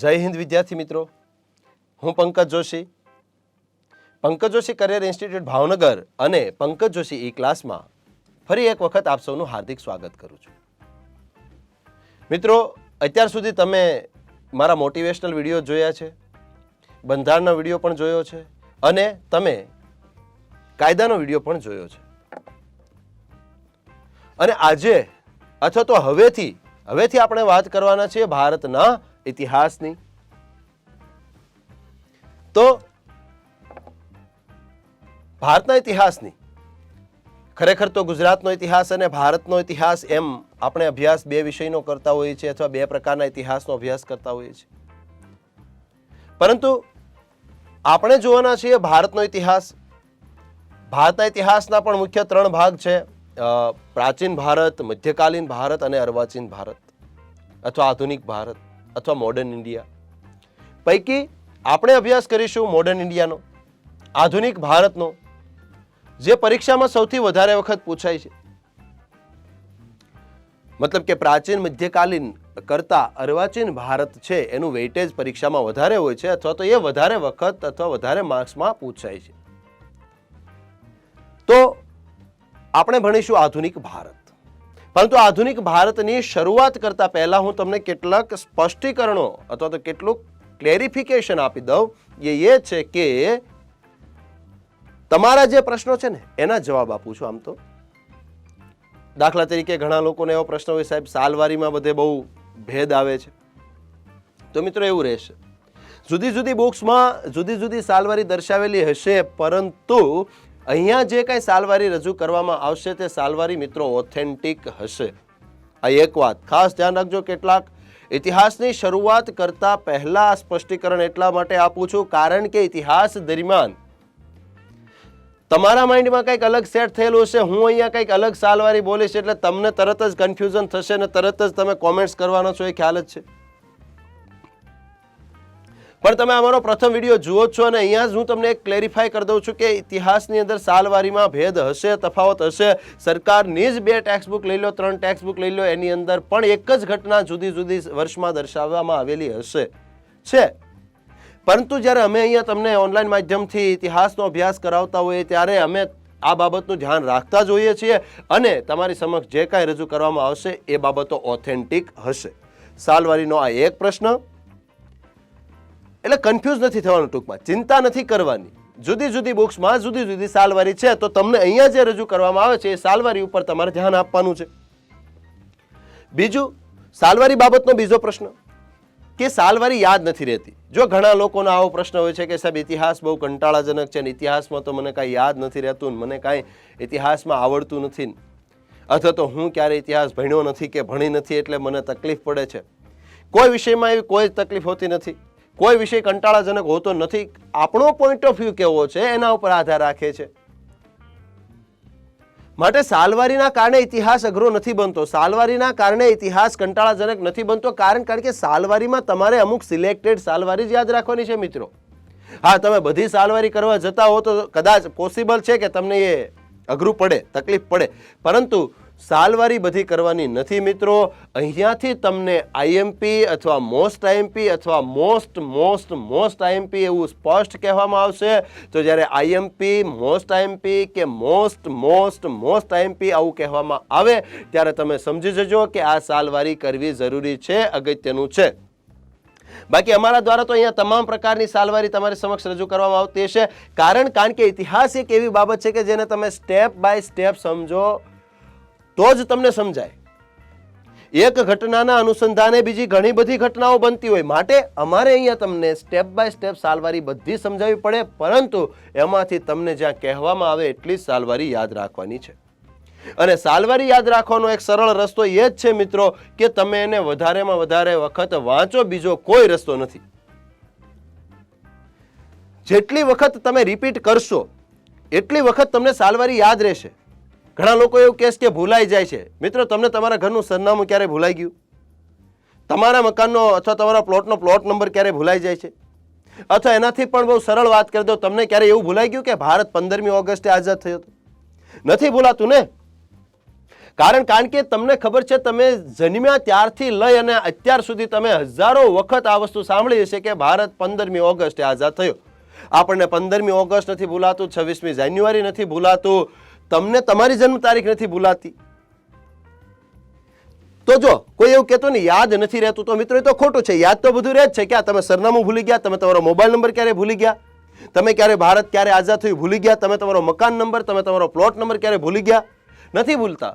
જય હિન્દ વિદ્યાર્થી મિત્રો, હું પંકજ જોશી, પંકજ જોશી કરિયર ઇન્સ્ટિટ્યૂટ ભાવનગર અને પંકજ જોશી ઈ ક્લાસમાં ફરી એક વખત આપ સૌનું હાર્દિક સ્વાગત કરું છું. મિત્રો, અત્યાર સુધી તમે મારા મોટિવેશનલ વિડીયો જોયા છે, બંધારણનો વિડીયો પણ જોયો છે અને તમે કાયદાનો વિડીયો પણ જોયો છે. અને આજે અથવા તો હવેથી આપણે વાત કરવાના છીએ ભારતના ઇતિહાસની. તો ભારતના ઇતિહાસની ખરેખર તો ગુજરાતનો ઇતિહાસ અને ભારતનો ઇતિહાસ એમ આપણે અભ્યાસ બે વિષયનો કરતા હોઈએ છીએ અથવા બે પ્રકારના ઇતિહાસનો અભ્યાસ કરતા હોઈએ છીએ. પરંતુ આપણે જોવાના છીએ ભારતનો ઇતિહાસ. ભારતના ઇતિહાસના પણ મુખ્ય ત્રણ ભાગ છે: પ્રાચીન ભારત, મધ્યકાલીન ભારત અને અર્વાચીન ભારત અથવા આધુનિક ભારત અથવા મોડર્ન ઇન્ડિયા. પૈકી આપણે અભ્યાસ કરીશું મોડર્ન ઇન્ડિયાનો, આધુનિક ભારતનો, જે પરીક્ષામાં સૌથી વધારે વખત પૂછાય છે. મતલબ કે પ્રાચીન મધ્યકાલીન કરતા અર્વાચીન ભારત છે એનું વેઇટેજ પરીક્ષામાં વધારે હોય છે અથવા તો એ વધારે વખત અથવા વધારે માર્ક્સમાં પૂછાય છે. તો આપણે ભણીશું આધુનિક ભારત. પરંતુ આધુનિક ભારતની શરૂઆત કરતા પહેલા હું તમને કેટલાક સ્પષ્ટીકરણો અથવા તો કેટલુંક ક્લેરિફિકેશન આપી દઉં. એ છે કે તમારા જે પ્રશ્નો છે ને એના જવાબ આપું છું. આમ તો દાખલા તરીકે ઘણા લોકોને એવો પ્રશ્ન હોય, સાહેબ સાલવારીમાં બધે બહુ ભેદ આવે છે. તો મિત્રો એવું રહેશે, જુદી જુદી બુક્સમાં જુદી જુદી સાલવારી દર્શાવેલી હશે, પરંતુ અહીંયા જે કાંઈ સાલવારી રજૂ કરવામાં આવશે તે સાલવારી મિત્રો ઓથેન્ટિક હશે. આ એક વાત ખાસ ધ્યાન રાખજો. કેટલાક ઇતિહાસની શરૂઆત કરતા પહેલા સ્પષ્ટીકરણ એટલા માટે આપું છું કારણ કે ઇતિહાસ દરમિયાન તમારા માઇન્ડમાં કંઈક અલગ સેટ થયેલું હશે. હું અહીંયા કંઈક અલગ સાલવારી બોલીશ એટલે તમને તરત જ કન્ફ્યુઝન થશે અને તરત જ તમે કોમેન્ટ્સ કરવાનો છો, એ ખ્યાલ જ છે. પણ તમે અમારો પ્રથમ વિડીયો જુઓ છો અને અહીંયા જ હું તમને એક ક્લેરિફાય કરી દઉં છું કે ઇતિહાસની અંદર સાલવારીમાં ભેદ હશે, તફાવત હશે. સરકારની જ 2 ટેક્સ્ટ બુક લઈ લો, 3 ટેક્સ્ટ બુક લઈ લો, એની અંદર પણ એક જ ઘટના જુદી જુદી વર્ષમાં દર્શાવવામાં આવેલી હશે છે. પરંતુ જ્યારે અમે અહીંયા તમને ઓનલાઈન માધ્યમથી ઇતિહાસનો અભ્યાસ કરાવતા હોઈએ ત્યારે અમે આ બાબતનું ધ્યાન રાખતા જ હોઈએ છીએ અને તમારી સમક્ષ જે કાંઈ રજૂ કરવામાં આવશે એ બાબતો ઓથેન્ટિક હશે. સાલવારીનો આ એક પ્રશ્ન. એટલે કન્ફ્યુઝ નથી થવાનું, ટૂંકમાં ચિંતા નથી કરવાની. જુદી જુદી બુક્સમાં જુદી જુદી સાલવારી છે, તો તમને અહીંયા જે રજૂ કરવામાં આવે છે એ સાલવારી ઉપર તમારે ધ્યાન આપવાનું છે. બીજું, સાલવારી બાબતનો બીજો પ્રશ્ન કે સાલવારી યાદ નથી રહેતી. જો ઘણા લોકોનો આવો પ્રશ્ન હોય છે કે સાહેબ ઇતિહાસ બહુ કંટાળાજનક છે ને ઇતિહાસમાં તો મને કાંઈ યાદ નથી રહેતું ને મને કાંઈ ઇતિહાસમાં આવડતું નથી, અથવા તો હું ક્યારે ઇતિહાસ ભણ્યો નથી કે ભણી નથી એટલે મને તકલીફ પડે છે. કોઈ વિષયમાં એવી કોઈ તકલીફ હોતી નથી, કોઈ વિષય કંટાળાજનક હોતો નથી. આપણો પોઈન્ટ ઓફ વ્યૂ કેવો છે એના ઉપર આધાર રાખે છે. માટે સાલવારીના કારણે ઇતિહાસ અઘરો નથી બનતો, સાલવારીના કારણે ઇતિહાસ કંટાળાજનક નથી બનતો. કારણ કે સાલવારીમાં તમારે અમુક સિલેક્ટેડ સાલવારી જ યાદ રાખવાની છે મિત્રો. હા, તમે બધી સાલવારી કરવા જતા હો તો કદાચ પોસિબલ છે કે તમને એ અઘરું પડે, તકલીફ પડે, પરંતુ સાલવારી બધી કરવાની નથી મિત્રો. અહીંયાથી તમને આઈએમપી અથવા મોસ્ટ આઈએમપી અથવા મોસ્ટ આઈએમપી એવું સ્પષ્ટ કહેવામાં આવશે. તો જ્યારે આઈએમપી, મોસ્ટ આઈએમપી કે મોસ્ટ આઈએમપી આવું કહેવામાં આવે ત્યારે તમે સમજી જજો કે આ સાલવારી કરવી જરૂરી છે, અગત્યનું છે. બાકી અમારા દ્વારા તો અહીંયા તમામ પ્રકારની સાલવારી તમારી સમક્ષ રજૂ કરવામાં આવતી હશે. કારણ કે ઇતિહાસ એક એવી બાબત છે કે જેને તમે સ્ટેપ બાય સ્ટેપ સમજો તો જ તમને સમજાય. એક ઘટનાના અનુસંધાને બીજી ઘણી બધી ઘટનાઓ બનતી હોય, માટે અમારે અહીંયા તમને સ્ટેપ બાય સ્ટેપ સાલવારી બધી સમજાવવી પડે, પરંતુ એમાંથી તમને જ્યાં કહેવામાં આવે એટલી જ સાલવારી યાદ રાખવાની છે. અને સાલવારી યાદ રાખવાનો એક સરળ રસ્તો એ જ છે મિત્રો કે તમે એને વધારેમાં વધારે વખત વાંચો, બીજો કોઈ રસ્તો નથી. જેટલી વખત તમે રિપીટ કરશો એટલી વખત તમને સાલવારી યાદ રહેશે. ઘણા લોકો એવું કહેશે કે ભૂલાઈ જાય છે. મિત્રો, તમને તમારા ઘરનું સરનામું ક્યારે ભૂલાઈ ગયું? તમારા મકાનનો અથવા તમારા પ્લોટનો પ્લોટ નંબર ક્યારે ભૂલાઈ જાય છે? અથવા એનાથી પણ બહુ સરળ વાત કરી દો, તમને ક્યારે એવું ભૂલાઈ ગયું કે ભારત 15મી ઓગસ્ટે આઝાદ થયો હતો? નથી ભૂલાતું ને. કારણ કે તમને ખબર છે, તમે જન્મ્યા ત્યારથી લઈ અને અત્યાર સુધી તમે હજારો વખત આ વસ્તુ સાંભળી હશે કે ભારત 15મી ઓગસ્ટે આઝાદ થયો. આપણને 15મી ઓગસ્ટ નથી ભૂલાતું, 26મી જાન્યુઆરી નથી ભૂલાતું, તમને તમારી જન્મ તારીખ નથી ભૂલાતી. તો જો કોઈ એવું કહેતો ને યાદ નથી રહેતું, તો મિત્રો એ તો ખોટું છે. યાદ તો બધું રહે જ છે. ક્યાં તમે સરનામું ભૂલી ગયા, તમે તમારો મોબાઈલ નંબર ક્યારે ભૂલી ગયા, તમે ક્યારે ભારત ક્યારે આઝાદ થયું ભૂલી ગયા, તમે તમારો મકાન નંબર, તમે તમારો પ્લોટ નંબર ક્યારે ભૂલી ગયા? નથી ભૂલતા.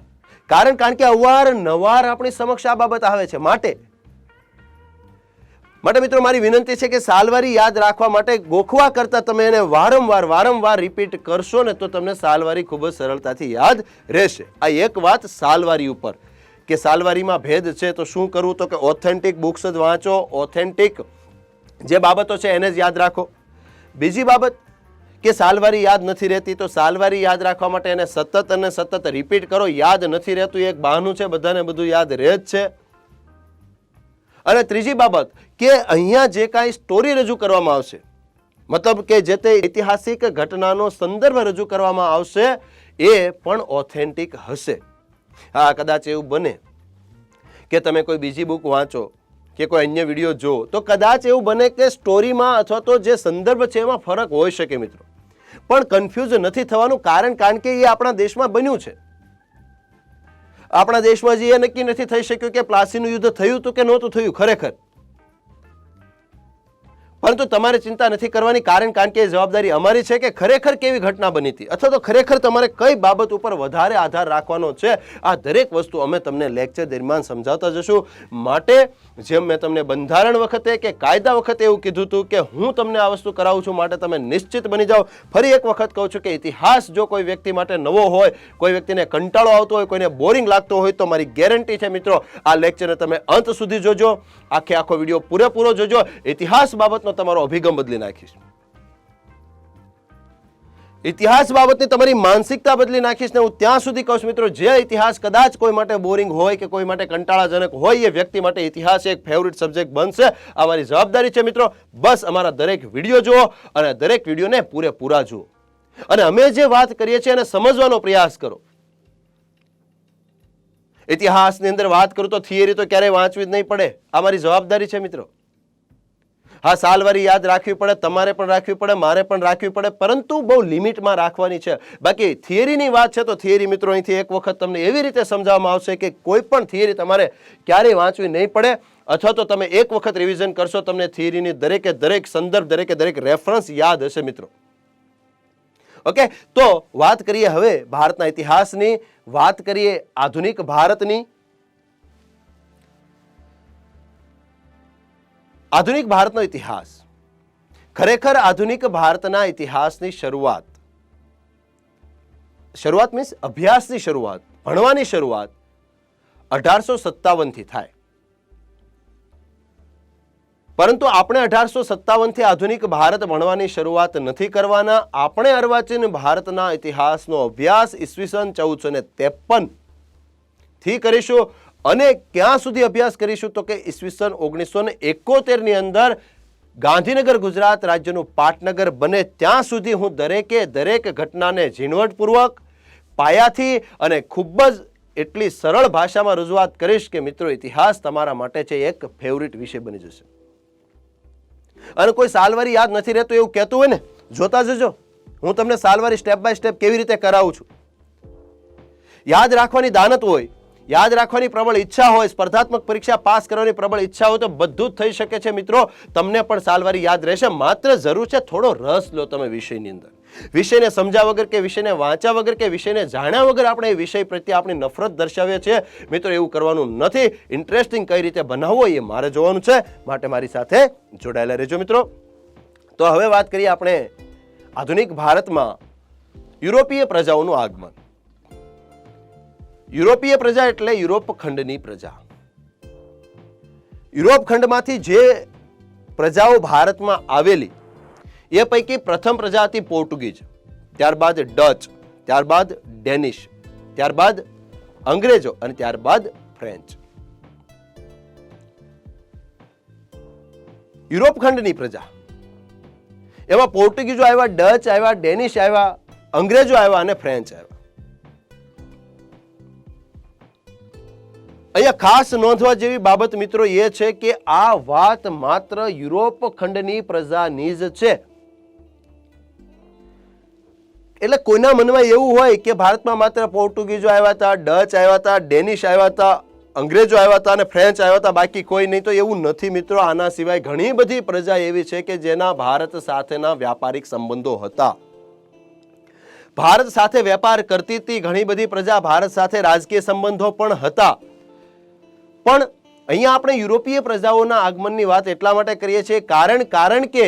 કારણ કે અવારનવાર આપણી સમક્ષ આ બાબત આવે છે. માટે મિત્રો મારી વિનંતી છે કે સાલવારી યાદ રાખવા માટે ગોખવા કરતા તમે એને વારંવાર રિપીટ કરશો ને તો તમને સાલવારી ખૂબ જ સરળતાથી યાદ રહેશે. આ એક વાત સાલવારી ઉપર કે સાલવારીમાં ભેદ છે તો શું કરવું, તો કે ઓથેન્ટિક બુક્સ જ વાંચો, ઓથેન્ટિક જે બાબતો છે એને જ યાદ રાખો. બીજી બાબત કે સાલવારી યાદ નથી રહેતી તો સાલવારી યાદ રાખવા માટે એને સતત અને સતત રિપીટ કરો. યાદ નથી રહેતું એક બહાનું છે, બધાને બધું યાદ રહે જ છે. અને ત્રીજી બાબત કે અહીંયા જે કાંઈ સ્ટોરી રજૂ કરવામાં આવશે, મતલબ કે જે તે ઐતિહાસિક ઘટનાનો સંદર્ભ રજૂ કરવામાં આવશે એ પણ ઓથેન્ટિક હશે. હા, કદાચ એવું બને કે તમે કોઈ બીજી બુક વાંચો કે કોઈ અન્ય વિડીયો જો તો કદાચ એવું બને કે સ્ટોરીમાં અથવા તો જે સંદર્ભ છે એમાં ફરક હોઈ શકે મિત્રો, પણ કન્ફ્યુઝ નથી થવાનું. કારણ કે એ આપણા દેશમાં બન્યું છે. આપણા દેશમાં જે એ નક્કી નથી થઈ શક્યું કે પ્લાસીનું યુદ્ધ થયું હતું કે નહોતું થયું ખરેખર, પરંતુ તમારે ચિંતા નથી કરવાની. કારણ કે જવાબદારી અમારી છે કે ખરેખર કેવી ઘટના બની હતી અથવા તો ખરેખર તમારે કઈ બાબત ઉપર વધારે આધાર રાખવાનો છે. આ દરેક વસ્તુ અમે તમને લેક્ચર દરમિયાન સમજાવતા જશું. માટે જેમ મેં તમને બંધારણ વખતે કે કાયદા વખતે એવું કીધું હતું કે હું તમને આ વસ્તુ કરાવું છું, માટે તમે નિશ્ચિત બની જાઓ. ફરી એક વખત કહું છું કે ઇતિહાસ જો કોઈ વ્યક્તિ માટે નવો હોય, કોઈ વ્યક્તિને કંટાળો આવતો હોય, કોઈને બોરિંગ લાગતો હોય તો મારી ગેરંટી છે મિત્રો, આ લેક્ચરને તમે અંત સુધી જોજો, આખો વિડીયો પૂરેપૂરો જોજો. ઇતિહાસ બાબતનો તમારો અભિગમ બદલી નાખીશ, ઇતિહાસ બાબતની તમારી માનસિકતા બદલી નાખીશ. ને હું ત્યાં સુધી કહું છું મિત્રો, જે ઇતિહાસ કદાચ કોઈ માટે બોરિંગ હોય કે કોઈ માટે કંટાળાજનક હોય એ વ્યક્તિ માટે ઇતિહાસ એક ફેવરિટ સબ્જેક્ટ બનશે. અમારી જવાબદારી છે મિત્રો. બસ અમારા દરેક વિડીયો જુઓ અને દરેક વિડીયોને પૂરેપૂરા જુઓ અને અમે જે વાત કરીએ છીએ એને સમજવાનો પ્રયાસ કરો. ઇતિહાસની અંદર વાત કરું તો થિયરી તો ક્યારેય વાંચવી જ નહીં પડે. આ મારી જવાબદારી છે મિત્રો. હા, સાલવારી યાદ રાખવી પડે, તમારે પણ રાખવી પડે, મારે પણ રાખવી પડે, પરંતુ બહુ લિમિટમાં રાખવાની છે. બાકી થિયરીની વાત છે તો થિયરી મિત્રો અહીંથી એક વખત તમને એવી રીતે સમજાવવામાં આવશે કે કોઈ પણ થિયરી તમારે ક્યારેય વાંચવી નહીં પડે, અથવા તો તમે એક વખત રિવિઝન કરશો તમને થિયરીની દરેક સંદર્ભ, દરેક રેફરન્સ યાદ હશે મિત્રો. ઓકે, તો વાત કરીએ હવે ભારતના ઇતિહાસની, વાત કરીએ આધુનિક ભારતની. આધુનિક ભારતનો ઇતિહાસ, ખરેખર આધુનિક ભારતના ઇતિહાસની શરૂઆત મીન્સ અભ્યાસની શરૂઆત, ભણવાની શરૂઆત 1857 થી થાય. પરંતુ આપણે 1857 થી આધુનિક ભારત ભણવાની શરૂઆત નથી કરવાના. આપણે અર્વાચીન ભારતના ઇતિહાસનો અભ્યાસ ઈસવીસન 1453 થી કરીશું. અને ક્યાં સુધી અભ્યાસ કરીશું તો કે ઈસવીસન 1971 ની અંદર ગાંધીનગર ગુજરાત રાજ્યનું પાટનગર બને ત્યાં સુધી હું દરેક ઘટનાને ઝીણવટપૂર્વક પાયાથી અને ખૂબ જ એટલી સરળ ભાષામાં રજૂઆત કરીશ કે મિત્રો ઇતિહાસ તમારા માટે છે એક ફેવરિટ વિષય બની જશે. અને કોઈ સાલવારી યાદ નથી રહેતું એવું કહેતું હોય ને, જોતા જજો હું તમને સાલવારી સ્ટેપ બાય સ્ટેપ કેવી રીતે કરાવું છું. યાદ રાખવાની દાનત હોય, યાદ રાખવાની પ્રબળ ઈચ્છા હોય, સ્પર્ધાત્મક પરીક્ષા પાસ કરવાની પ્રબળ ઈચ્છા હોય તો બધું જ થઈ શકે છે મિત્રો. તમને પણ સાલવારી યાદ રહેશે, માત્ર જરૂર છે થોડો રસ લો તમે વિષયની અંદર. વિષયને સમજ્યા વગર કે વિષયને વાંચ્યા વગર કે વિષયને જાણ્યા વગર આપણે એ વિષય પ્રત્યે આપણી નફરત દર્શાવીએ છીએ મિત્રો, એવું કરવાનું નથી. ઇન્ટરેસ્ટિંગ કઈ રીતે બનાવવો એ મારે જોવાનું છે, માટે મારી સાથે જોડાયેલા રહેજો મિત્રો. તો હવે વાત કરીએ આપણે આધુનિક ભારતમાં યુરોપીય પ્રજાઓનું આગમન. યુરોપીય પ્રજા એટલે યુરોપ ખંડની પ્રજા. યુરોપ ખંડમાંથી જે પ્રજાઓ ભારતમાં આવેલી એ પૈકી પ્રથમ પ્રજા હતી પોર્ટુગીઝ, ત્યારબાદ ડચ, ત્યારબાદ ડેનિશ, ત્યારબાદ અંગ્રેજો અને ત્યારબાદ ફ્રેન્ચ. યુરોપ ખંડની પ્રજા, એમાં પોર્ટુગીઝો આવ્યા, ડચ આવ્યા, ડેનિશ આવ્યા, અંગ્રેજો આવ્યા અને ફ્રેન્ચ આવ્યા. અહીંયા ખાસ નોંધવા જેવી બાબત મિત્રો એ છે કે આ વાત માત્ર યુરોપ ખંડની પ્રજાની જ છે. એટલે કોઈના મનમાં એવું હોય કે ભારતમાં માત્ર પોર્ટુગીઝો આવ્યા હતા, ડચ આવ્યા હતા, ડેનિશ આવ્યા હતા, અંગ્રેજો આવ્યા હતા અને ફ્રેન્ચ આવ્યા હતા, બાકી કોઈ નહીં. તો એવું નથી મિત્રો. આના સિવાય ઘણી બધી પ્રજા એવી છે કે જેના ભારત સાથેના વ્યાપારિક સંબંધો હતા, ભારત સાથે વેપાર કરતી હતી. ઘણી બધી પ્રજા ભારત સાથે રાજકીય સંબંધો પણ હતા. પણ અહીંયા આપણે યુરોપીય પ્રજાઓના આગમનની વાત એટલા માટે કરીએ છીએ કારણ કે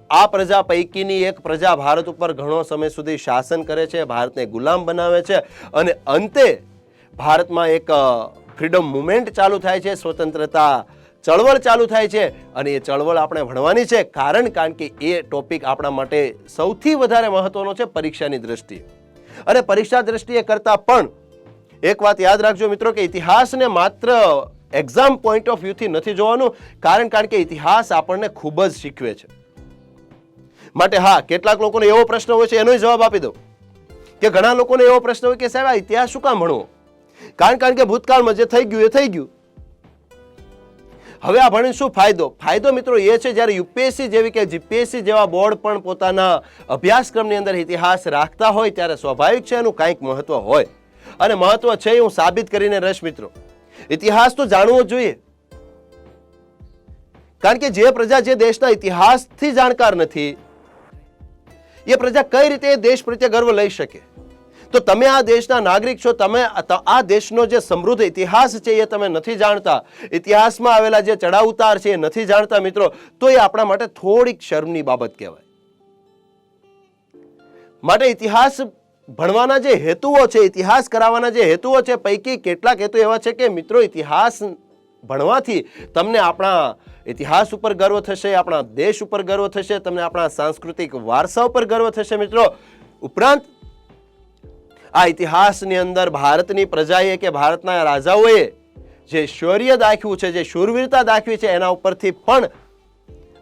આ પ્રજા પૈકીની એક પ્રજા ભારત ઉપર ઘણો સમય સુધી શાસન કરે છે, ભારતને ગુલામ બનાવે છે અને અંતે ભારતમાં એક ફ્રીડમ મુવમેન્ટ ચાલુ થાય છે, સ્વતંત્રતા ચળવળ ચાલુ થાય છે. અને એ ચળવળ આપણે ભણવાની છે કારણ કે એ ટોપિક આપણા માટે સૌથી વધારે મહત્વનો છે પરીક્ષાની દ્રષ્ટિએ. અને પરીક્ષા દ્રષ્ટિએ કરતા પણ એક વાત યાદ રાખજો મિત્રો કે ઇતિહાસને માત્ર એક્ઝામ પોઈન્ટ ઓફ વ્યૂથી નથી જોવાનું, કારણ કે ઇતિહાસ આપણને ખૂબ જ શીખવે છે. માટે હા, કેટલાક લોકોને એવો પ્રશ્ન હોય છે, એનો જવાબ આપી દઉં કે ઘણા લોકોને એવો પ્રશ્ન હોય કે સાહેબ આ ઇતિહાસ શું કામ ભણવો? કારણ કે ભૂતકાળમાં જે થઈ ગયું એ થઈ ગયું, હવે આ ભણીને શું ફાયદો? ફાયદો મિત્રો એ છે જ્યારે યુપીએસસી જેવી કે જીપીએસસી જેવા બોર્ડ પણ પોતાના અભ્યાસક્રમની અંદર ઇતિહાસ રાખતા હોય ત્યારે સ્વાભાવિક છે એનું કંઈક મહત્વ હોય. અને મહત્વ છે હું સાબિત કરીને રહીશ મિત્રો. ઇતિહાસ તો જાણવો જોઈએ, કારણ કે જે પ્રજા જે દેશના ઇતિહાસથી જાણકાર નથી એ પ્રજા કઈ રીતે દેશ પ્રત્યે ગર્વ લઈ શકે? તો તમે આ દેશના નાગરિક છો, તમે આ દેશનો જે સમૃદ્ધ ઇતિહાસ છે એ તમે નથી જાણતા, ઇતિહાસમાં આવેલા જે ચડાવ ઉતાર છે એ નથી જાણતા મિત્રો, તો એ આપણા માટે થોડીક શર્મની બાબત કહેવાય. માટે ઇતિહાસ ભણવાના જે હેતુઓ છે, ઇતિહાસ કરાવવાના જે હેતુઓ છે, પૈકી કેટલાક હેતુ એવા છે કે મિત્રો ઇતિહાસ ભણવાથી તમને આપણા ઇતિહાસ ઉપર ગર્વ થશે, આપણા દેશ ઉપર ગર્વ થશે, તમને આપણા સાંસ્કૃતિક વારસા ઉપર ગર્વ થશે મિત્રો. ઉપરાંત આ ઇતિહાસની અંદર ભારતની પ્રજાએ કે ભારતના રાજાઓએ જે શૌર્ય દાખવ્યું છે, જે શૂરવીરતા દાખવી છે, એના ઉપરથી પણ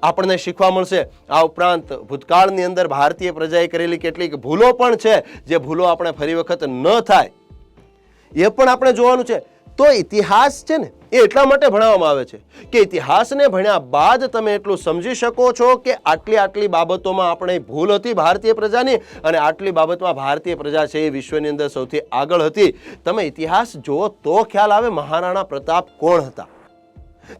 આપણને શીખવા મળશે. આ ઉપરાંત ભૂતકાળની અંદર ભારતીય પ્રજાએ કરેલી કેટલીક ભૂલો પણ છે, જે ભૂલો આપણે ફરી વખત ન થાય એ પણ આપણે જોવાનું છે. તો ઇતિહાસ છે ને એ એટલા માટે ભણાવવામાં આવે છે કે ઇતિહાસને ભણ્યા બાદ તમે એટલું સમજી શકો છો કે આટલી બાબતોમાં આપણે ભૂલ હતી ભારતીય પ્રજાની, અને આટલી બાબતમાં ભારતીય પ્રજા છે એ વિશ્વની અંદર સૌથી આગળ હતી. તમે ઇતિહાસ જુઓ તો ખ્યાલ આવે મહારાણા પ્રતાપ કોણ હતા,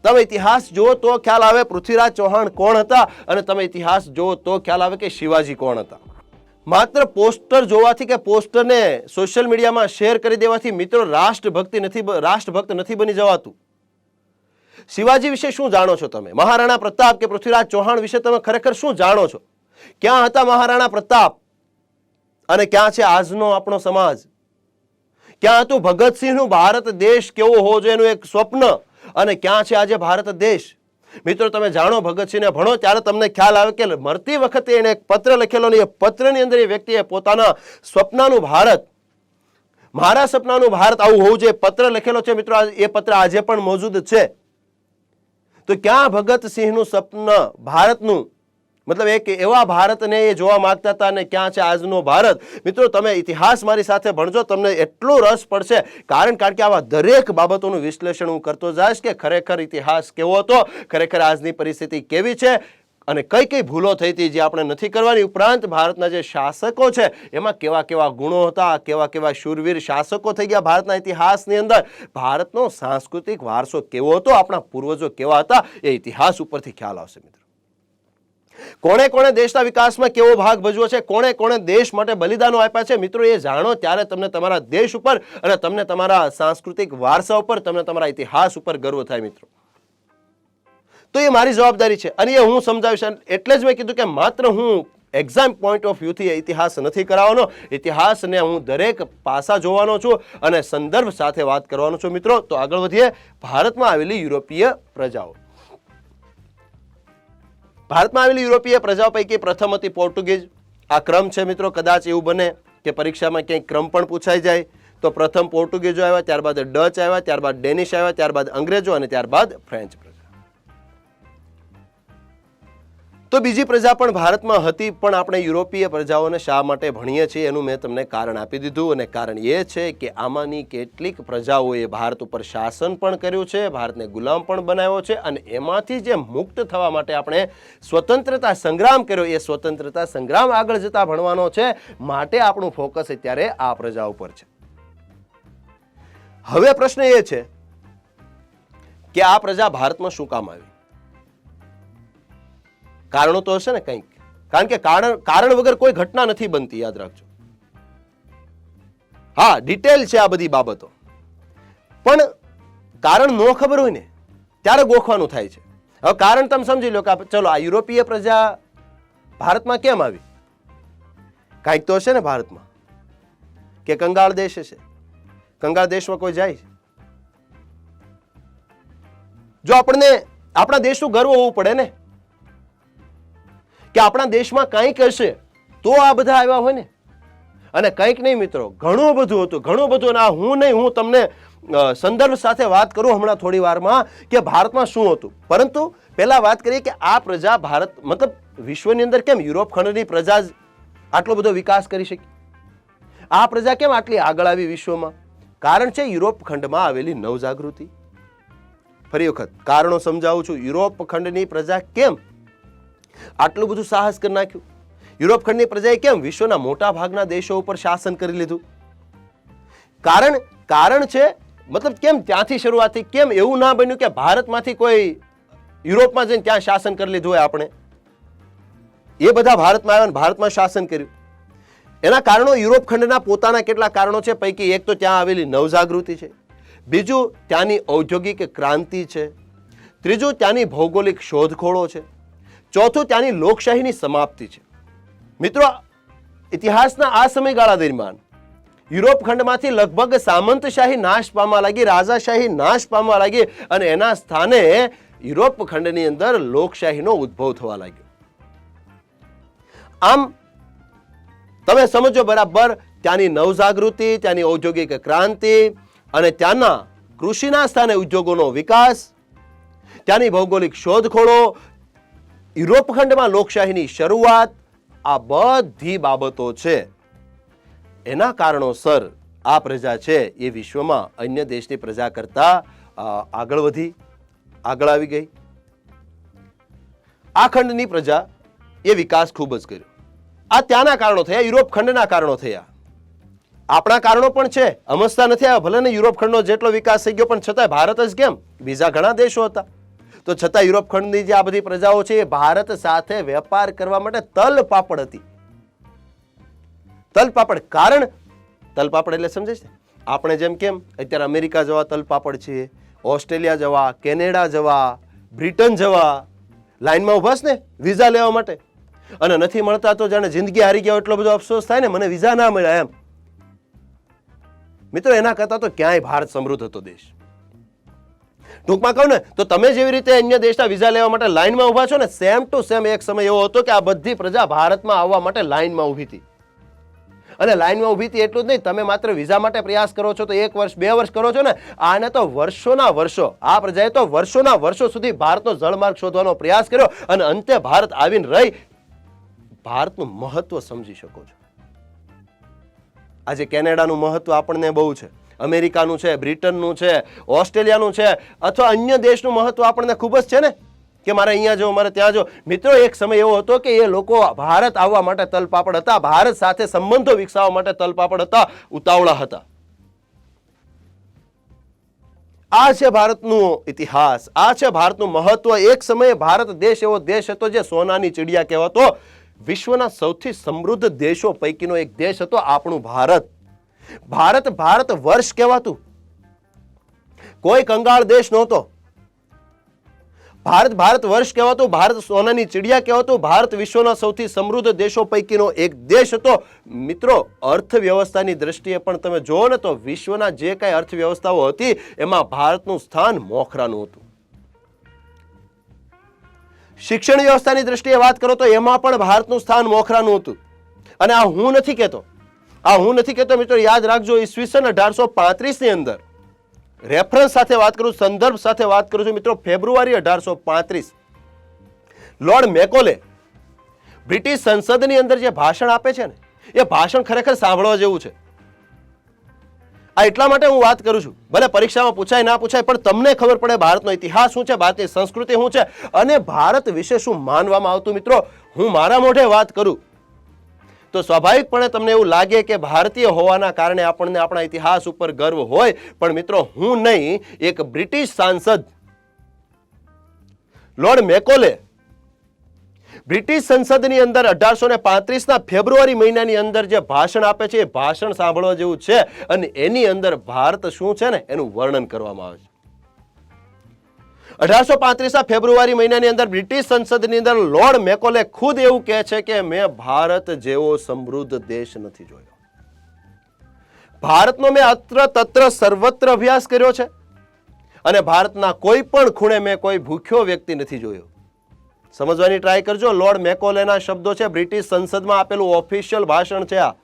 તમે ઇતિહાસ જુઓ તો ખ્યાલ આવે પૃથ્વીરાજ ચૌહાણ કોણ હતા, અને તમે ઇતિહાસ જુઓ તો ખ્યાલ આવે કે શિવાજી કોણ હતા. માત્ર પોસ્ટર જોવાથી કે પોસ્ટરને સોશિયલ મીડિયામાં શેર કરી દેવાથી મિત્રો રાષ્ટ્રભક્ત નથી બની જવાતું. શિવાજી વિશે શું જાણો છો તમે? મહારાણા પ્રતાપ કે પૃથ્વીરાજ ચૌહાણ વિશે તમે ખરેખર શું જાણો છો? ક્યાં હતા મહારાણા પ્રતાપ અને ક્યાં છે આજનો આપણો સમાજ? ક્યાં હતું ભગતસિંહનું ભારત દેશ કેવો હોવો જોઈએ એનું એક સ્વપ્ન, અને ક્યાં છે આજે ભારત દેશ? મિત્રો તમે જાણો, ભગતસિંહને ભણો ત્યારે તમને ખ્યાલ આવે કે મરતી વખતે એને એક પત્ર લખેલો, એ પત્રની અંદર એ વ્યક્તિએ પોતાના સ્વપ્નનું ભારત, મારા સપનાનું ભારત આવું હોવું જોઈએ પત્ર લખેલો છે મિત્રો. એ પત્ર આજે પણ મોજૂદ છે. તો ક્યાં ભગતસિંહનું સપન ભારતનું, મતલબ એક એવા ભારતને એ જોવા માંગતા હતા, અને ક્યાં છે આજનો ભારત? મિત્રો તમે ઇતિહાસ મારી સાથે ભણજો, તમને એટલો રસ પડશે, કારણ કે આવા દરેક બાબતોનું વિશ્લેષણ હું કરતો જઈશ કે ખરેખર ઇતિહાસ કેવો હતો, ખરેખર આજની પરિસ્થિતિ કેવી છે, અને કઈ કઈ ભૂલો થઈ હતી જે આપણે નથી કરવાની. ઉપરાંત ભારતના જે શાસકો છે એમાં કેવા કેવા ગુણો હતા, કેવા કેવા શૂરવીર શાસકો થઈ ગયા ભારતના ઇતિહાસની અંદર, ભારતનો સાંસ્કૃતિક વારસો કેવો હતો, આપણા પૂર્વજો કેવા હતા, એ ઇતિહાસ ઉપરથી ખ્યાલ આવશે મિત્રો. કોણે કોણે દેશના વિકાસમાં કેવો ભાગ ભજવ્યો છે, કોણે કોણે દેશ માટે બલિદાનો આપ્યા છે મિત્રો, એ જાણો ત્યારે તમને તમારા દેશ ઉપર અને તમને તમારા સાંસ્કૃતિક વારસા ઉપર, તમને તમારા ઇતિહાસ ઉપર ગર્વ થાય મિત્રો. તો એ મારી જવાબદારી છે અને એ હું સમજાવીશ. એટલે જ મેં કીધું કે માત્ર હું એક્ઝામ પોઈન્ટ ઓફ વ્યૂથી ઇતિહાસ નથી કરાવવાનો, ઇતિહાસને હું દરેક પાસા જોવાનો છું અને સંદર્ભ સાથે વાત કરવાનો છું મિત્રો. તો આગળ વધીએ. ભારતમાં આવેલી યુરોપીય પ્રજાઓ. ભારતમાં આવેલી યુરોપીય પ્રજાઓ પૈકી પ્રથમ હતી પોર્ટુગીઝ. આ ક્રમ છે મિત્રો, કદાચ એવું બને કે પરીક્ષામાં ક્યાંય ક્રમ પણ પૂછાઈ જાય તો પ્રથમ પોર્ટુગીઝો આવ્યા, ત્યારબાદ ડચ આવ્યા, ત્યારબાદ ડેનિશ આવ્યા, ત્યારબાદ અંગ્રેજો અને ત્યારબાદ ફ્રેન્ચ પ્રજા. તો બીજી પ્રજા પણ ભારતમાં હતી, પણ આપણે યુરોપીય પ્રજાઓને શા માટે ભણીએ છીએ એનું મેં તમને કારણ આપી દીધું. અને કારણ એ છે કે આમાંની કેટલીક પ્રજાઓએ ભારત ઉપર શાસન પણ કર્યું છે, ભારતને ગુલામ પણ બનાવ્યો છે, અને એમાંથી જે મુક્ત થવા માટે આપણે સ્વતંત્રતા સંગ્રામ કર્યો, એ સ્વતંત્રતા સંગ્રામ આગળ જતા ભણવાનો છે. માટે આપણું ફોકસ અત્યારે આ પ્રજા ઉપર છે. હવે પ્રશ્ન એ છે કે આ પ્રજા ભારતમાં શું કામ આવી? કારણો તો હશે ને કંઈક, કારણ કે કારણ વગર કોઈ ઘટના નથી બનતી, યાદ રાખજો. હા, ડિટેલ છે આ બધી બાબતો, પણ કારણ ન ખબર હોય ને ત્યારે ગોખવાનું થાય છે. હવે કારણ તમે સમજી લો કે ચલો આ યુરોપીય પ્રજા ભારતમાં કેમ આવી? કાંઈક તો હશે ને ભારતમાં, કે કંગાળ દેશ હશે. કંગાળ દેશમાં કોઈ જાય? જો આપણને આપણા દેશનું ગર્વ હોવું પડે ને, કે આપણા દેશમાં કંઈક હશે તો આ બધા આવ્યા હોય ને. અને કંઈક નહીં મિત્રો, ઘણું બધું હતું, ઘણું બધું. ના હું નહીં, હું તમને સંદર્ભ સાથે વાત કરું હમણાં થોડી વારમાં કે ભારતમાં શું હતું. પરંતુ પહેલા વાત કરીએ કે આ પ્રજા ભારત મતલબ વિશ્વની અંદર કેમ યુરોપ ખંડની પ્રજા જ આટલો બધો વિકાસ કરી શકી? આ પ્રજા કેમ આટલી આગળ આવી વિશ્વમાં? કારણ છે યુરોપ ખંડમાં આવેલી નવજાગૃતિ. ફરી વખત કારણો સમજાવું છું. યુરોપ ખંડની પ્રજા કેમ આટલું બધું સાહસ કરી નાખ્યું? યુરોપ ખંડની પ્રજાએ કેમ વિશ્વના મોટા ભાગના દેશો ઉપર શાસન કરી લીધું? કારણ છે મતલબ કેમ ત્યાંથી શરૂઆત થઈ? કેમ એવું ના બન્યું કે ભારતમાંથી કોઈ યુરોપમાં જઈને ત્યાં શાસન કરી લીધું હોય? આપણે એ બધા ભારતમાં આવ્યા, ભારતમાં શાસન કર્યું. એના કારણો યુરોપ ખંડના પોતાના કેટલા કારણો છે. પૈકી એક તો ત્યાં આવેલી નવજાગૃતિ છે, બીજું ત્યાંની ઔદ્યોગિક ક્રાંતિ છે, ત્રીજું ત્યાંની ભૌગોલિક શોધખોળો છે, ચોથું ત્યાંની લોકશાહીની સમાપ્તિ છે. મિત્રો, ઇતિહાસના આ સમયગાળા દરમિયાન યુરોપ ખંડમાંથી લગભગ સામંતશાહી નાશ પામવા લાગી, રાજાશાહી નાશ પામવા લાગી, અને એના સ્થાને યુરોપ ખંડની અંદર લોકશાહીનો ઉદ્ભવ થવા લાગ્યો. આમ તમે સમજો બરાબર, ત્યાંની નવજાગૃતિ, ત્યાંની ઔદ્યોગિક ક્રાંતિ અને ત્યાંના કૃષિના સ્થાને ઉદ્યોગોનો વિકાસ, ત્યાંની ભૌગોલિક શોધખોળો, યુરોપ ખંડમાં લોકશાહીની શરૂઆત, આ બધી બાબતો છે. એના કારણોસર આ પ્રજા છે એ વિશ્વમાં અન્ય દેશની પ્રજા કરતા આગળ વધી, આગળ આવી ગઈ. આ ખંડની પ્રજા એ વિકાસ ખૂબ જ કર્યો. આ ત્યાંના કારણો થયા, યુરોપ ખંડના કારણો થયા. આપણા કારણો પણ છે, અમસ્તા નથી આવ્યા. ભલે ને યુરોપ ખંડનો જેટલો વિકાસ થઈ ગયો, પણ છતાંય ભારત જ કેમ? બીજા ઘણા દેશો હતા, તો છતાં યુરોપ ખંડની જે આ બધી પ્રજાઓ છે એ ભારત સાથે વેપાર કરવા માટે તલપાપડ હતી. તલપાપડ. કારણ તલપાપડ એટલે સમજે છે? આપણે જેમ કેમ અત્યારે અમેરિકા જવા તલપાપડ છીએ, ઓસ્ટ્રેલિયા જવા, કેનેડા જવા, બ્રિટન જવા લાઈનમાં ઉભા છે ને વિઝા લેવા માટે, અને નથી મળતા તો જાણે જિંદગી હારી ગયા એટલો બધો અફસોસ થાય ને, મને વિઝા ના મળ્યા એમ. મિત્રો, એના કરતા તો ક્યાંય ભારત સમૃદ્ધ હતો દેશ. ટૂંકમાં કહું ને તો તમે જેવી રીતે અન્ય દેશના વિઝા લેવા માટે લાઈનમાં ઉભા છો ને, સેમ ટુ સેમ એક સમય એવો હતો કે આ બધી પ્રજા ભારતમાં આવવા માટે લાઈનમાં ઊભી હતી. અને લાઈનમાં ઊભી હતી એટલું જ નહીં, તમે માત્ર વિઝા માટે પ્રયાસ કરો છો તો 1 વર્ષ 2 વર્ષ કરો છો ને, આને તો વર્ષોના વર્ષો, આ પ્રજાએ તો વર્ષોના વર્ષો સુધી ભારતનો જળમાર્ગ શોધવાનો પ્રયાસ કર્યો, અને અંતે ભારત આવીને રહી. ભારતનું મહત્વ સમજી શકો છો. આજે કેનેડાનું મહત્વ આપણને બહુ છે, અમેરિકાનું છે, બ્રિટનનું છે, ઓસ્ટ્રેલિયાનું છે, અથવા અન્ય દેશનું મહત્વ આપણને ખૂબ જ છે ને, કે મારે અહીંયા જવું, મારે ત્યાં જવું. મિત્રો, એક સમય એવો હતો કે એ લોકો ભારત આવવા માટે તલપાપડ હતા, ભારત સાથે સંબંધો વિકસાવવા માટે તલપાપડ હતા, ઉતાવળા હતા. આ છે ભારતનો ઇતિહાસ, આ છે ભારતનું મહત્વ. એક સમયે ભારત દેશ એવો દેશ હતો જે સોનાની ચીડિયા કહેવાતો, વિશ્વના સૌથી સમૃદ્ધ દેશો પૈકીનો એક દેશ હતો આપણું ભારત. ભારત વર્ષ કહેવાતું, કોઈ કંગાળ દેશ નહોતો. ભારત વર્ષ કહેવાતું, ભારત સોનાની ચીડિયા કહેવાતું, ભારત વિશ્વના સૌથી સમૃદ્ધ દેશો પૈકીનો એક દેશ હતો. મિત્રો, અર્થવ્યવસ્થાની દ્રષ્ટિએ પણ તમે જુઓ ને તો વિશ્વના જે કઈ અર્થવ્યવસ્થાઓ હતી એમાં ભારતનું સ્થાન મોખરાનું હતું. શિક્ષણ વ્યવસ્થાની દ્રષ્ટિએ વાત કરો તો એમાં પણ ભારતનું સ્થાન મોખરાનું હતું. અને આ હું નથી કહેતો, મિત્રો યાદ રાખજો, ઈસવીસન 1835 ની અંદર રેફરન્સ સાથે વાત કરું, સંદર્ભ સાથે વાત કરું છું મિત્રો, ફેબ્રુઆરી 1835 લોર્ડ મેકોલે બ્રિટિશ સંસદની અંદર જે ભાષણ આપે છે ને, એ ભાષણ ખરેખર સાંભળવા જેવું છે. આ એટલા માટે હું વાત કરું છું, ભલે પરીક્ષામાં પૂછાય ના પૂછાય, પણ તમને ખબર પડે ભારતનો ઇતિહાસ શું છે, ભારતની સંસ્કૃતિ શું છે અને ભારત વિશે શું માનવામાં આવતું. મિત્રો, હું મારા મોઢે વાત કરું તો સ્વાભાવિકપણે તમને એવું લાગે કે ભારતીય હોવાના કારણે આપણને આપણા ઇતિહાસ ઉપર ગર્વ હોય. પણ મિત્રો, હું નહીં, એક બ્રિટિશ સાંસદ લોર્ડ મેકોલે બ્રિટિશ સંસદની અંદર 1835ના ફેબ્રુઆરી મહિનાની અંદર જે ભાષણ આપે છે, એ ભાષણ સાંભળવા જેવું છે અને એની અંદર ભારત શું છે ને એનું વર્ણન કરવામાં આવે છે. 1835ના ફેબ્રુઆરી મહિનાની અંદર બ્રિટિશ સંસદની અંદર લોર્ડ મેકોલે ખુદ એવું કહે છે કે મેં ભારત જેવો સમૃદ્ધ દેશ નથી જોયો. ભારતનો મેં અત્ર તત્ર સર્વત્ર અભ્યાસ કર્યો છે અને ભારતના કોઈ પણ ખૂણે મેં કોઈ ભૂખ્યો વ્યક્તિ નથી જોયો. સમજવાની ટ્રાય કરજો. લોર્ડ મેકોલેના શબ્દો છે, બ્રિટિશ સંસદમાં આપેલું ઓફિશિયલ ભાષણ છે આ.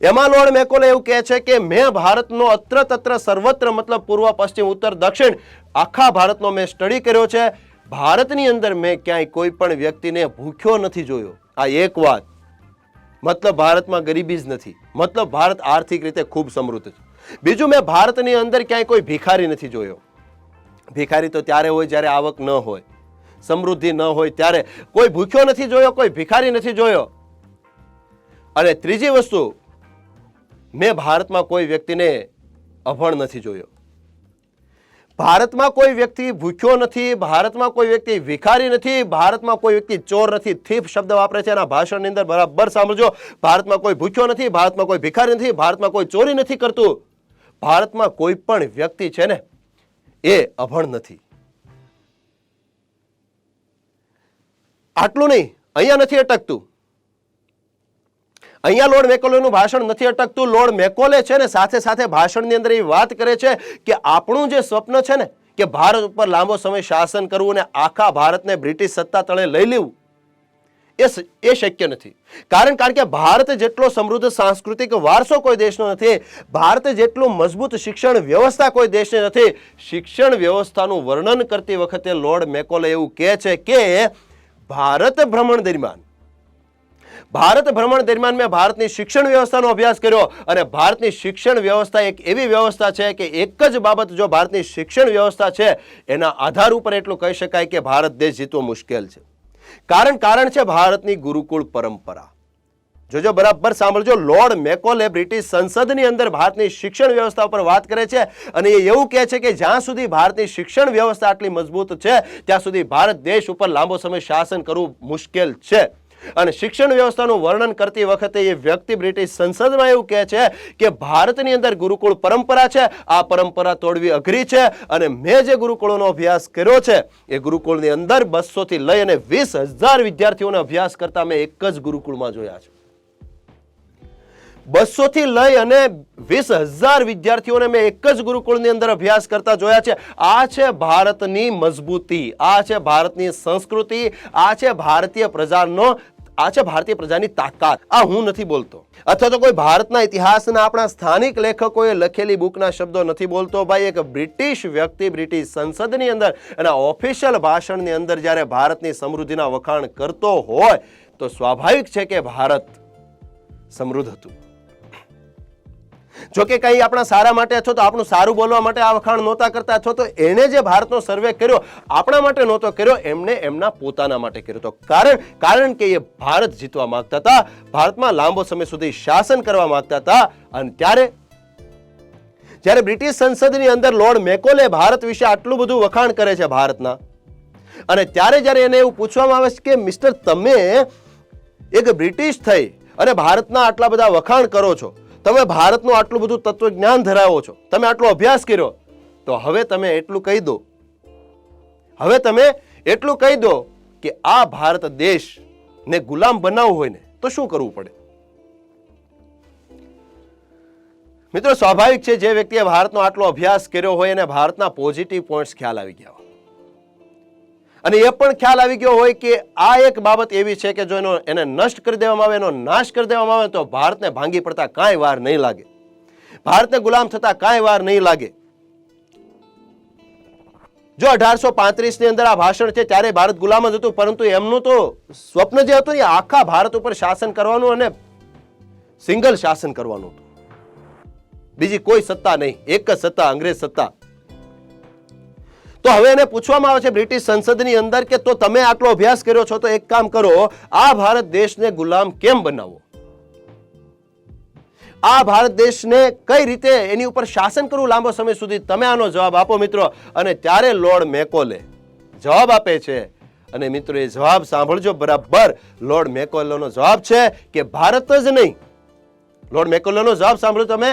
એમાં લોર્ડ મેકોલે એવું કહે છે કે મેં ભારતનો અત્ર તત્ર સર્વત્ર, મતલબ પૂર્વ, પશ્ચિમ, ઉત્તર, દક્ષિણ, આખા ભારતનો મેં સ્ટડી કર્યો છે. ભારતની અંદર મેં ક્યાંય કોઈ પણ વ્યક્તિને ભૂખ્યો નથી જોયો. આ એક વાત. મતલબ ભારતમાં ગરીબી જ નથી, મતલબ ભારત આર્થિક રીતે ખૂબ સમૃદ્ધ છે. બીજું, મેં ભારતની અંદર ક્યાંય કોઈ ભિખારી નથી જોયો. ભિખારી તો ત્યારે હોય જ્યારે આવક ન હોય, સમૃદ્ધિ ન હોય ત્યારે. કોઈ ભૂખ્યો નથી જોયો, કોઈ ભિખારી નથી જોયો. અને ત્રીજી વસ્તુ, મેં ભારતમાં કોઈ વ્યક્તિને અભણ નથી જોયો. ભારતમાં કોઈ વ્યક્તિ ભૂખ્યો નથી, ભારતમાં કોઈ વ્યક્તિ ભિખારી નથી, ભારતમાં કોઈ વ્યક્તિ ચોર નથી. થીફ શબ્દ વાપરે છે એના ભાષણની અંદર, બરાબર સાંભળજો. ભારતમાં કોઈ ભૂખ્યો નથી, ભારતમાં કોઈ ભિખારી નથી, ભારતમાં કોઈ ચોરી નથી કરતું, ભારતમાં કોઈ પણ વ્યક્તિ છે ને એ અભણ નથી. આટલું નહીં, અહીંયા નથી અટકતું. અહીંયા લોર્ડ મેકોલેનું ભાષણ નથી અટકતું. લોર્ડ મેકોલે છે ને સાથે સાથે ભાષણની અંદર એ વાત કરે છે કે આપણું જે સ્વપ્ન છે ને કે ભારત ઉપર લાંબો સમય શાસન કરવું અને આખા ભારતને બ્રિટિશ સત્તા તળે લઈ લેવું, એ શક્ય નથી. કારણ કે ભારત જેટલો સમૃદ્ધ સાંસ્કૃતિક વારસો કોઈ દેશનો નથી, ભારત જેટલું મજબૂત શિક્ષણ વ્યવસ્થા કોઈ દેશને નથી. શિક્ષણ વ્યવસ્થાનું વર્ણન કરતી વખતે લોર્ડ મેકોલે એવું કહે છે કે ભારત ભ્રમણ દરમિયાન મેં ભારતની શિક્ષણ વ્યવસ્થાનો અભ્યાસ કર્યો અને ભારતની શિક્ષણ વ્યવસ્થા એક એવી વ્યવસ્થા છે કે એક જ બાબત, જો ભારતની શિક્ષણ વ્યવસ્થા છે એના આધાર ઉપર એટલું કહી શકાય કે ભારત દેશ જીતવો મુશ્કેલ છે. કારણ છે ભારતની ગુરુકુળ પરંપરા. જોજો, બરાબર સાંભળજો. લોર્ડ મેકોલે બ્રિટિશ સંસદની અંદર ભારતની શિક્ષણ વ્યવસ્થા ઉપર વાત કરે છે અને એ એવું કહે છે કે જ્યાં સુધી ભારતની શિક્ષણ વ્યવસ્થા આટલી મજબૂત છે ત્યાં સુધી ભારત દેશ ઉપર લાંબો સમય શાસન કરવું મુશ્કેલ છે. અને શિક્ષણ વ્યવસ્થાનું વર્ણન કરતી વખતે એ વ્યક્તિ બ્રિટિશ સંસદમાં એવું કહે છે કે ભારતની અંદર ગુરુકુળ પરંપરા છે, આ પરંપરા તોડવી અઘરી છે અને મેં જે ગુરુકુળોનો અભ્યાસ કર્યો છે એ ગુરુકુળની અંદર 200 થી લઈ અને 20,000 વિદ્યાર્થીઓને અભ્યાસ કરતા મેં એક જ ગુરુકુળમાં જોયા છે. 200 થી લઈ અને 20,000 વિદ્યાર્થીઓને મેં એક જ ગુરુકુળની અંદર અભ્યાસ કરતા જોયા છે. આ છે ભારતની મજબૂતી, આ છે ભારતની સંસ્કૃતિ, આ છે ભારતીય પ્રજાની તાકાત. આ હું નથી બોલતો, અથવા તો કોઈ ભારતના ઇતિહાસના આપણા સ્થાનિક લેખકોએ લખેલી બુકના શબ્દો નથી બોલતો. ભાઈ, એક બ્રિટિશ વ્યક્તિ બ્રિટિશ સંસદની અંદર એના ઓફિશિયલ ભાષણની અંદર જ્યારે ભારતની સમૃદ્ધિના વખાણ કરતો હોય તો સ્વાભાવિક છે કે ભારત સમૃદ્ધ હતું. જો કે કઈ આપણા સારા માટે અથવા તો આપણું સારું બોલવા માટે આ વખાણ નહોતા કરતા, અથવા તો એણે જે ભારતનો સર્વે કર્યો આપણા માટે નહોતો કર્યો, એમણે એમના પોતાના માટે કર્યો હતો. કારણ કે એ ભારત જીતવા માંગતા હતા, ભારતમાં લાંબો સમય સુધી શાસન કરવા માંગતા હતા. અને જ્યારે બ્રિટિશ સંસદની અંદર લોર્ડ મેકોલે ભારત વિશે આટલું બધું વખાણ કરે છે ભારતના, અને ત્યારે એને એવું પૂછવામાં આવે છે કે મિસ્ટર, તમે એક બ્રિટિશ થઈ અને ભારતના આટલા બધા વખાણ કરો છો, તમે ભારતનું આટલું બધું તત્વજ્ઞાન ધરાવો છો, તમે આટલો અભ્યાસ કર્યો, તો હવે તમે એટલું કહી દો કે આ ભારત દેશને ગુલામ બનાવવું હોય ને તો શું કરવું પડે. મિત્રો, સ્વાભાવિક છે જે વ્યક્તિએ ભારતનો આટલો અભ્યાસ કર્યો હોય અને ભારતના પોઝિટિવ પોઈન્ટ્સ ખ્યાલ આવી ગયા હોય અને એ પણ ખ્યાલ આવી ગયો હોય કે આ એક બાબત એવી છે કે જો એને નષ્ટ કરી દેવામાં આવે, એનો નાશ કરી દેવામાં આવે તો ભારતને ભાંગી પડતા કાંઈ વાર નહીં લાગે, ભારતને ગુલામ થતા કાંઈ વાર નહીં લાગે. જો 1835 ની અંદર આ ભાષણ છે ત્યારે ભારત ગુલામ જ હતું, પરંતુ એમનું તો સ્વપ્ન જે હતું એ આખા ભારત ઉપર શાસન કરવાનું અને સિંગલ શાસન કરવાનું હતું. બીજી કોઈ સત્તા નહીં, એક જ સત્તા, અંગ્રેજ સત્તા. તો હવે એને પૂછવામાં આવે છે બ્રિટિશ સંસદની અંદર કે તો તમે આટલો અભ્યાસ કર્યો છો તો એક કામ કરો, આ ભારત દેશને ગુલામ કેમ બનાવો, આ ભારત દેશને કઈ રીતે એની ઉપર શાસન કરવું લાંબો સમય સુધી, તમે આનો જવાબ આપો મિત્રો. અને ત્યારે લોર્ડ મેકોલે જવાબ આપે છે. અને મિત્રો એ જવાબ સાંભળજો બરાબર. લોર્ડ મેકોલેનો જવાબ છે કે ભારત જ નહીં, લોર્ડ મેકોલેનો જવાબ સાંભળો તમે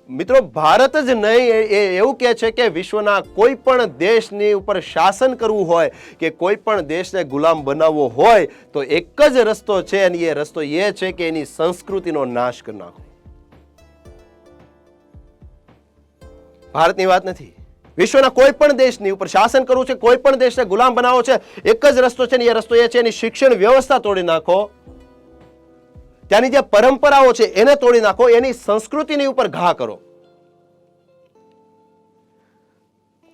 મિત્રો, ભારત જ નહીં, એ એવું કહે છે કે વિશ્વના કોઈ પણ દેશની ઉપર શાસન કરવું હોય કે કોઈ પણ દેશને ગુલામ બનાવવો હોય તો એક જ રસ્તો છે, અને એ રસ્તો એ છે કે એની સંસ્કૃતિનો નાશ કરી નાખો. ભારતની વાત નથી, વિશ્વના કોઈ પણ દેશની ઉપર શાસન કરવું છે, કોઈ પણ દેશને ગુલામ બનાવવો છે, એક જ રસ્તો છે, ને એ રસ્તો એ છે એની શિક્ષણ વ્યવસ્થા તોડી નાખો, ત્યાંની જે પરંપરાઓ છે એને તોડી નાખો, એની સંસ્કૃતિની ઉપર ઘા કરો.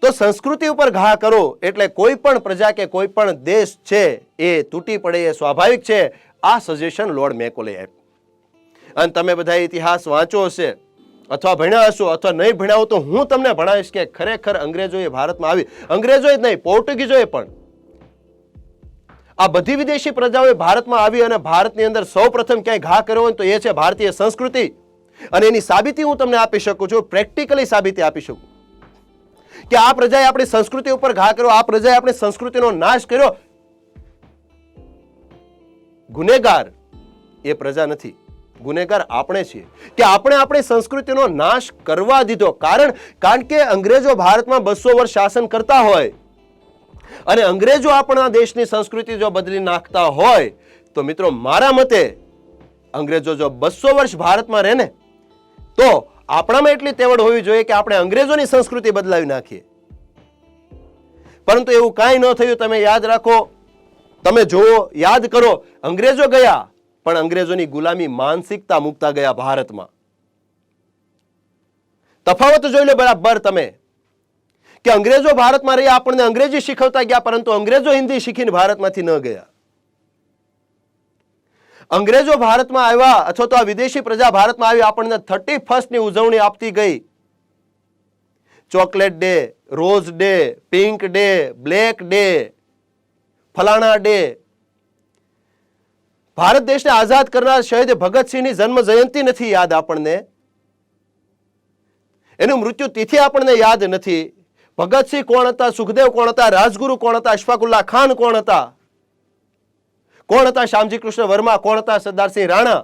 તો સંસ્કૃતિ ઉપર ઘા કરો એટલે કોઈ પણ પ્રજા કે કોઈ પણ દેશ છે એ તૂટી પડે, એ સ્વાભાવિક છે. આ સજેશન લોર્ડ મેકોલે આપ્યું. અને તમે બધા ઇતિહાસ વાંચો હશે અથવા ભણ્યા હશો અથવા નહીં ભણ્યા હો તો હું તમને ભણાવીશ કે ખરેખર અંગ્રેજોએ ભારતમાં આવી, અંગ્રેજો જ નહીં પોર્ટુગીઝોએ પણ, આ બધી વિદેશી પ્રજાઓએ ભારતમાં આવી અને ભારતની અંદર સૌપ્રથમ ક્યાંય ઘા કર્યો હોય તો એ છે ભારતીય સંસ્કૃતિ. અને એની સાબિતી હું તમને આપી શકું છું, પ્રેક્ટિકલી સાબિતી આપી શકું કે આ પ્રજાએ આપણી સંસ્કૃતિ ઉપર ઘા કર્યો, આ પ્રજાએ આપણી સંસ્કૃતિનો નાશ કર્યો. ગુનેગાર એ પ્રજા નથી, ગુનેગાર આપણે છીએ કે આપણે આપણી સંસ્કૃતિનો નાશ કરવા દીધો. કારણ કે અંગ્રેજો ભારતમાં 200 વર્ષ શાસન કરતા હોય અને અંગ્રેજો આપણા દેશની સંસ્કૃતિ જો બદલી નાખતા હોય તો મિત્રો મારા મતે અંગ્રેજો જો 200 વર્ષ ભારતમાં રહે ને તો આપણામાં એટલી તેવડ હોવી જોઈએ કે આપણે અંગ્રેજોની સંસ્કૃતિ બદલાવી નાખીએ. પરંતુ એવું કાંઈ ન થયું. તમે યાદ રાખો, તમે જુઓ, યાદ કરો, અંગ્રેજો ગયા પણ અંગ્રેજોની ગુલામી માનસિકતા મૂકતા ગયા ભારતમાં. તફાવત જોઈ લો બરાબર તમે કે અંગ્રેજો ભારતમાં રહ્યા, આપણને અંગ્રેજી શીખવતા ગયા, પરંતુ અંગ્રેજો હિન્દી શીખીને ભારતમાંથી ન ગયા. અંગ્રેજો ભારતમાં આવ્યા અથવા તો આ વિદેશી પ્રજા ભારતમાં આવી, આપણને 31st ની ઉજવણી આપતી ગઈ. Chocolate day, rose day, pink day, black day, ફલાણા ડે. ભારત દેશને આઝાદ કરનાર શહીદ ભગતસિંહની જન્મ જયંતિ નથી યાદ આપણને, એનું મૃત્યુ તિથિ આપણને યાદ નથી. ભગતસિંહ કોણ હતા, સુખદેવ કોણ હતા, રાજગુરુ કોણ હતા, અશફાકુલ્લા ખાન કોણ હતા, કોણ હતા શ્યામજી કૃષ્ણ વર્મા, કોણ હતા સરદારસિંહ રાણા,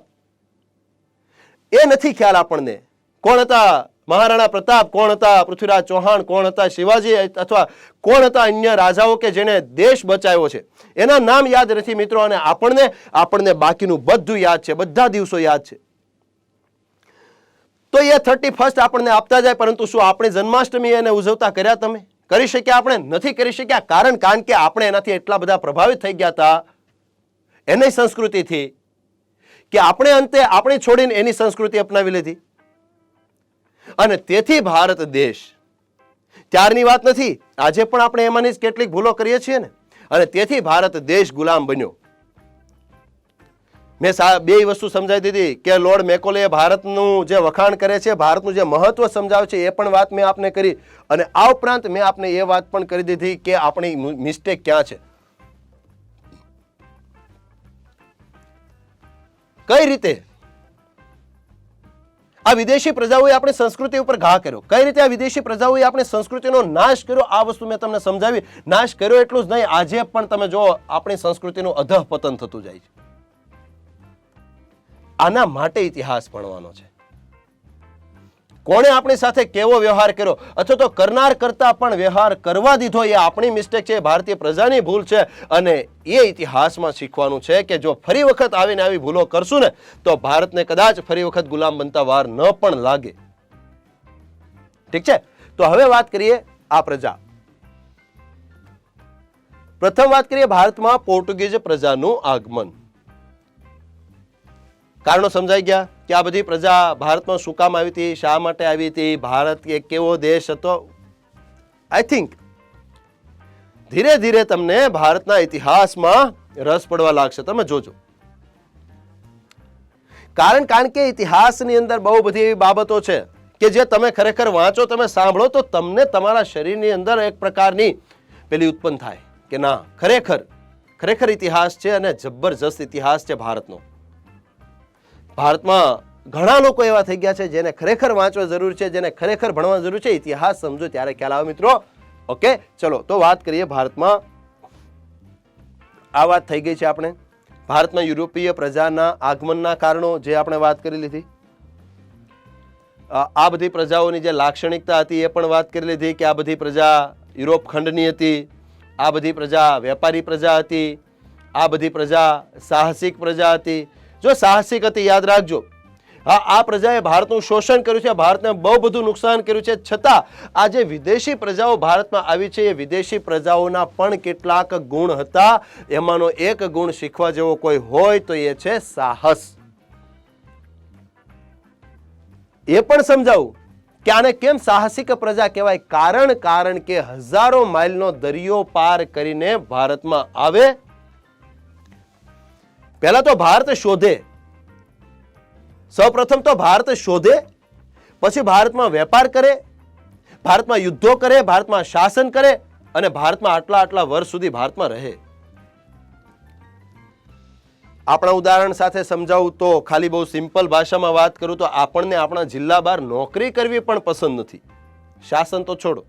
એ નથી ખ્યાલ આપણને. કોણ હતા મહારાણા પ્રતાપ, કોણ હતા પૃથ્વીરાજ ચૌહાણ, કોણ હતા શિવાજી, અથવા કોણ હતા અન્ય રાજાઓ કે જેને દેશ બચાવ્યો છે, એના નામ યાદ નથી મિત્રો. અને આપણને બાકીનું બધું યાદ છે, બધા દિવસો યાદ છે. તો એ 31st આપણને આપતા જાય, પરંતુ શું આપણે જન્માષ્ટમી એને ઉજવતા કર્યા? તમે કરી શક્યા? આપણે નથી કરી શક્યા. કારણ કે આપણે એનાથી એટલા બધા પ્રભાવિત થઈ ગયા હતા એની સંસ્કૃતિથી કે આપણે અંતે આપણે છોડીને એની સંસ્કૃતિ અપનાવી લીધી. અને તેથી ભારત દેશ, ત્યારની વાત નથી, આજે પણ આપણે એમાંની જ કેટલીક ભૂલો કરીએ છીએ ને, અને તેથી ભારત દેશ ગુલામ બન્યો. મેં બે વસ્તુ સમજાવી દીધી કે લોર્ડ મેકોલે ભારતનું જે વખાણ કરે છે, ભારતનું જે મહત્વ સમજાવે છે, એ પણ વાત મેં આપને કરી. અને આ ઉપરાંત મેં આપને એ વાત પણ કરી દીધી કે આપણી મિસ્ટેક ક્યાં છે, કઈ રીતે આ વિદેશી પ્રજાઓએ આપણી સંસ્કૃતિ ઉપર ઘા કર્યો, કઈ રીતે આ વિદેશી પ્રજાઓએ આપણી સંસ્કૃતિનો નાશ કર્યો. આ વસ્તુ મેં તમને સમજાવી. નાશ કર્યો એટલું જ નહીં, આજે પણ તમે જો આપણી સંસ્કૃતિનું અધઃપતન થતું જાય છે. આના માટે ઇતિહાસ ભણવાનો છે. કોણે આપણી સાથે કેવો વ્યવહાર કર્યો અથવા તો કરનાર કરતા પણ વ્યવહાર કરવા દીધો, એ આપણી મિસ્ટેક છે, ભારતીય પ્રજાની ભૂલ છે. અને એ ઇતિહાસમાં શીખવાનું છે કે જો ફરી વખત આવીને આવી ભૂલો કરશું ને તો ભારતને કદાચ ફરી વખત ગુલામ બનતા વાર ન પણ લાગે. ઠીક છે, તો હવે વાત કરીએ આ પ્રજા. પ્રથમ વાત કરીએ ભારતમાં પોર્ટુગીઝ પ્રજાનું આગમન. કારણો સમજાઈ ગયા કે આ બધી પ્રજા ભારતમાં શું કામ આવી હતી, શા માટે આવી હતી, ભારત એક કેવો દેશ હતો. આઈ થિંક ધીરે ધીરે તમને ભારતના ઇતિહાસમાં રસ પડવા લાગશે. તમે જોજો. કારણ કે ઇતિહાસની અંદર બહુ બધી એવી બાબતો છે કે જે તમે ખરેખર વાંચો, તમે સાંભળો તો તમને તમારા શરીરની અંદર એક પ્રકારની પેલી ઉત્પન્ન થાય કે ના, ખરેખર ઇતિહાસ છે અને જબરજસ્ત ઇતિહાસ છે ભારતનો. ભારતમાં ઘણા લોકો એવા થઈ ગયા છે જેને ખરેખર વાંચવા જરૂર છે, જેને ખરેખર ભણવા જરૂર છે. ઇતિહાસ સમજો ત્યારે ખ્યાલ આવે મિત્રો. ઓકે, ચલો તો વાત કરીએ ભારતમાં. આ વાત થઈ ગઈ છે આપણે ભારતમાં યુરોપીય પ્રજાના આગમનના કારણો, જે આપણે વાત કરી લીધી. આ બધી પ્રજાઓની જે લાક્ષણિકતા હતી એ પણ વાત કરી લીધી કે આ બધી પ્રજા યુરોપ ખંડની હતી, આ બધી પ્રજા વેપારી પ્રજા હતી, આ બધી પ્રજા સાહસિક પ્રજા હતી. જો સાહસિક હતી, યાદ રાખજો, હા, આ પ્રજાએ ભારતનું શોષણ કર્યું છે, ભારતને બહુ બધું નુકસાન કર્યું છે, છતાં આ જે વિદેશી પ્રજાઓ ભારતમાં આવી છે એ વિદેશી પ્રજાઓના પણ કેટલાક ગુણ હતા. એમાંનો એક ગુણ શીખવા જેવો કોઈ હોય તો એ છે સાહસ. એ પણ સમજાવું કે આને કેમ સાહસિક પ્રજા કહેવાય. કારણ કે હજારો માઇલનો દરિયો પાર કરીને ભારતમાં આવે. પહેલા તો ભારત શોધે, સૌપ્રથમ તો ભારત શોધે, પછી ભારતમાં વેપાર કરે, ભારતમાં યુદ્ધો કરે, ભારતમાં શાસન કરે અને ભારતમાં આટલા વર્ષ સુધી ભારતમાં રહે. આપણા ઉદાહરણ સાથે સમજાવું તો, ખાલી બહુ સિમ્પલ ભાષામાં વાત કરું તો, આપણને આપણા જિલ્લા બહાર નોકરી કરવી પણ પસંદ નથી. શાસન તો છોડો,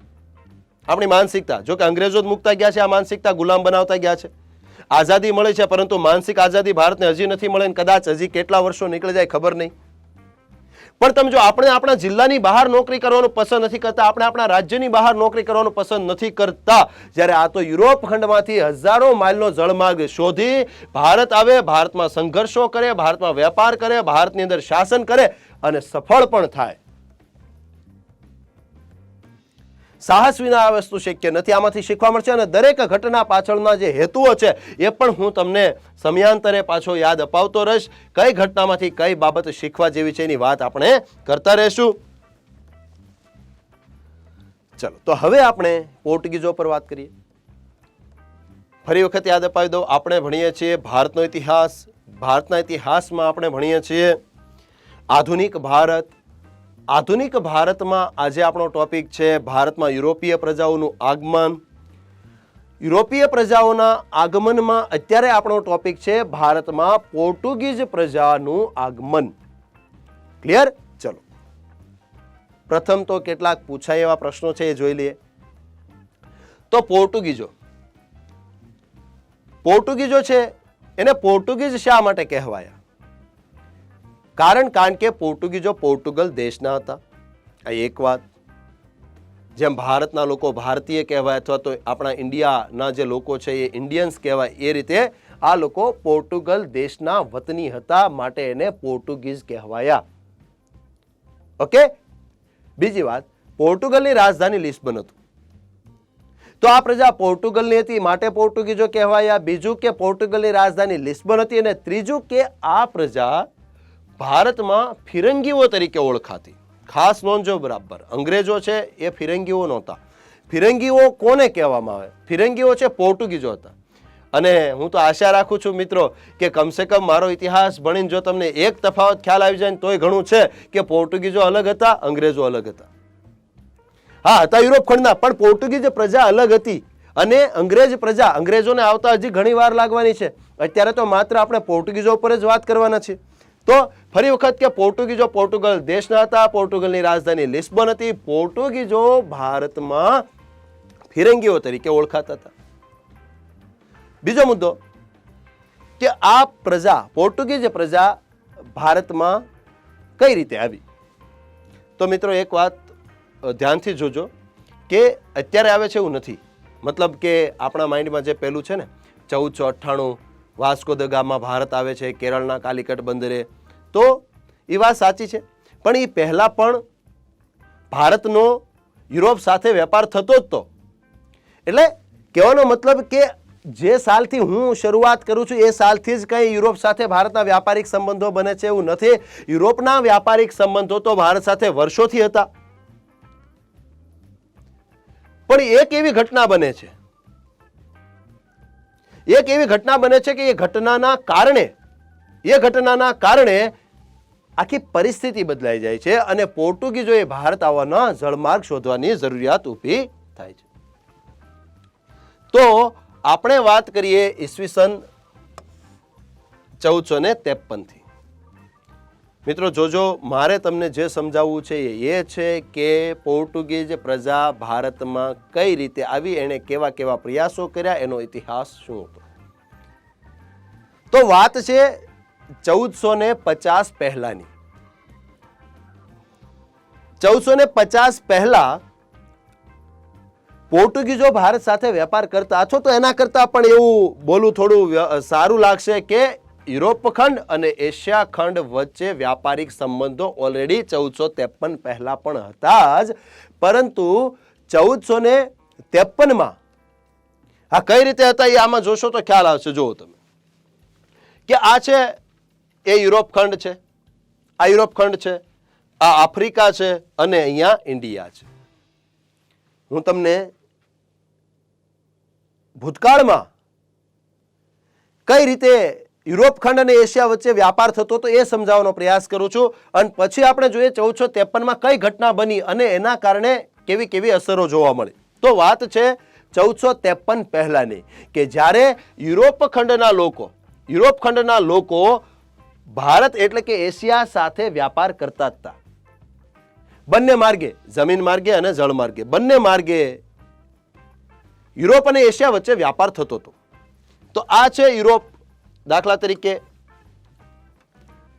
આપણી માનસિકતા, જો કે અંગ્રેજો જ મુકતા ગયા છે, આ માનસિકતા ગુલામ બનાવતા ગયા છે. આઝાદી મળી છે પરંતુ માનસિક આઝાદી ભારતને હજી નથી મળે, કદાચ હજી કેટલા વર્ષો નીકળી જાય ખબર નહીં. પણ તમે જો, આપણે આપણા જિલ્લાની બહાર નોકરી કરવાનું પસંદ નથી કરતા, આપણે આપણા રાજ્યની બહાર નોકરી કરવાનું પસંદ નથી કરતા, જ્યારે આ તો યુરોપ ખંડમાંથી હજારો માઇલનો જળમાર્ગ શોધી ભારત આવે, ભારતમાં સંઘર્ષો કરે, ભારતમાં વેપાર કરે, ભારતની અંદર શાસન કરે અને સફળ પણ થાય. સાહસ વિના આ વસ્તુ શક્ય નથી. આમાંથી શીખવા મળશે અને દરેક ઘટના પાછળના જે હેતુઓ છે એ પણ હું તમને સમયાંતરે પાછો યાદ અપાવતો રહીશ. કઈ ઘટનામાંથી કઈ બાબત શીખવા જેવી છે એની વાત આપણે કરતા રહેશું. ચલો તો હવે આપણે પોર્ટુગીઝો પર વાત કરીએ. ફરી વખત યાદ અપાવી દઉં, આપણે ભણીએ છીએ ભારતનો ઇતિહાસ. ભારતના ઇતિહાસમાં આપણે ભણીએ છીએ આધુનિક ભારત. આધુનિક ભારતમાં આજે આપણો ટોપિક છે ભારતમાં યુરોપીય પ્રજાઓનું આગમન. યુરોપીય પ્રજાઓના આગમનમાં અત્યારે આપણો ટોપિક છે ભારતમાં પોર્ટુગીઝ પ્રજાનું આગમન. ક્લિયર? ચલો, પ્રથમ તો કેટલાક પૂછાય એવા પ્રશ્નો છે એ જોઈ લઈએ. તો પોર્ટુગીઝો છે એને પોર્ટુગીઝ શા માટે કહેવાયા? કારણ કે પોર્ટુગીઝો પોર્ટુગલ દેશના હતા. આ એક વાત. જેમ ભારતના લોકો ભારતીય કહેવાય અથવા તો આપણા ઇન્ડિયાના જે લોકો છે એ ઇન્ડિયન્સ કહેવાય, એ રીતે આ લોકો પોર્ટુગલ દેશના વતની હતા, માટે એને પોર્ટુગીઝ કહેવાયા. ઓકે. બીજી વાત, પોર્ટુગલની રાજધાની લિસ્બન હતું. તો આ પ્રજા પોર્ટુગલની હતી માટે પોર્ટુગીઝો કહેવાયા. બીજું કે પોર્ટુગલની રાજધાની લિસ્બન હતી. અને ત્રીજું કે આ પ્રજા ભારતમાં ફિરંગીઓ તરીકે ઓળખાતી. ખાસ નોંધજો બરાબર, અંગ્રેજો છે એ ફિરંગીઓ નહોતા. ફિરંગીઓ કોને કહેવામાં આવે? ફિરંગીઓ છે પોર્ટુગીઝો હતા. અને હું તો આશા રાખું છું મિત્રો કે કમસે કમ મારો ઇતિહાસ ભણીને જો તમને એક તફાવત ખ્યાલ આવી જાય તોય ઘણું છે કે પોર્ટુગીઝો અલગ હતા, અંગ્રેજો અલગ હતા. હા, હતા યુરોપ ખંડના, પણ પોર્ટુગીઝ પ્રજા અલગ હતી અને અંગ્રેજ પ્રજા, અંગ્રેજોને આવતા હજી ઘણી વાર લાગવાની છે. અત્યારે તો માત્ર આપણે પોર્ટુગીઝો ઉપર જ વાત કરવાના છે. તો ફરી વખત કે પોર્ટુગીઝો પોર્ટુગલ દેશના હતા, પોર્ટુગલની રાજધાની લિસ્બન હતી. પોર્ટુગીઝો ભારતમાં ફિરંગીઓ તરીકે ઓળખાતા હતા. બીજો મુદ્દો કે આ પ્રજા, પોર્ટુગીઝ પ્રજા ભારતમાં કઈ રીતે આવી? તો મિત્રો એક વાત ધ્યાનથી જોજો કે અત્યારે આવે છે એવું નથી. મતલબ કે આપણા માઇન્ડમાં જે પહેલું છે ને 1498 વાસ્કો દ ગામા ભારત આવે છે કેરળના કાલિકટ બંદરે, તો એ વાત સાચી છે, પણ એ પહેલા પણ ભારતનો યુરોપ સાથે વેપાર થતો જ તો. એટલે કહેવાનો મતલબ કે જે સાલથી હું શરૂઆત કરું છું એ સાલથી જ કંઈ યુરોપ સાથે ભારતના વ્યાપારિક સંબંધો બને છે એવું નથી. યુરોપના વ્યાપારિક સંબંધો તો ભારત સાથે વર્ષોથી હતા. પણ એક એવી ઘટના બને છે એક એવી ઘટના બને છે કે એ ઘટનાના કારણે આખી પરિસ્થિતિ બદલાઈ જાય છે અને પોર્ટુગીઝોએ ભારત આવવાના જળમાર્ગ શોધવાની જરૂરિયાત ઊભી થાય છે. તો આપણે વાત કરીએ ઈસવીસન 1453 થી. મિત્રો જોજો, મારે તમને જે સમજાવવું છે એ છે કે પોર્ટુગીઝ પ્રજા ભારતમાં કઈ રીતે આવી, એણે કેવા કેવા પ્રયાસો કર્યા, એનો ઇતિહાસ શું હતો. તો વાત છે 1450 પહેલાની. 1450 પહેલા પોર્ટુગીઝો ભારત સાથે વેપાર કરતા. છો તો એના કરતા પણ એવું બોલવું થોડું સારું લાગશે કે યુરોપ ખંડ અને એશિયા ખંડ વચ્ચે વ્યાપારિક સંબંધો ઓલરેડી 1453 પહેલા પણ હતા જ, પરંતુ 1453માં આ કઈ રીતે હતા એ આમાં જોશો તો ખ્યાલ આવશે. જુઓ તમે કે આ છે એ યુરોપ ખંડ છે, આ યુરોપ ખંડ છે, આ આફ્રિકા છે અને અહીંયા ઇન્ડિયા છે. હું તમને ભૂતકાળમાં કઈ રીતે યુરોપ ખંડ અને એશિયા વચ્ચે વ્યાપાર થતો તો એ સમજાવવાનો પ્રયાસ કરું છું, અને પછી આપણે જોઈએ 1453માં કઈ ઘટના બની અને એના કારણે કેવી કેવી અસરો જોવા મળી. તો વાત છે 1453 પહેલાની, કે જ્યારે યુરોપ ખંડના લોકો ભારત એટલે કે એશિયા સાથે વ્યાપાર કરતા હતા. બંને માર્ગે, જમીન માર્ગે અને જળ માર્ગે, બંને માર્ગે યુરોપ અને એશિયા વચ્ચે વ્યાપાર થતો હતો. તો આ છે યુરોપ, દાખલા તરીકે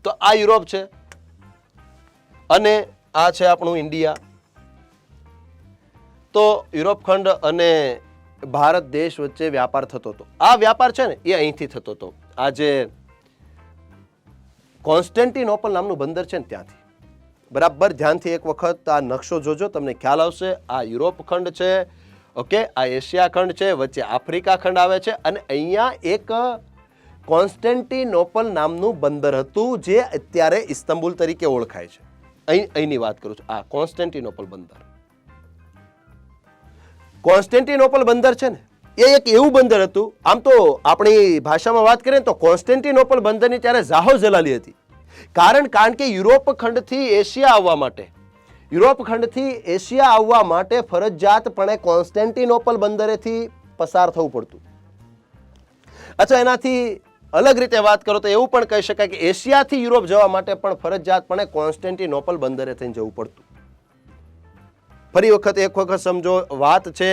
તો આ યુરોપ છે અને આ છે આપણું ઇન્ડિયા. તો યુરોપ ખંડ અને ભારત દેશ વચ્ચે વ્યાપાર થતો હતો. આ વ્યાપાર છે ને એ અહીંથી થતો હતો. આ જે કોન્સ્ટેન્ટિનોપલ નામનું બંદર છે ને ત્યાંથી. બરાબર ધ્યાનથી એક વખત આ નકશો જોજો, તમને ખ્યાલ આવશે. આ યુરોપ ખંડ છે, ઓકે, આ એશિયા ખંડ છે, વચ્ચે આફ્રિકા ખંડ આવે છે અને અહીંયા એક કોન્સ્ટેન્ટિનોપલ નામનું બંદર હતું જે અત્યારે ઇસ્તંબુલ તરીકે ઓળખાય છે. અહીંની વાત કરું છું. આ કોન્સ્ટેન્ટિનોપલ બંદર, કોન્સ્ટેન્ટિનોપલ બંદર છે ને એ એક એવું બંદર હતું. આમ તો આપણી ભાષામાં વાત કરીએ તો કોન્સ્ટેન્ટિનોપલ બંદરની ત્યારે જાહો જલાલી હતી. કારણ કે યુરોપ ખંડથી એશિયા આવવા માટે ફરજિયાતપણે કોન્સ્ટેન્ટિનોપલ બંદરેથી પસાર થવું પડતું. અચ્છા, એનાથી અલગ રીતે વાત કરો તો એવું પણ કહી શકાય કે એશિયાથી યુરોપ જવા માટે પણ ફરજિયાતપણે કોન્સ્ટેન્ટિનોપલ બંદરે થઈને જવું પડતું. ફરી એક વખત સમજો, વાત છે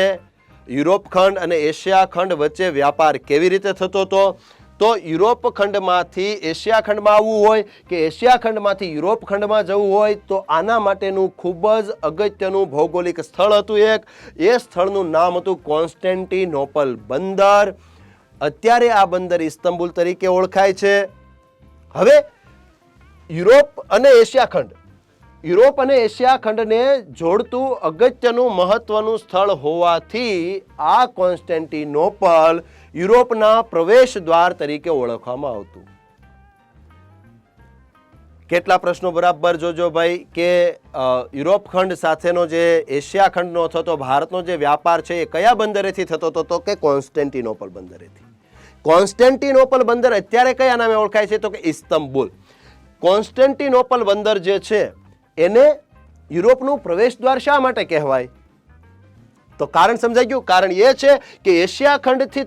યુરોપ ખંડ અને એશિયા ખંડ વચ્ચે વ્યાપાર કેવી રીતે થતો હતો. તો યુરોપ ખંડમાંથી એશિયા ખંડમાં આવવું હોય કે એશિયા ખંડમાંથી યુરોપ ખંડમાં જવું હોય તો આના માટેનું ખૂબ જ અગત્યનું ભૌગોલિક સ્થળ હતું એક. એ સ્થળનું નામ હતું કોન્સ્ટેન્ટિનોપલ બંદર. અત્યારે આ બંદર ઇસ્તંબુલ તરીકે ઓળખાય છે. હવે યુરોપ અને એશિયા ખંડને જોડતું અગત્યનું મહત્વનું સ્થળ હોવાથી આ કોન્સ્ટેન્ટિનોપલ યુરોપના પ્રવેશ દ્વાર તરીકે ઓળખવામાં આવતું. કેટલા પ્રશ્નો બરાબર જોજો ભાઈ કે યુરોપ ખંડ સાથેનો જે એશિયા ખંડનો થતો ભારતનો જે વ્યાપાર છે એ કયા બંદરેથી થતો હતો તો કે કોન્સ્ટેન્ટિનોપલ બંદરેથી. કોન્સ્ટેન્ટિનોપલ બંદર અત્યારે કયા નામે ઓળખાય છે તો કે ઇસ્તંબુલ. કોન્સ્ટેન્ટિનોપલ બંદર જે છે એને યુરોપનું પ્રવેશ દ્વાર શા માટે કહેવાય તો કારણ સમજાઈ ગયું. કારણ એ છે કે એશિયા ખંડથી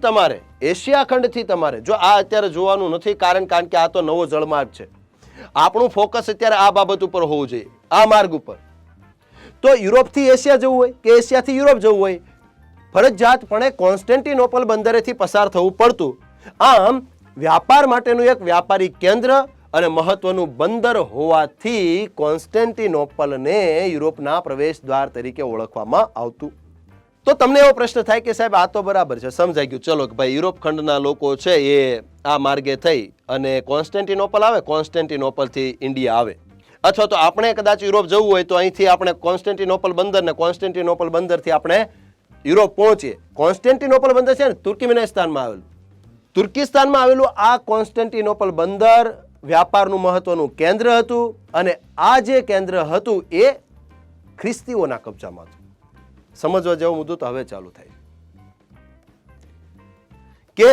તમારે જો આ અત્યારે જોવાનું નથી, કારણ કે આ તો નવો જળમાર્ગ છે. આપણું ફોકસ અત્યારે આ બાબત ઉપર હોવું જોઈએ, આ માર્ગ ઉપર. તો યુરોપથી એશિયા જવું હોય કે એશિયાથી યુરોપ જવું હોય ફરજિયાતપણે કોન્સ્ટેન્ટિનોપલ બંદરેથી પસાર થવું પડતું. આમ વ્યાપાર માટેનું એક વ્યાપારી કેન્દ્ર અને મહત્વનું બંદર હોવાથી કોન્સ્ટેન્ટિનોપલને યુરોપના પ્રવેશ દ્વાર તરીકે ઓળખવામાં આવતું. તો તમને એવો પ્રશ્ન થાય કે સાહેબ આ તો બરાબર છે, સમજાઈ ગયું, ચલો કે ભાઈ યુરોપ ખંડના લોકો છે એ આ માર્ગે થઈ અને કોન્સ્ટેન્ટિનોપલ આવે, કોન્સ્ટેન્ટિનોપલથી ઇન્ડિયા આવે, અથવા તો આપણે કદાચ યુરોપ જવું હોય તો અહીંથી આપણે કોન્સ્ટેન્ટિનોપલ બંદર ને કોન્સ્ટેન્ટિનોપલ બંદરથી આપણે યુરોપ પહોંચીએ. કોન્સ્ટેન્ટિનોપલ બંદર છે ને તુર્કિસ્તાનમાં આવેલું આ કોન્સ્ટેન્ટિનોપલ બંદર વ્યાપારનું મહત્વનું કેન્દ્ર હતું અને આ જે કેન્દ્ર હતું એ ખ્રિસ્તીઓના કબજામાં હતું. સમજવા જેવો મુદ્દો તો હવે ચાલુ થાય કે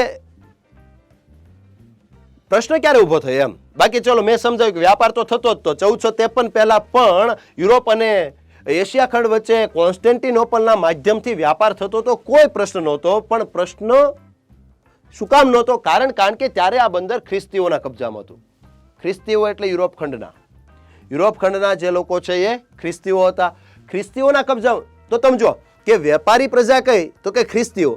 પ્રશ્ન ક્યારે ઊભો થયો એમ. બાકી ચલો મેં સમજાવ્યું કે વ્યાપાર તો થતો જ તો 1453 પહેલા પણ યુરોપ અને એશિયા ખંડ વચ્ચે કોન્સ્ટેન્ટિનોપલના માધ્યમથી વ્યાપાર થતો તો કોઈ પ્રશ્ન નહોતો. પણ પ્રશ્ન શું કામ નહોતો? કારણ કે ત્યારે આ બંદર ખ્રિસ્તીઓના કબજામાં હતું. ખ્રિસ્તીઓ એટલે યુરોપ ખંડના જે લોકો છે એ ખ્રિસ્તીઓ હતા. ખ્રિસ્તીઓના કબજા. તો તમે જો કે વેપારી પ્રજા કઈ તો કે ખ્રિસ્તીઓ,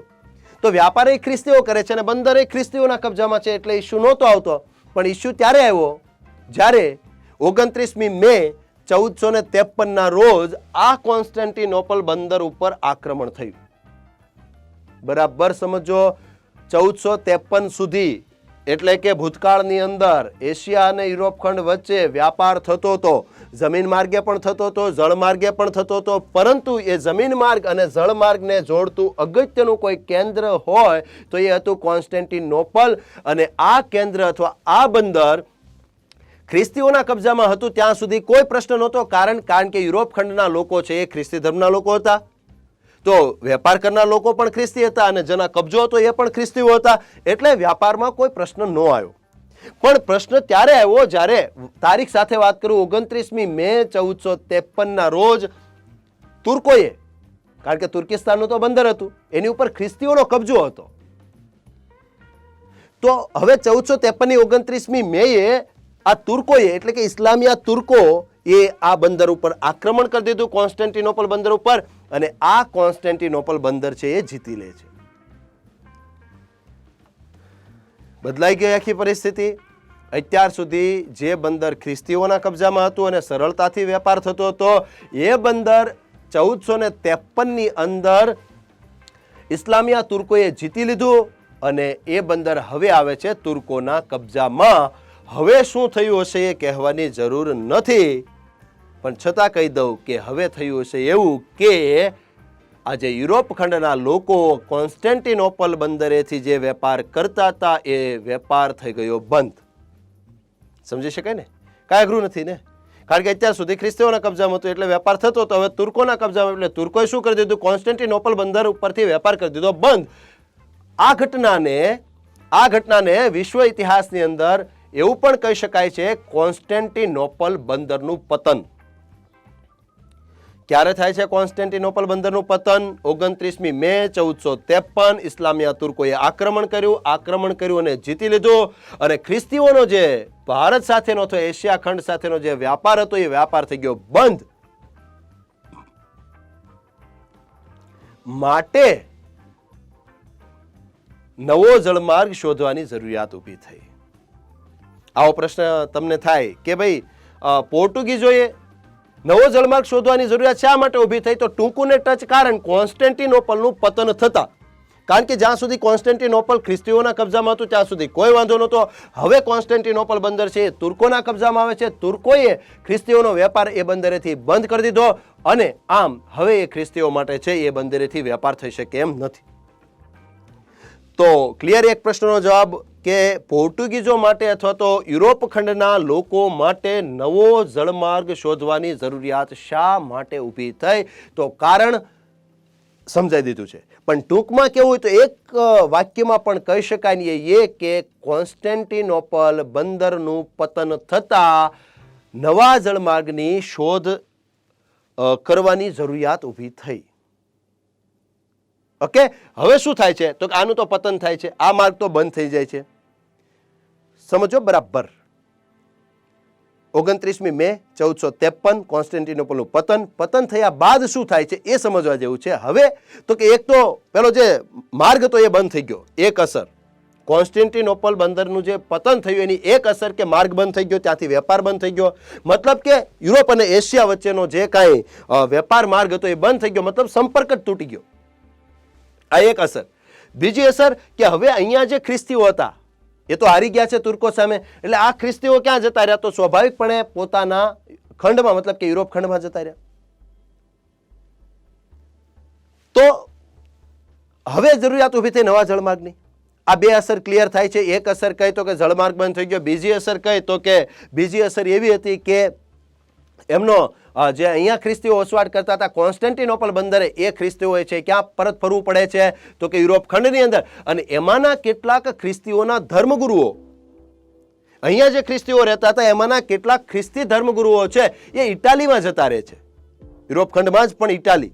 તો વ્યાપાર એ ખ્રિસ્તીઓ કરે છે અને બંદર એ ખ્રિસ્તીઓના કબજામાં છે, એટલે ઇસ્યુ નહોતો આવતો. પણ ઇસ્યુ ત્યારે આવ્યો જ્યારે 29મી મે 1453ના રોજ આ કોન્સ્ટેન્ટિનોપલ બંદર ઉપર આક્રમણ થયું. બરાબર સમજો. 1453 સુધી એટલે કે ભૂતકાળની અંદર એશિયા અને યુરોપ ખંડ વચ્ચે વ્યાપાર થતો હતો. જમીન માર્ગે પણ થતો હતો, જળ માર્ગે પણ થતો હતો. પરંતુ એ જમીન માર્ગ અને જળ માર્ગને જોડતું અગત્યનું કોઈ કેન્દ્ર હોય તો એ હતું કોન્સ્ટેન્ટિનોપલ. અને આ કેન્દ્ર અથવા આ બંદર ખ્રિસ્તીઓના કબજામાં હતું ત્યાં સુધી કોઈ પ્રશ્ન નહોતો. કારણ કે યુરોપ ખંડના લોકો છે એ ખ્રિસ્તી ધર્મના લોકો હતા. તો વેપાર કરનાર લોકો પણ ખ્રિસ્તી હતા અને જેના કબજો હતો એ પણ ખ્રિસ્તીઓ હતા. એટલે વ્યાપારમાં કોઈ પ્રશ્ન ન આવ્યો. પણ પ્રશ્ન ત્યારે આવ્યો જ્યારે તારીખ સાથે વાત કરું 29મી મે 1453ના રોજ તુર્કોએ, કારણ કે તુર્કિસ્તાનનું તો બંદર હતું, એની ઉપર ખ્રિસ્તીઓનો કબજો હતો. તો હવે 1453ની 29મી મેએ આ તુર્કોએ એટલે કે ઇસ્લામિયા તુર્કો એ આ બંદર ઉપર આક્રમણ કરી દીધું, કોન્સ્ટેન્ટિનોપલ બંદર ઉપર. અને આ કોન્સ્ટેન્ટિનોપલ બંદર છે એ જીતી લે છે. બદલાઈ ગઈ આખી પરિસ્થિતિ. અત્યાર સુધી જે બંદર ખ્રિસ્તીઓના કબજામાં હતું અને સરળતાથી વેપાર થતો હતો, એ બંદર 1453ની અંદર ઇસ્લામિયા તુર્કોએ જીતી લીધું અને એ બંદર હવે આવે છે તુર્કોના કબજામાં. હવે શું થયું હશે એ કહેવાની જરૂર નથી, પણ છતાં કહી દઉં કે હવે થયું હશે એવું કે આજે યુરોપ ખંડના લોકો કોન્સ્ટેન્ટિનોપલ બંદરેથી જે વેપાર કરતા હતા એ વેપાર થઈ ગયો બંધ. સમજી શકાય ને? કાંઈ અઘરું નથી ને. કારણ કે અત્યાર સુધી ખ્રિસ્તીઓના કબજામાં હતું એટલે વેપાર થતો હતો. હવે તુર્કોના કબજામાં એટલે તુર્કોએ શું કરી દીધું? કોન્સ્ટેન્ટિનોપલ બંદર ઉપરથી વેપાર કરી દીધો બંધ. આ ઘટનાને વિશ્વ ઇતિહાસની અંદર એવું પણ કહી શકાય છે કોન્સ્ટેન્ટિનોપલ બંદરનું પતન. ક્યારે થાય છે કોન્સ્ટેન્ટિનોપલ બંદરનું પતન? 29મી મે 1453 ઇસ્લામિયા તુર્કોએ આક્રમણ કર્યું અને જીતી લીધું. અને ખ્રિસ્તીઓનો જે ભારત સાથેનો અથવા એશિયા ખંડ સાથેનો જે વ્યાપાર હતો એ વ્યાપાર થઈ ગયો બંધ. માટે નવો જળમાર્ગ શોધવાની જરૂરિયાત ઊભી થઈ. આવો પ્રશ્ન તમને થાય કે ભાઈ પોર્ટુગીઝોએ નવો જળમાર્ગ શોધવાની જરૂરિયાત શા માટે ઊભી થઈ? તો ટૂંકું ને ટચ કારણ કોન્સ્ટેન્ટિનોપલનું પતન થતા. કારણ કે જ્યાં સુધી કોન્સ્ટેન્ટિનોપલ ખ્રિસ્તીઓના કબજામાં હતું ત્યાં સુધી કોઈ વાંધો નહોતો. હવે કોન્સ્ટેન્ટિનોપલ બંદર છે એ તુર્કોના કબજામાં આવે છે. તુર્કોએ ખ્રિસ્તીઓનો વેપાર એ બંદરેથી બંધ કરી દીધો અને આમ હવે એ ખ્રિસ્તીઓ માટે છે એ બંદરેથી વેપાર થઈ શકે એમ નથી. તો ક્લિયર એક પ્રશ્નનો જવાબ કે પોર્ટુગીઝો માટે અથવા તો યુરોપ ખંડના લોકો માટે નવો જળમાર્ગ શોધવાની જરૂરિયાત શા માટે ઊભી થઈ? તો કારણ સમજાઈ દીધું છે. પણ ટૂંકમાં કેવું હોય તો એક વાક્યમાં પણ કહી શકાય એ કે કોન્સ્ટેન્ટિનોપલ બંદરનું પતન થતા નવા જળમાર્ગની શોધ કરવાની જરૂરિયાત ઊભી થઈ. ઓકે, હવે શું થાય છે? તો આનું તો પતન થાય છે, આ માર્ગ તો બંધ થઈ જાય છે. સમજો બરાબર. 29મી મે 1453 કોન્સ્ટેન્ટિનોપલનું પતન થયા બાદ શું થાય છે એ સમજવા જેવું છે. હવે તો કે એક તો પેલો જે માર્ગ હતો એ બંધ થઈ ગયો. એક અસર કોન્સ્ટેન્ટિનોપલ બંદરનું જે પતન થયું એની એક અસર કે માર્ગ બંધ થઈ ગયો, ત્યાંથી વેપાર બંધ થઈ ગયો. મતલબ કે યુરોપ અને એશિયા વચ્ચેનો જે કાંઈ વેપાર માર્ગ હતો એ બંધ થઈ ગયો, મતલબ સંપર્ક જ તૂટી ગયો. આ એક અસર. બીજી અસર કે હવે અહીંયા જે ખ્રિસ્તીઓ હતા એ તો હારી ગયા છે તુર્કો સામે, એટલે આ ખ્રિસ્તીઓ ક્યાં જતા રહ્યા? તો સ્વાભાવિકપણે પોતાના ખંડમાં મતલબ કે યુરોપ ખંડમાં જતા રહ્યા. તો હવે જરૂરિયાત ઊભી થઈ નવા જળમાર્ગની. આ બે અસર ક્લિયર થાય છે. એક અસર કહી તો કે જળમાર્ગ બંધ થઈ ગયો. બીજી અસર કહી તો કે બીજી અસર એવી હતી કે એમનો જે અહીંયા ખ્રિસ્તીઓ વસવાટ કરતા હતા કોન્સ્ટેન્ટિનોપલ બંદરે એ ખ્રિસ્તીઓ છે ક્યાં પરત ફરવું પડે છે? તો કે યુરોપ ખંડની અંદર. અને એમાંના કેટલાક ખ્રિસ્તીઓના ધર્મગુરુઓ અહીંયા જે ખ્રિસ્તીઓ રહેતા હતા એમાંના કેટલાક ખ્રિસ્તી ધર્મગુરુઓ છે એ ઇટાલીમાં જતા રહે છે, યુરોપ ખંડમાં જ પણ ઇટાલી,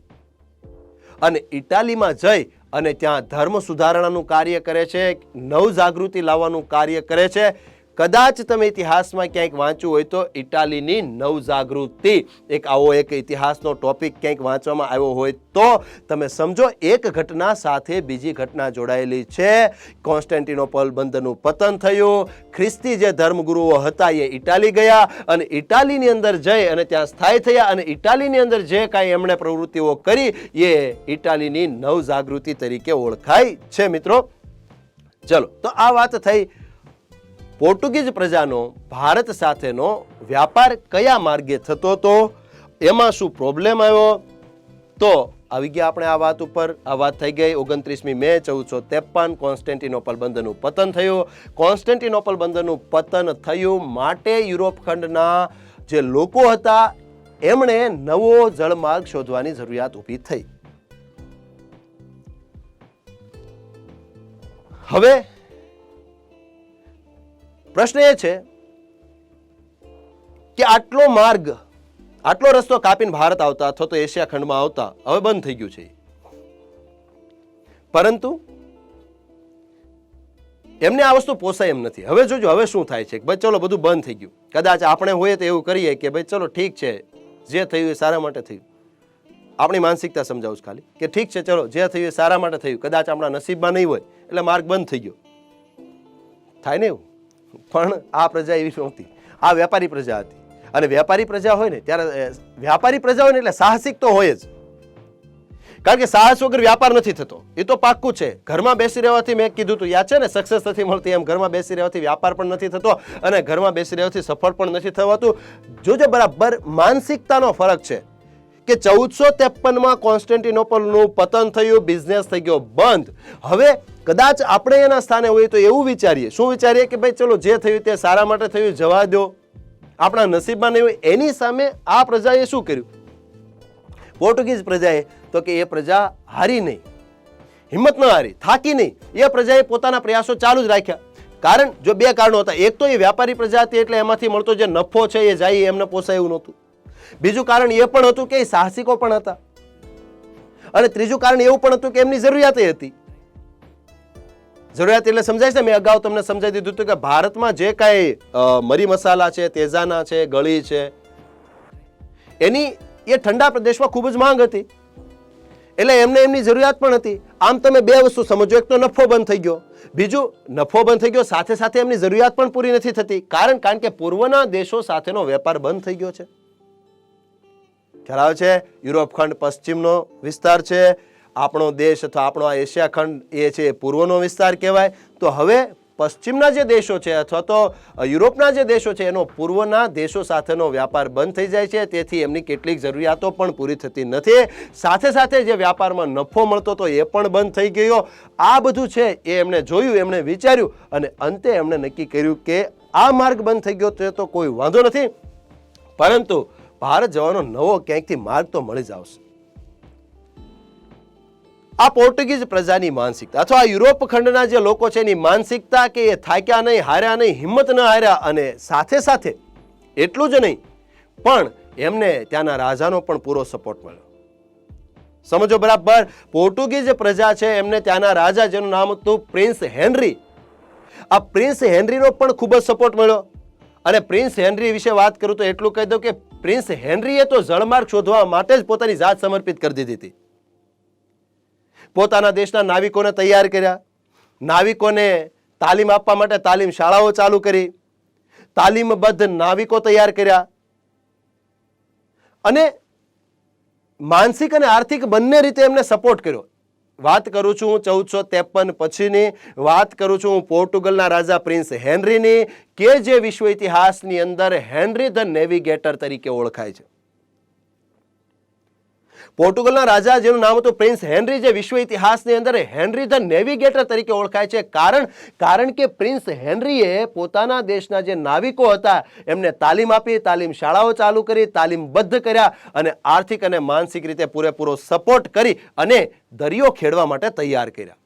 અને ઇટાલીમાં જઈ અને ત્યાં ધર્મ સુધારણાનું કાર્ય કરે છે, નવ જાગૃતિ લાવવાનું કાર્ય કરે છે. કદાચ તમે ઇતિહાસમાં ક્યાંક વાંચ્યું હોય તો ઇટાલીની નવજાગૃતિ આવો એક ઇતિહાસનો ટોપિક ક્યાંક વાંચવામાં આવ્યો હોય તો તમે સમજો એક ઘટના સાથે બીજી ઘટના જોડાયેલી છે. કોન્સ્ટેન્ટિનોપલ બંદરનું પતન થયું, ખ્રિસ્તી જે ધર્મગુરુઓ હતા એ ઇટાલી ગયા અને ઇટાલીની અંદર જઈ અને ત્યાં સ્થાયી થયા અને ઇટાલીની અંદર જે કાંઈ એમણે પ્રવૃત્તિઓ કરી એ ઇટાલીની નવજાગૃતિ તરીકે ઓળખાય છે. મિત્રો ચલો, તો આ વાત થઈ પોર્ટુગીઝ પ્રજાનો ભારત સાથેનો વ્યાપાર કયા માર્ગે થતો હતો, એમાં શું પ્રોબ્લેમ આવ્યો. તો આવી ગયા આપણે આ વાત ઉપર. આ વાત થઈ ગઈ 29મી મે 1453 કોન્સ્ટેન્ટિનોપલ બંદરનું પતન થયું. કોન્સ્ટેન્ટિનોપલ બંદરનું પતન થયું માટે યુરોપ ખંડના જે લોકો હતા એમણે નવો જળમાર્ગ શોધવાની જરૂરિયાત ઊભી થઈ. હવે પ્રશ્ન એ છે કે આટલો માર્ગ, આટલો રસ્તો કાપીને ભારત આવતા અથવા તો એશિયા ખંડમાં આવતા હવે બંધ થઈ ગયું છે, પરંતુ એમને આ વસ્તુ પોસાય એમ નથી. હવે જોજો હવે શું થાય છે. ભાઈ ચલો બધું બંધ થઈ ગયું, કદાચ આપણે હોય તો એવું કરીએ કે ભાઈ ચલો ઠીક છે, જે થયું એ સારા માટે થયું. આપણી માનસિકતા સમજાવું ખાલી કે ઠીક છે ચલો જે થયું એ સારા માટે થયું, કદાચ આપણા નસીબમાં નહીં હોય એટલે માર્ગ બંધ થઈ ગયો. થાય ને એવું? પણ આ પ્રજા એવી નહોતી, આ વ્યાપારી પ્રજા હતી. અને વ્યાપારી પ્રજા હોય ને ત્યારે વ્યાપારી પ્રજા હોય ને એટલે સાહસિક તો હોય જ, કારણ કે સાહસ વગર વ્યાપાર નથી થતો, એ તો પાક્કું છે. ઘરમાં બેસી રહેવાથી મેં કીધું તું યાદ છે ને, સક્સેસ નથી મળતી, એમ ઘરમાં બેસી રહેવાથી વ્યાપાર પણ નથી થતો અને ઘરમાં બેસી રહેવાથી સફળ પણ નથી થવાતું. જોજો બરાબર માનસિકતાનો ફરક છે કે 1453માં કોન્સ્ટેન્ટિનોપલનું પતન થયું, બિઝનેસ થઈ ગયો બંધ. હવે કદાચ આપણે એના સ્થાને હોઈએ તો એવું વિચારીએ, શું વિચારીએ કે ભાઈ ચલો જે થયું તે સારા માટે થયું, જવા દો, આપણા નસીબમાં નહીં હોય. એની સામે આ પ્રજાએ શું કર્યું? પોર્ટુગીઝ પ્રજાએ તો કે એ પ્રજા હારી નહીં, હિંમત ન હારી, થાકી નહીં. એ પ્રજાએ પોતાના પ્રયાસો ચાલુ જ રાખ્યા. કારણ જો બે કારણો હતા. એક તો એ વ્યાપારી પ્રજા હતી એટલે એમાંથી મળતો જે નફો છે એ જાય એમને પોસાય એવું નહોતું. બીજું કારણ એ પણ હતું કે એ સાહસિકો પણ હતા. અને ત્રીજું કારણ એવું પણ હતું કે એમની જરૂરિયાત હતી. જરૂરિયાત એટલે સમજાય છે, મેં અગાઉ તમને સમજાવી દીધું હતું કે ભારતમાં જે કાંઈ મરી મસાલા છે, તેજાના છે, ગળી છે, એની એ ઠંડા પ્રદેશમાં ખૂબ જ માંગ હતી, એટલે એમને એમની જરૂરિયાત પણ હતી. આમ તમે બે વસ્તુ સમજો, એક તો નફો બંધ થઈ ગયો, બીજું નફો બંધ થઈ ગયો સાથે સાથે એમની જરૂરિયાત પણ પૂરી નથી થતી. કારણ કે પૂર્વના દેશો સાથેનો વેપાર બંધ થઈ ગયો છે. ખ્યાલ આવે છે? યુરોપ ખંડ પશ્ચિમનો વિસ્તાર છે, આપણો દેશ અથવા આપણો આ એશિયા ખંડ એ છે પૂર્વનો વિસ્તાર કહેવાય. તો હવે પશ્ચિમના જે દેશો છે અથવા તો યુરોપના જે દેશો છે એનો પૂર્વના દેશો સાથેનો વ્યાપાર બંધ થઈ જાય છે. તેથી એમની કેટલીક જરૂરિયાતો પણ પૂરી થતી નથી. સાથે સાથે જે વ્યાપારમાં નફો મળતો હતો એ પણ બંધ થઈ ગયો. આ બધું છે એ એમણે જોયું, એમણે વિચાર્યું અને અંતે એમણે નક્કી કર્યું કે આ માર્ગ બંધ થઈ ગયો તો કોઈ વાંધો નથી, પરંતુ ભારત જવાનો નવો ક્યાંકથી માર્ગ તો મળી જ આવશે. આ પોર્ટુગીઝ પ્રજાની માનસિકતા અથવા યુરોપ ખંડના જે લોકો છે એની માનસિકતા કે એ થાક્યા નહીં, હાર્યા નહીં, હિંમત ન હાર્યા, અને સાથે સાથે એટલું જ નહીં પણ એમને ત્યાંના રાજાનો પણ પૂરો સપોર્ટ મળ્યો. સમજો બરાબર, પોર્ટુગીઝ પ્રજા છે એમને ત્યાંના રાજા જેનું નામ હતું પ્રિન્સ હેનરી, આ પ્રિન્સ હેનરીનો પણ ખૂબ જ સપોર્ટ મળ્યો. અને પ્રિન્સ હેનરી વિશે વાત કરું તો એટલું કહી દઉં કે પ્રિન્સ હેનરીએ તો જળમાર્ગ શોધવા માટે જ પોતાની જાત સમર્પિત કરી દીધી હતી. પોતાના દેશના નાવિકોને તૈયાર કર્યા, નાવિકોને તાલીમ આપવા માટે તાલીમ શાળાઓ ચાલુ કરી, તાલીમબદ્ધ નાવિકો તૈયાર કર્યા અને માનસિક અને આર્થિક બંને રીતે એમને સપોર્ટ કર્યો. વાત કરું છું 1453 પછીની, વાત કરું છું પોર્ટુગલના રાજા પ્રિન્સ હેનરીની, કે જે વિશ્વ ઇતિહાસની અંદર હેનરી ધ નેવિગેટર તરીકે ઓળખાય છે. પોર્ટુગલના રાજા જેનું નામ હતું પ્રિન્સ હેનરી, જે વિશ્વ ઇતિહાસની અંદર હેનરી ધ નેવિગેટર તરીકે ઓળખાય છે. કારણ કે પ્રિન્સ હેનરીએ પોતાના દેશના જે નાવિકો હતા એમને તાલીમ આપી, તાલીમ શાળાઓ ચાલુ કરી, તાલીમબદ્ધ કર્યા અને આર્થિક અને માનસિક રીતે પૂરેપૂરો સપોર્ટ કરી અને દરિયો ખેડવા માટે તૈયાર કર્યા.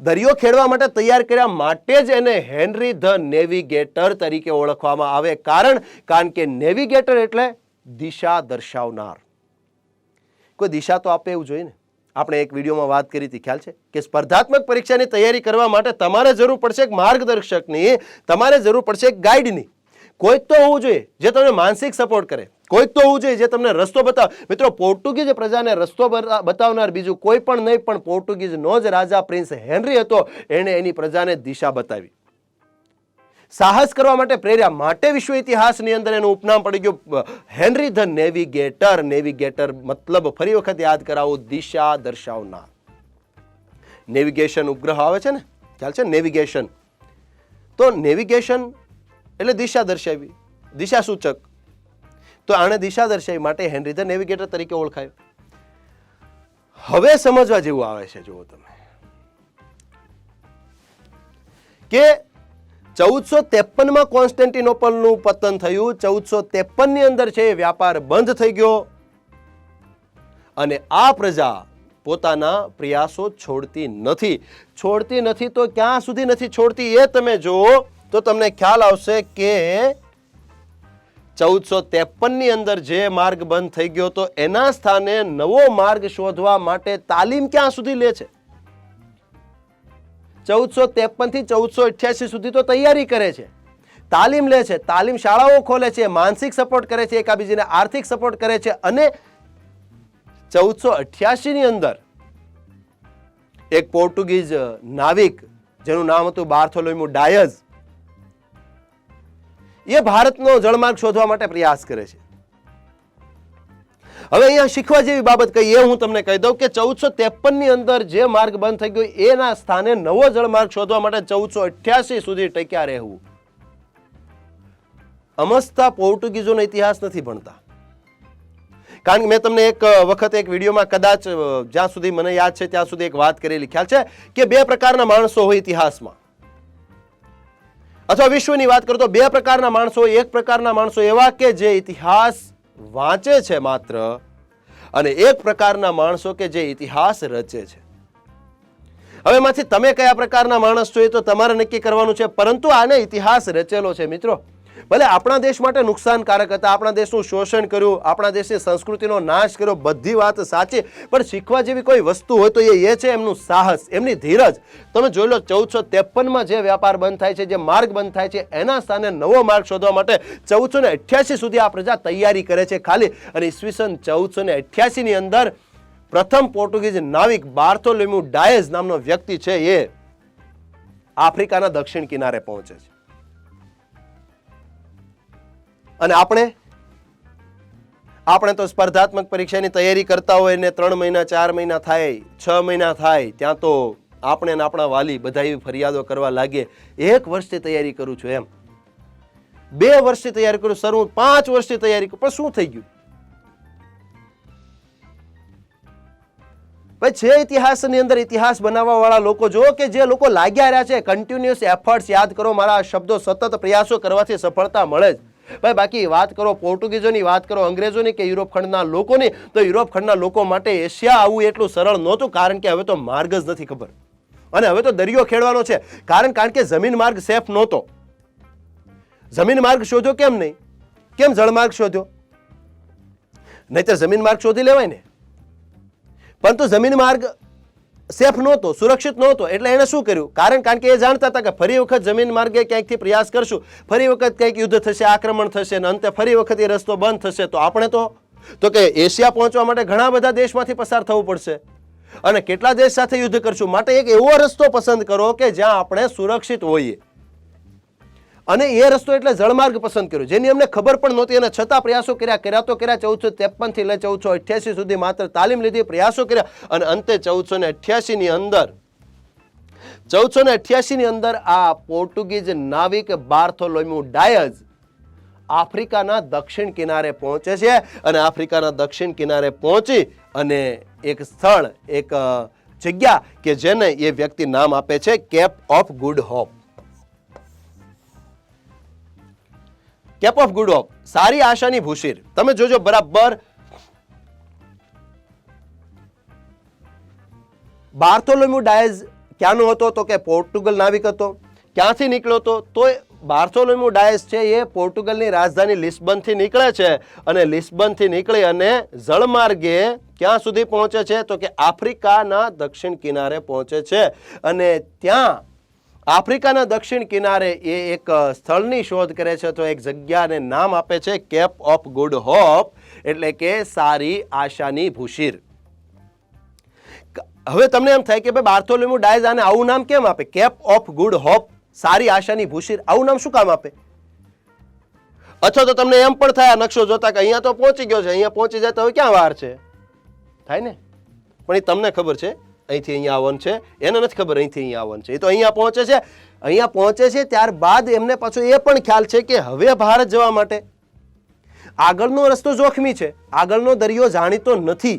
દરિયો ખેડવા માટે તૈયાર કર્યા માટે જ એને હેનરી ધ નેવિગેટર તરીકે ઓળખવામાં આવે. કારણ કે નેવિગેટર એટલે દિશા દર્શાવનાર. કોઈ દિશા તો આપે એવું જોઈએ ને. આપણે એક વિડીયોમાં વાત કરી હતી, ખ્યાલ છે કે સ્પર્ધાત્મક પરીક્ષાની તૈયારી કરવા માટે તમારે જરૂર પડશે એક માર્ગદર્શકની, તમારે જરૂર પડશે એક ગાઈડની. કોઈક તો હોવું જોઈએ જે તમને માનસિક સપોર્ટ કરે, કોઈક તો હોવું જોઈએ જે તમને રસ્તો બતાવે. મિત્રો, પોર્ટુગીઝ પ્રજાને રસ્તો બતાવનાર બીજું કોઈ પણ નહીં, પણ પોર્ટુગીઝનો જ રાજા પ્રિન્સ હેનરી હતો. એણે એની પ્રજાને દિશા બતાવી, સાહસ કરવા માટે પ્રેર્યા. માટે વિશ્વ ઇતિહાસની અંદર એનું ઉપનામ પડી ગયું હેનરી ધ નેવિગેટર. નેવિગેટર મતલબ ફરી વખત યાદ કરાવું, દિશા દર્શાવનાર. નેવિગેશન ઉપગ્રહ આવે છે ને, ખ્યાલ છે નેવિગેશન. તો નેવિગેશન એટલે દિશા દર્શાવી, દિશા સૂચક. તો આણે દિશા દર્શાવી માટે હેનરી ધ નેવિગેટર તરીકે ઓળખાયો. હવે સમજવા જેવું આવે છે, જુઓ તમે, કે 1453માં કોન્સ્ટેન્ટિનોપલનું પતન થયું. 1453 ની અંદર છે વ્યાપાર બંધ થઈ ગયો અને આ પ્રજા પોતાના પ્રયાસો છોડતી નથી. તો ક્યાં સુધી નથી છોડતી એ તમે જુઓ તો તમને ખ્યાલ આવશે કે 1453 ની અંદર જે માર્ગ બંધ થઈ ગયો તો એના સ્થાને નવો માર્ગ શોધવા માટે તાલીમ ક્યાં સુધી લે છે? 1453 થી 1488 સુધી તો તૈયારી કરે છે, તાલીમ લે છે, તાલીમ શાળાઓ ખોલે છે, માનસિક સપોર્ટ કરે છે, એકાબીજીને આર્થિક સપોર્ટ કરે છે. અને 1488 ની અંદર એક પોર્ટુગીઝ નાવિક જેનું નામ હતું બાર્થોલોમ્યુ ડાયઝ, એ ભારતનો જળમાર્ગ શોધવા માટે પ્રયાસ કરે છે. હવે અહીંયા શીખવા જેવી બાબત કઈ એ હું તમને કહી દઉં કે 1453 ની અંદર જે માર્ગ બંધ થઈ ગયો એના સ્થાને નવો જળમાર્ગ શોધવા માટે 1488 સુધી ટક્યા રહેવું. અમસ્તા પોર્ટુગીઝોનો ઇતિહાસ નથી ભણતા. કારણ કે મેં તમને એક વખત એક વિડીયોમાં કદાચ જ્યાં સુધી મને યાદ છે ત્યાં સુધી એક વાત કરેલી, ખ્યાલ છે કે બે પ્રકારના માણસો હોય ઇતિહાસમાં, અથવા વિશ્વની વાત કરો તો બે પ્રકારના માણસો હોય. એક પ્રકારના માણસો એવા કે જે ઇતિહાસ વાંચે છે માત્ર, અને એક પ્રકારના માણસો કે જે ઇતિહાસ રચે છે. હવે એમાંથી તમે કયા પ્રકારના માણસ છો એ તો તમારે નક્કી કરવાનું છે, પરંતુ આને ઇતિહાસ રચેલો છે. મિત્રો, ભલે આપણા દેશ માટે નુકસાનકારક હતા, આપણા દેશનું શોષણ કર્યું, આપણા દેશની સંસ્કૃતિનો નાશ કર્યો, બધી વાત સાચી, પણ શીખવા જેવી કોઈ વસ્તુ હોય તો એ છે એમનું સાહસ, એમની ધીરજ. તમે જોઈ લો 1453માં જે વ્યાપાર બંધ થાય છે, જે માર્ગ બંધ થાય છે, એના સ્થાને નવો માર્ગ શોધવા માટે 1488 સુધી આ પ્રજા તૈયારી કરે છે ખાલી. અને ઈસવીસન 1488 ની અંદર પ્રથમ પોર્ટુગીઝ નાવિક બાર્થોલોમ્યુ ડાયઝ નામનો વ્યક્તિ છે, એ આફ્રિકાના દક્ષિણ કિનારે પહોંચે છે. અને આપણે તો સ્પર્ધાત્મક પરીક્ષાની તૈયારી કરતા હોય ને 3 મહિના 4 મહિના થાય, 6 મહિના થાય, ત્યાં તો આપણે ને આપણા વાલી બધા એવી ફરિયાદો કરવા લાગે, 1 વર્ષથી તૈયારી કરું છું, એમ 2 વર્ષથી તૈયારી કરું, સર હું 5 વર્ષથી તૈયારી કરું, પણ શું થઈ ગયું? ભાઈ, છે ઇતિહાસની અંદર ઇતિહાસ બનાવવા વાળા લોકો જો કે જે લોકો લાગ્યા રહ્યા છે, કન્ટિન્યુઅસ એફર્ટ્સ, યાદ કરો મારા શબ્દો, સતત પ્રયાસો કરવાથી સફળતા મળે જ. ભાઈ, બાકી વાત કરો પોર્ટુગીઝોની, વાત કરો અંગ્રેજોની કે યુરોપ ખંડના લોકોની, તો યુરોપ ખંડના લોકો માટે એશિયા આવવું એટલું સરળ નહોતું, કારણ કે હવે તો માર્ગ જ નથી ખબર, અને હવે તો દરિયો ખેડવાનો છે. કારણ કે જમીન માર્ગ સેફ નહોતો. જમીન માર્ગ શોધ્યો કેમ નહીં? કેમ જળમાર્ગ શોધ્યો? નહીતર જમીન માર્ગ શોધી લેવાય ને. પરંતુ જમીન માર્ગ સેફ નહોતો, સુરક્ષિત નહોતો, એટલે એને શું કર્યું? કારણ કે એ જાણતા હતા કે ફરી વખત જમીન માર્ગે ક્યાંકથી પ્રયાસ કરશું, ફરી વખત કંઈક યુદ્ધ થશે, આક્રમણ થશે, અને અંતે ફરી વખત એ રસ્તો બંધ થશે, તો આપણે તો કે એશિયા પહોંચવા માટે ઘણા બધા દેશમાંથી પસાર થવું પડશે, અને કેટલા દેશ સાથે યુદ્ધ કરશું. માટે એક એવો રસ્તો પસંદ કરો કે જ્યાં આપણે સુરક્ષિત હોઈએ, અને એ રસ્તો એટલે જળમાર્ગ પસંદ કર્યો, જેની અમને ખબર પણ નહોતી, અને છતાં પ્રયાસો કર્યા. 1453 થી લઈ 1488 સુધી માત્ર તાલીમ લીધી, પ્રયાસો કર્યા, અને અંતે 1488 ની અંદર આ પોર્ટુગીઝ નાવિક બાર્થોલોમ્યુ ડાયઝ આફ્રિકાના દક્ષિણ કિનારે પહોંચે છે. અને આફ્રિકાના દક્ષિણ કિનારે પહોંચી અને એક સ્થળ, એક જગ્યા કે જેને એ વ્યક્તિ નામ આપે છે cape of good hope. Cape of good hope, સારી આશાની ભૂશીર. તમે જોજો બરાબર બાર્થોલોમ્યુ ડાયઝ ક્યાંનો હતો? તો કે પોર્ટુગલ નાવિક હતો. ક્યાંથી નીકળ્યો હતો? તો બાર્થોલોમ્યુ ડાયસ છે એ પોર્ટુગલની રાજધાની લિસ્બનથી નીકળે છે અને લિસ્બનથી નીકળી અને જળમાર્ગે ક્યાં સુધી પહોંચે છે? તો કે આફ્રિકાના દક્ષિણ કિનારે પહોંચે છે અને ત્યાં આફ્રિકાના દક્ષિણ કિનારે એ એક સ્થળની શોધ કરે છે. તો એક જગ્યાને નામ આપે છે કેપ ઓફ ગુડ હોપ, એટલે કે સારી આશાની ભૂશીર. હવે તમને એમ થાય કે ભાઈ બાર્થોલોમ્યુ ડાયસ આને આવું નામ કેમ આપે? કેપ ઓફ ગુડ હોપ, સારી આશાની ભૂશીર, આવું નામ શું કામ આપે? અથવા તો તમને એમ પણ થાય નકશો જોતા કે અહીંયા તો પહોંચી ગયો છે, અહીંયા પહોંચી જાય તો હવે ક્યાં વાર છે? થાય ને. પણ એ તમને ખબર છે અહીંથી અહીંયા આવવાનું છે, એને નથી ખબર અહીંથી અહીંયા આવવાનું છે. એ તો અહીંયા પહોંચે છે. અહીંયા પહોંચે છે ત્યારબાદ એમને પાછો એ પણ ખ્યાલ છે કે હવે ભારત જવા માટે આગળનો રસ્તો જોખમી છે, આગળનો દરિયો જાણીતો નથી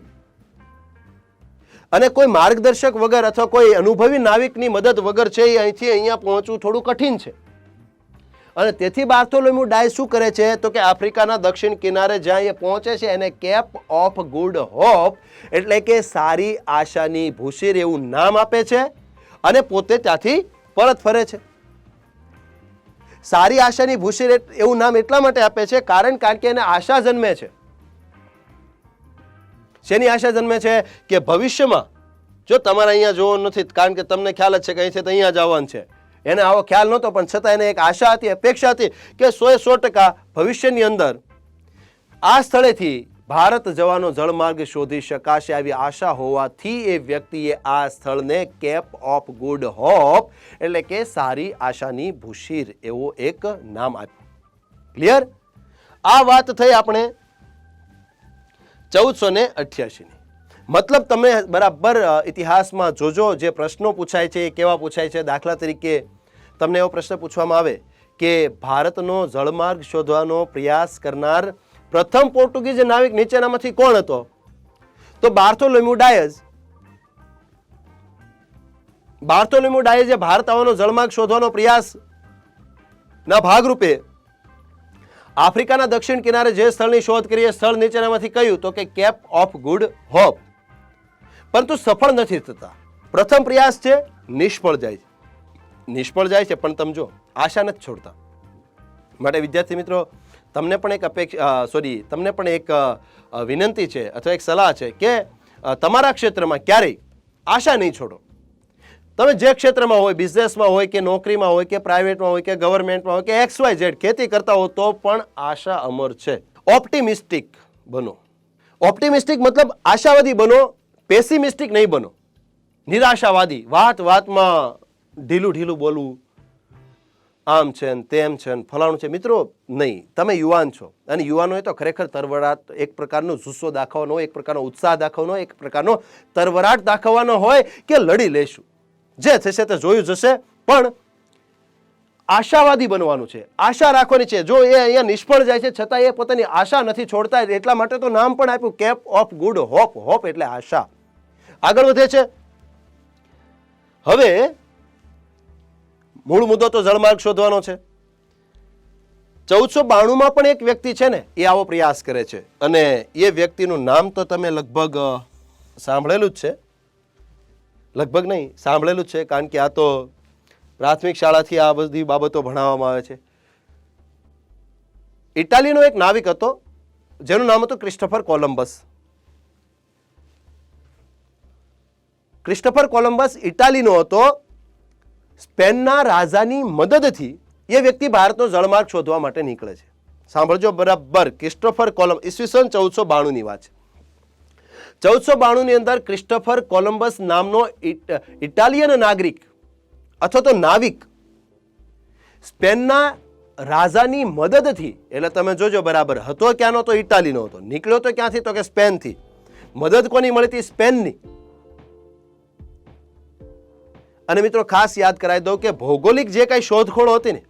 અને કોઈ માર્ગદર્શક વગર અથવા કોઈ અનુભવી નાવિકની મદદ વગર છે એ અહીંથી અહીંયા પહોંચવું થોડું કઠિન છે. અને તેથી બાર્થોલોમ્યુ ડાયસ શું કરે છે? તો કે આફ્રિકાના દક્ષિણ કિનારે જ્યાં એ પહોંચે છે એને કેપ ઓફ ગુડ હોપ, એટલે કે સારી આશાની ભૂશીર એવું નામ આપે છે અને પોતે ત્યાંથી પરત ફરે છે. સારી આશાની ભૂશીર એવું નામ એટલા માટે આપે છે કારણ કે એને આશા જન્મે છે. શેની આશા જન્મે છે? કે ભવિષ્યમાં જો તમારે અહીંયા જોવું નથી, કારણ કે તમને ખ્યાલ જ છે કે અહીંથી તો અહીંયા જવાનું છે, એને આવો ખ્યાલ નહોતો, પણ છતાં એને એક આશા હતી, અપેક્ષા હતી કે 100% ભવિષ્યની અંદર આ સ્થળેથી ભારત જવાનો જળમાર્ગ શોધી શકાશે. આવી આશા હોવાથી એ વ્યક્તિએ આ સ્થળને કેપ ઓફ ગુડ હોપ, એટલે કે સારી આશાની ભૂશીર એવો એક નામ આપ્યું. ક્લિયર? આ વાત થઈ આપણે 1488 ની. મતલબ તમે બરાબર ઇતિહાસમાં જોજો જે પ્રશ્નો પૂછાય છે એ કેવા પૂછાય છે. દાખલા તરીકે તમને એવો પ્રશ્ન પૂછવામાં આવે કે ભારતનો જળમાર્ગ શોધવાનો પ્રયાસ કરનાર પ્રથમ પોર્ટુગીઝ નાવિક નીચેનામાંથી કોણ હતો? તો બાર્થોલોમ્યુ ડાયસ. બાર્થોલોમ્યુ ડાયસે ભારત આવવાનો જળમાર્ગ શોધવાનો પ્રયાસ ના ભાગરૂપે આફ્રિકાના દક્ષિણ કિનારે જે સ્થળની શોધ કરી એ સ્થળ નીચેનામાંથી કયું? તો કે કેપ ઓફ ગુડ હોપ. પરંતુ સફળ નથી થતા. પ્રથમ પ્રયાસ છે, નિષ્ફળ જાય છે. નિષ્ફળ જાય છે પણ તમે જો આશા નથી છોડતા. માટે વિદ્યાર્થી મિત્રો તમને પણ એક વિનંતી છે અથવા એક સલાહ છે કે તમારા ક્ષેત્રમાં ક્યારેય આશા નહીં છોડો. તમે જે ક્ષેત્રમાં હોય, બિઝનેસમાં હોય કે નોકરીમાં હોય કે પ્રાઇવેટમાં હોય કે ગવર્મેન્ટમાં હોય કે XYZ ખેતી કરતા હો તો પણ આશા અમર છે. ઓપ્ટિમિસ્ટિક બનો. ઓપ્ટિમિસ્ટિક મતલબ આશાવાદી બનો, પેસિમિસ્ટિક નહીં બનો. નિરાશાવાદી, વાતમાં ઢીલું બોલવું, આમ છે ને તેમ છે ને ફલાણું છે, મિત્રો નહીં. તમે યુવાન છો અને યુવાનોએ તો ખરેખર તરવરાટ, એક પ્રકારનો જુસ્સો દાખવવાનો હોય, એક પ્રકારનો ઉત્સાહ દાખવવાનો હોય, એક પ્રકારનો તરવરાટ દાખવવાનો હોય કે લડી લેશું, જે થશે તે જોયું જશે, પણ આશાવાદી બનવાનું છે, આશા રાખવાની છે. જો એ અહીંયા નિષ્ફળ જાય છે છતાં એ પોતાની આશા નથી છોડતા, એટલા માટે તો નામ પણ આપ્યું cape of good hope. Hope એટલે આશા. આગળ વધે છે. હવે મૂળ મુદ્દો તો જળમાર્ગ શોધવાનો છે. 1492 પણ એક વ્યક્તિ છે ને એ આવો પ્રયાસ કરે છે અને એ વ્યક્તિનું નામ તો તમે લગભગ સાંભળેલું જ છે. લગભગ નહીં, સાંભળેલું જ છે, કારણ કે આ તો પ્રાથમિક શાળાથી આ બધી બાબતો ભણાવવામાં આવે છે. ઇટાલીનો એક નાવિક હતો જેનું નામ હતું ક્રિસ્ટોફર કોલંબસ. ક્રિસ્ટોફર કોલંબસ ઇટાલીનો હતો. સ્પેનના રાજાની મદદથી એ વ્યક્તિ ભારતનો જળમાર્ગ શોધવા માટે નીકળે છે. સાંભળજો બરાબર. ક્રિસ્ટોફર કોલંબસ, ઈસવીસન 1492 ની વાત છે. 1492 ની અંદર ક્રિસ્ટોફર કોલંબસ નામનો ઇટાલિયન નાગરિક અથવા તો નાવિક સ્પેનના રાજાની મદદથી, એટલે તમે જોજો બરાબર, હતો ક્યાંનો? તો ઇટાલીનો હતો. નીકળ્યો તો ક્યાંથી? તો કે સ્પેનથી. મદદ કોની મળી હતી? સ્પેનની. અને મિત્રો ખાસ યાદ કરાવી દઉં કે ભૌગોલિક જે કાંઈ શોધખોળો હતી ને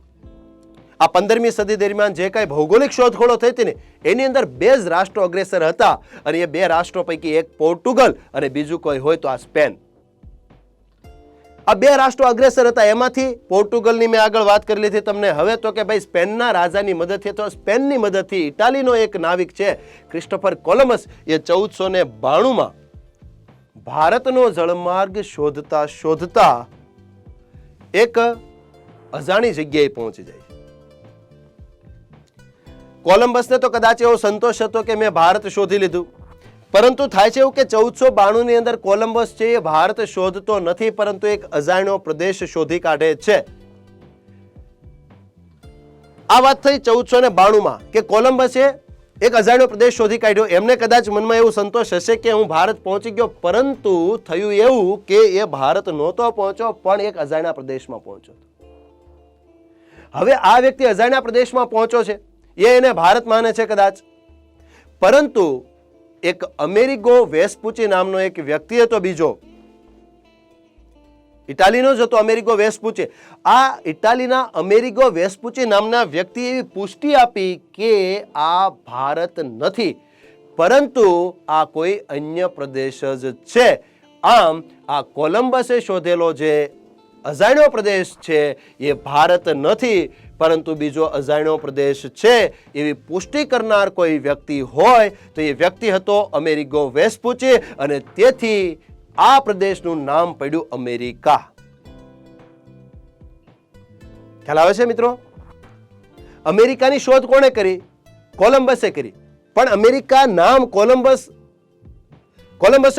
આ 15મી સદી દરમિયાન જે કાંઈ ભૌગોલિક શોધખોળો થઈ હતી ને એની અંદર બે જ રાષ્ટ્રો અગ્રેસર હતા અને એ બે રાષ્ટ્રો પૈકી એક પોર્ટુગલ અને બીજું કોઈ હોય તો આ સ્પેન. આ બે રાષ્ટ્રો અગ્રેસર હતા. એમાંથી પોર્ટુગલની મેં આગળ વાત કરી લીધી તમને. હવે તો કે ભાઈ સ્પેનના રાજાની મદદથી, તો સ્પેનની મદદથી ઇટાલીનો એક નાવિક છે ક્રિસ્ટોફર કોલંબસ, એ 1492 ભારતનો જળમાર્ગ શોધતા એક અજાણી જગ્યાએ પહોંચી જાય છે. કોલંબસને તો કદાચ એવો સંતોષ હતો કે મેં ભારત શોધી લીધું, પરંતુ થાય છે એવું કે 1492 ની અંદર કોલંબસ છે એ ભારત શોધતો નથી, પરંતુ એક અજાણ્યો પ્રદેશ શોધી કાઢે છે. આ વાત થઈ 1492 કે કોલંબસે એક અજાણ્યો પ્રદેશ શોધી કાઢ્યો. એમને કદાચ મનમાં એવું સંતોષ હશે કે હું ભારત પહોંચી ગયો, પરંતુ થયું એવું કે એ ભારત નહોતો પહોંચ્યો, પણ એક અજાણ્યા પ્રદેશમાં પહોંચ્યો. હવે આ વ્યક્તિ અજાણ્યા પ્રદેશમાં પહોંચ્યો છે, એ એને ભારત માને છે કદાચ, પરંતુ એક અમેરિગો વેસ્પુચી નામનો એક વ્યક્તિ હતો, બીજો ઇટાલીનો જ હતો, અમેરિગો વેસ્પુચી. આ ઇટાલીના અમેરિગો વેસ્પુચી નામના વ્યક્તિએ એવી પુષ્ટિ આપી કે આ ભારત નથી, પરંતુ આ કોઈ અન્ય પ્રદેશ જ છે. આમ આ કોલંબસે શોધેલો જે અજાણ્યો પ્રદેશ છે એ ભારત નથી, પરંતુ બીજો અજાણ્યો પ્રદેશ છે. એવી પુષ્ટિ કરનાર કોઈ વ્યક્તિ હોય તો એ વ્યક્તિ હતો અમેરિગો વેસ્પુચી, અને તેથી આ પ્રદેશનું નામ પડ્યું અમેરિકા. ખ્યાલ આવે છે મિત્રો? અમેરિકાની શોધ કોણે કરી? કોલંબસે કરી. પણ અમેરિકા નામ કોલંબસે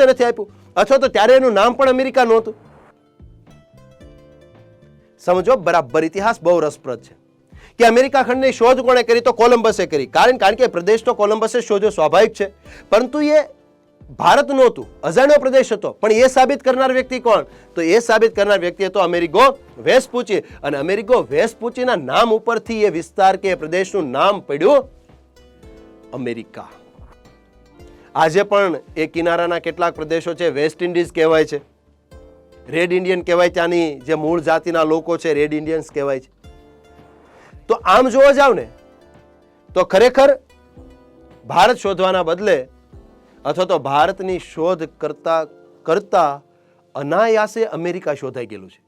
નથી આપ્યું, અથવા તો ત્યારે એનું નામ પણ અમેરિકા નહોતું. સમજો, બરાબર ઇતિહાસ બહુ રસપ્રદ છે કે અમેરિકા ખંડની શોધ કોણે કરી? તો કોલંબસે કરી. કારણ કે પ્રદેશ તો કોલંબસે શોધ્યો, સ્વાભાવિક છે, પરંતુ એ ભારત નહોતું, અજાણ્યો પ્રદેશ હતો. પણ એ સાબિત કરનાર વ્યક્તિ કોણ? તો એ સાબિત કરનાર વ્યક્તિ હતો અમેરિગો વેસ્પુચી. અને અમેરિગો વેસ્પુચીના નામ ઉપરથી એ વિસ્તાર કે પ્રદેશનું નામ પડ્યું અમેરિકા. આજે પણ એ કિનારાના કેટલાક પ્રદેશો છે, વેસ્ટ ઇન્ડિઝ કહેવાય છે, રેડ ઇન્ડિયન કહેવાય, ત્યાંની જે મૂળ જાતિના લોકો છે રેડ ઇન્ડિયન્સ કહેવાય છે. તો આમ જોવા જાવ ને તો ખરેખર ભારત શોધવાના બદલે અથવા તો ભારતની શોધ કરતા કરતા અનાયાસે અમેરિકા શોધાઈ ગયેલું છે.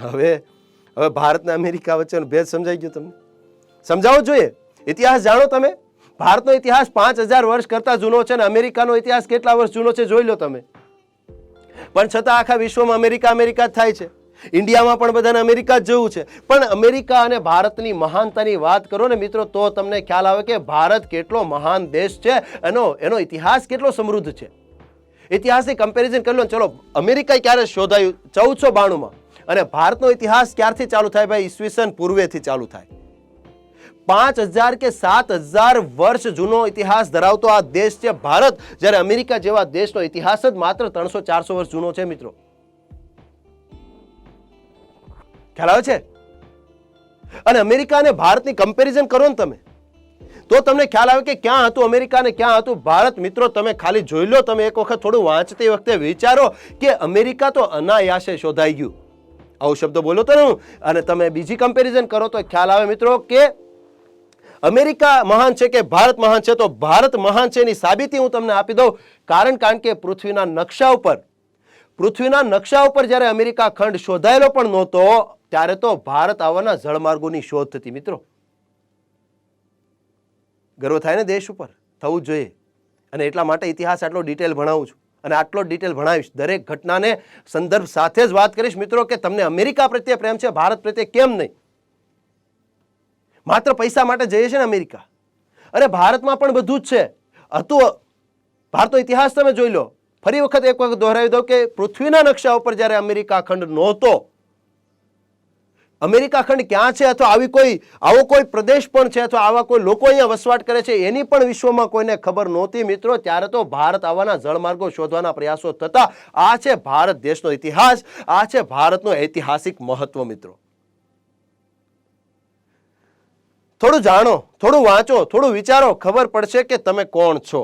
હવે ભારત અને અમેરિકા વચ્ચેનો ભેદ સમજાઈ ગયો તમને? સમજાવવો જોઈએ. ઇતિહાસ જાણો તમે. ભારતનો ઇતિહાસ 5000 વર્ષ કરતા જૂનો છે, અને અમેરિકાનો ઇતિહાસ કેટલા વર્ષ જૂનો છે જોઈ લો તમે. પણ છતાં આખા વિશ્વમાં અમેરિકા અમેરિકા જ થાય છે. ઇન્ડિયામાં પણ બધાને અમેરિકા જ જવું છે. પણ અમેરિકા અને ભારતની મહાનતાની વાત કરો ને મિત્રો, તો તમને ખ્યાલ આવે કે ભારત કેટલો મહાન દેશ છે, એનો ઇતિહાસ કેટલો સમૃદ્ધ છે. ઇતિહાસની કમ્પેરિઝન કરી લો. ચલો, અમેરિકા ક્યારે શોધાયું? 1492માં. અને ભારતનો ઇતિહાસ ક્યારથી ચાલુ થાય ભાઈ? ઈસવીસન પૂર્વેથી ચાલુ થાય. 5000 કે 7000 વર્ષ જૂનો ઇતિહાસ ધરાવતો આ દેશ છે ભારત, જ્યારે અમેરિકા જેવા દેશનો ઇતિહાસ જ માત્ર 300-400 વર્ષ જૂનો છે મિત્રો. ખ્યાલ આવે છે? અને અમેરિકા અને ભારતની કમ્પેરિઝન કરો ને તમે, તો તમને ખ્યાલ આવે કે ક્યાં હતું અમેરિકા અને ક્યાં હતું ભારત. મિત્રો તમે ખાલી જોઈ લો, તમે એક વખત થોડું વાંચતી વખતે વિચારો કે અમેરિકા તો અનાયાસે શોધાઈ ગયું. આવો શબ્દ બોલો તો હું. અને તમે બીજી કમ્પેરિઝન કરો તો ખ્યાલ આવે મિત્રો કે અમેરિકા મહાન છે કે ભારત મહાન છે? તો ભારત મહાન છે એની સાબિતી હું તમને આપી દઉં. કારણ કે પૃથ્વીના નકશા ઉપર જ્યારે અમેરિકા ખંડ શોધાયેલો પણ નહોતો, ત્યારે તો ભારત આવવાના જળમાર્ગોની શોધ થતી મિત્રો. ગર્વ થાય ને દેશ ઉપર? થવું જ જોઈએ. અને એટલા માટે ઇતિહાસ આટલો ડિટેલ ભણાવું છું, અને આટલો ડિટેલ ભણાવીશ. દરેક ઘટનાને સંદર્ભ સાથે જ વાત કરીશ મિત્રો, કે તમને અમેરિકા પ્રત્યે પ્રેમ છે, ભારત પ્રત્યે કેમ નહીં. માત્ર પૈસા માટે જઈએ છે ને અમેરિકા? અરે ભારતમાં પણ બધું જ છે હતું. ભારતનો ઇતિહાસ તમે જોઈ લો. ફરી વખત એક વખત દોહરાવી દઉં કે પૃથ્વીના નકશા ઉપર જ્યારે અમેરિકા ખંડ નહોતો, અમેરિકા ખંડ ક્યાં છે, અથવા આવો કોઈ પ્રદેશ પણ છે, અથવા આવા કોઈ લોકો અહીંયા વસવાટ કરે છે, એની પણ વિશ્વમાં કોઈને ખબર નહોતી મિત્રો. ત્યારે તો ભારત આવવાના જળમાર્ગો શોધવાના પ્રયાસો થતા. આ છે ભારત દેશનો ઇતિહાસ, આ છે ભારતનો ઐતિહાસિક મહત્વ મિત્રો. થોડું જાણો, થોડું વાંચો, થોડું વિચારો, ખબર પડશે કે તમે કોણ છો.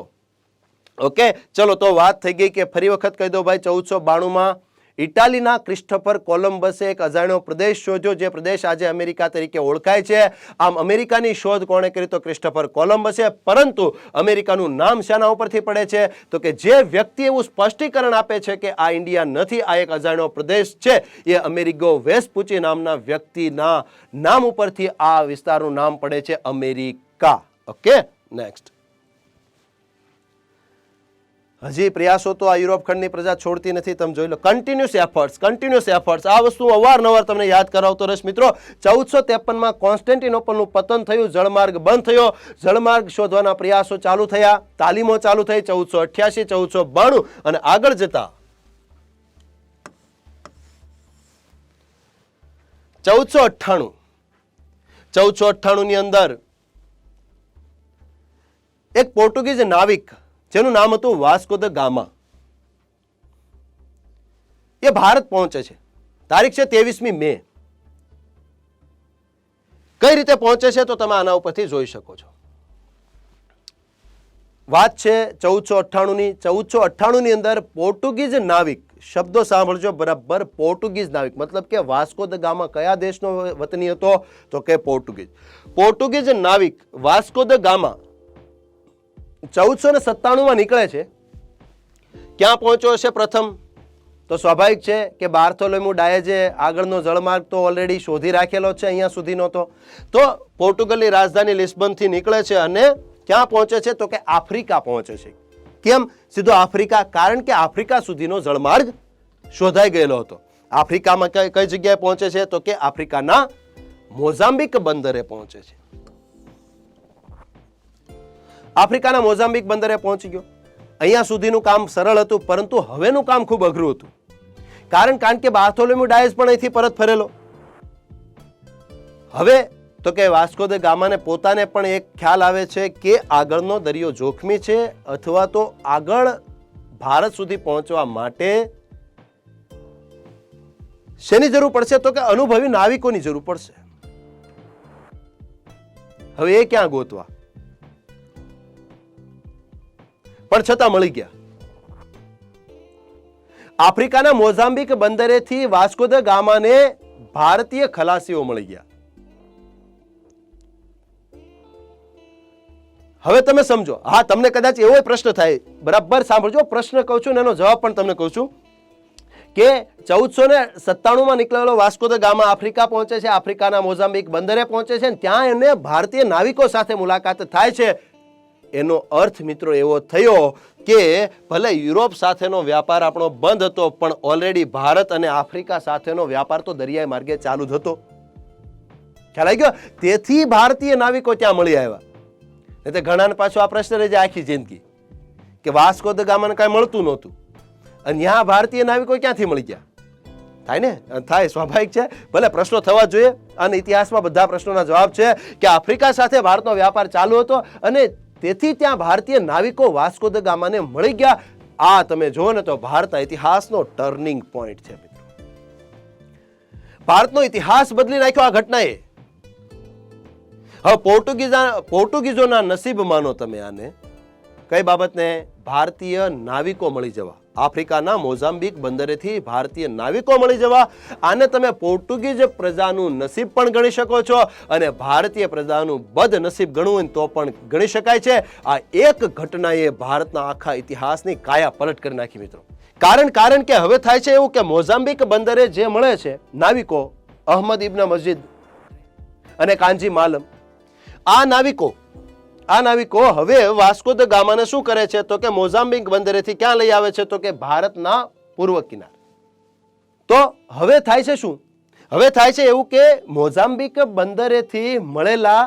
ઓકે, ચલો તો વાત થઈ ગઈ કે ફરી વખત કહી દો ભાઈ, 1492માં ઇટાલીના ક્રિસ્ટોફર કોલંબસે એક અજાણ્યો પ્રદેશ શોધ્યો, જે પ્રદેશ આજે અમેરિકા તરીકે ઓળખાય છે. આમ અમેરિકાની શોધ કોણે કરી? તો ક્રિસ્ટોફર કોલંબસે. પરંતુ અમેરિકાનું નામ શાના ઉપરથી પડે છે? તો કે જે વ્યક્તિ એવું સ્પષ્ટીકરણ આપે છે કે આ ઇન્ડિયા નથી, આ એક અજાણ્યો પ્રદેશ છે, એ અમેરિગો વેસ્પુચી નામના વ્યક્તિના નામ ઉપરથી આ વિસ્તારનું નામ પડે છે અમેરિકા. Okay, next. હજી પ્રયાસો તો આ યુરોપ ખંડની પ્રજા છોડતી નથી. તમે જોઈ લો, કન્ટિન્યુઅસ એફર્ટ્સ. આ વસ્તુ અવારનવાર તમને યાદ કરાવતો રહીશ મિત્રો. 1453 કોન્સ્ટેન્ટિનોપલનું પતન થયું, જળમાર્ગ બંધ થયો, જળમાર્ગ શોધવાના પ્રયાસો ચાલુ થયા, તાલીમો ચાલુ થઈ 1488, 1492 અને આગળ જતા 1498 ની અંદર એક પોર્ટુગીઝ નાવિક જેનું નામ હતું વાસ્કો દ ગામા, એ ભારત પહોંચે છે. તારીખ છે 23મી મે. કઈ રીતે પહોંચે છે તો તમે આના ઉપરથી જોઈ શકો છો. વાત છે 1498 ની. 1498 ની અંદર પોર્ટુગીઝ નાવિક, શબ્દો સાંભળજો બરાબર, પોર્ટુગીઝ નાવિક મતલબ કે વાસ્કો દ ગામા કયા દેશનો વતની હતો તો કે પોર્ટુગીઝ નાવિક વાસ્કો દ ગામા 1497 નીકળે છે. ક્યાં પહોંચ્યો છે પ્રથમ તો સ્વાભાવિક છે કે બાર્થોલોમ્યુ ડાયેજે આગળનો જળમાર્ગ તો ઓલરેડી શોધી રાખેલો છે, અહીંયા સુધીનો તો પોર્ટુગલની રાજધાની લિસ્બનથી નીકળે છે અને ક્યાં પહોંચે છે તો કે આફ્રિકા પહોંચે છે. કેમ સીધો આફ્રિકા? કારણ કે આફ્રિકા સુધીનો જળમાર્ગ શોધાઈ ગયેલો હતો. આફ્રિકામાં કઈ જગ્યાએ પહોંચે છે તો કે આફ્રિકાના મોઝામ્બિક બંદરે પહોંચે છે. આફ્રિકાના મોઝામ્બિક બંદરે પહોંચી ગયો. અહીંયા સુધીનું કામ સરળ હતું, પરંતુ હવેનું કામ ખૂબ અઘરું હતું. કારણ કે બાર્થોલોમ્યુ ડાયેઝ પણ અહીંથી પરત ફરેલો. હવે તો કે વાસ્કો દ ગામાને પોતાને પણ એક ખ્યાલ આવે છે કે આગળનો દરિયો જોખમી છે, અથવા તો આગળ ભારત સુધી પહોંચવા માટે શેની જરૂર પડશે તો કે અનુભવી નાવિકોની જરૂર પડશે. હવે એ ક્યાં ગોતવા? પણ છતાં મળી ગયા. આફ્રિકાના મોઝામ્બિક બંદરેથી વાસ્કો દ ગામાને ભારતીય ખલાસીઓ મળી ગયા. હવે તમે સમજો. હા, તમને કદાચ એવો પ્રશ્ન થાય, બરાબર સાંભળજો, પ્રશ્ન કહું છું એનો જવાબ પણ તમને કહું છું કે 1497 નીકળેલો વાસ્કો દ ગામા આફ્રિકા પહોંચે છે, આફ્રિકાના મોઝામ્બિક બંદરે પહોંચે છે, ત્યાં એને ભારતીય નાવિકો સાથે મુલાકાત થાય છે. એનો અર્થ મિત્રો એવો થયો કે ભલે યુરોપ સાથેનો વ્યાપાર આપણો બંધ હતો, પણ ઓલરેડી ભારત અને આફ્રિકા સાથેનો વ્યાપાર તો દરિયાઈ માર્ગે ચાલુ જ હતો. ખ્યાલ આવી ગયો? તેથી ભારતીય નાવિકો ત્યાં મળી આવ્યા. એટલે ઘણાને પાછો આ પ્રશ્ન રહી જાય આખી જિંદગી કે વાસ્કો દ ગામાને કાંઈ મળતું નહોતું અને ત્યાં ભારતીય નાવિકો ક્યાંથી મળી ગયા? થાય ને? થાય, સ્વાભાવિક છે. ભલે પ્રશ્નો થવા જોઈએ અને ઇતિહાસમાં બધા પ્રશ્નોના જવાબ છે કે આફ્રિકા સાથે ભારતનો વ્યાપાર ચાલુ હતો અને તેથી ત્યાં ભારતીય નાવિકો વાસ્કો દ ગામાને મળી ગયા. આ તમે જુઓ ને તો ભારતના ઇતિહાસનો ટર્નિંગ પોઈન્ટ છે મિત્રો. ભારતનો ઇતિહાસ બદલી નાખ્યો આ ઘટનાએ. હવે પોર્ટુગીઝોના નસીબ માનો તમે આને. કઈ બાબતને? ભારતીય નાવિકો મળી જવા. આફ્રિકાના મોઝામ્બિક બંદરેથી ભારતીય નાવિકો મળી જવા. આને તમે પોર્ટુગીઝ પ્રજાનું નસીબ પણ ગણી શકો છો અને ભારતીય પ્રજાનું બદનસીબ ગણવું હોય તો પણ ગણી શકાય છે. આ એક ઘટનાએ ભારતના આખા ઇતિહાસની કાયા પલટ કરી નાખી મિત્રો. કારણ કે હવે થાય છે એવું કે મોઝામ્બિક બંદરે જે મળે છે નાવિકો, અહમદ ઇબ્ન મસ્જિદ અને કાંજી માલમ, આ નાવિકો હવે વાસ્કો દ ગામાને શું કરે છે તો કે મોઝામ્બિક બંદરેથી ક્યાં લઈ આવે છે તો કે ભારતના પૂર્વ કિનારે. તો હવે થાય છે શું? હવે થાય છે એવું કે મોઝામ્બિક બંદરેથી મળેલા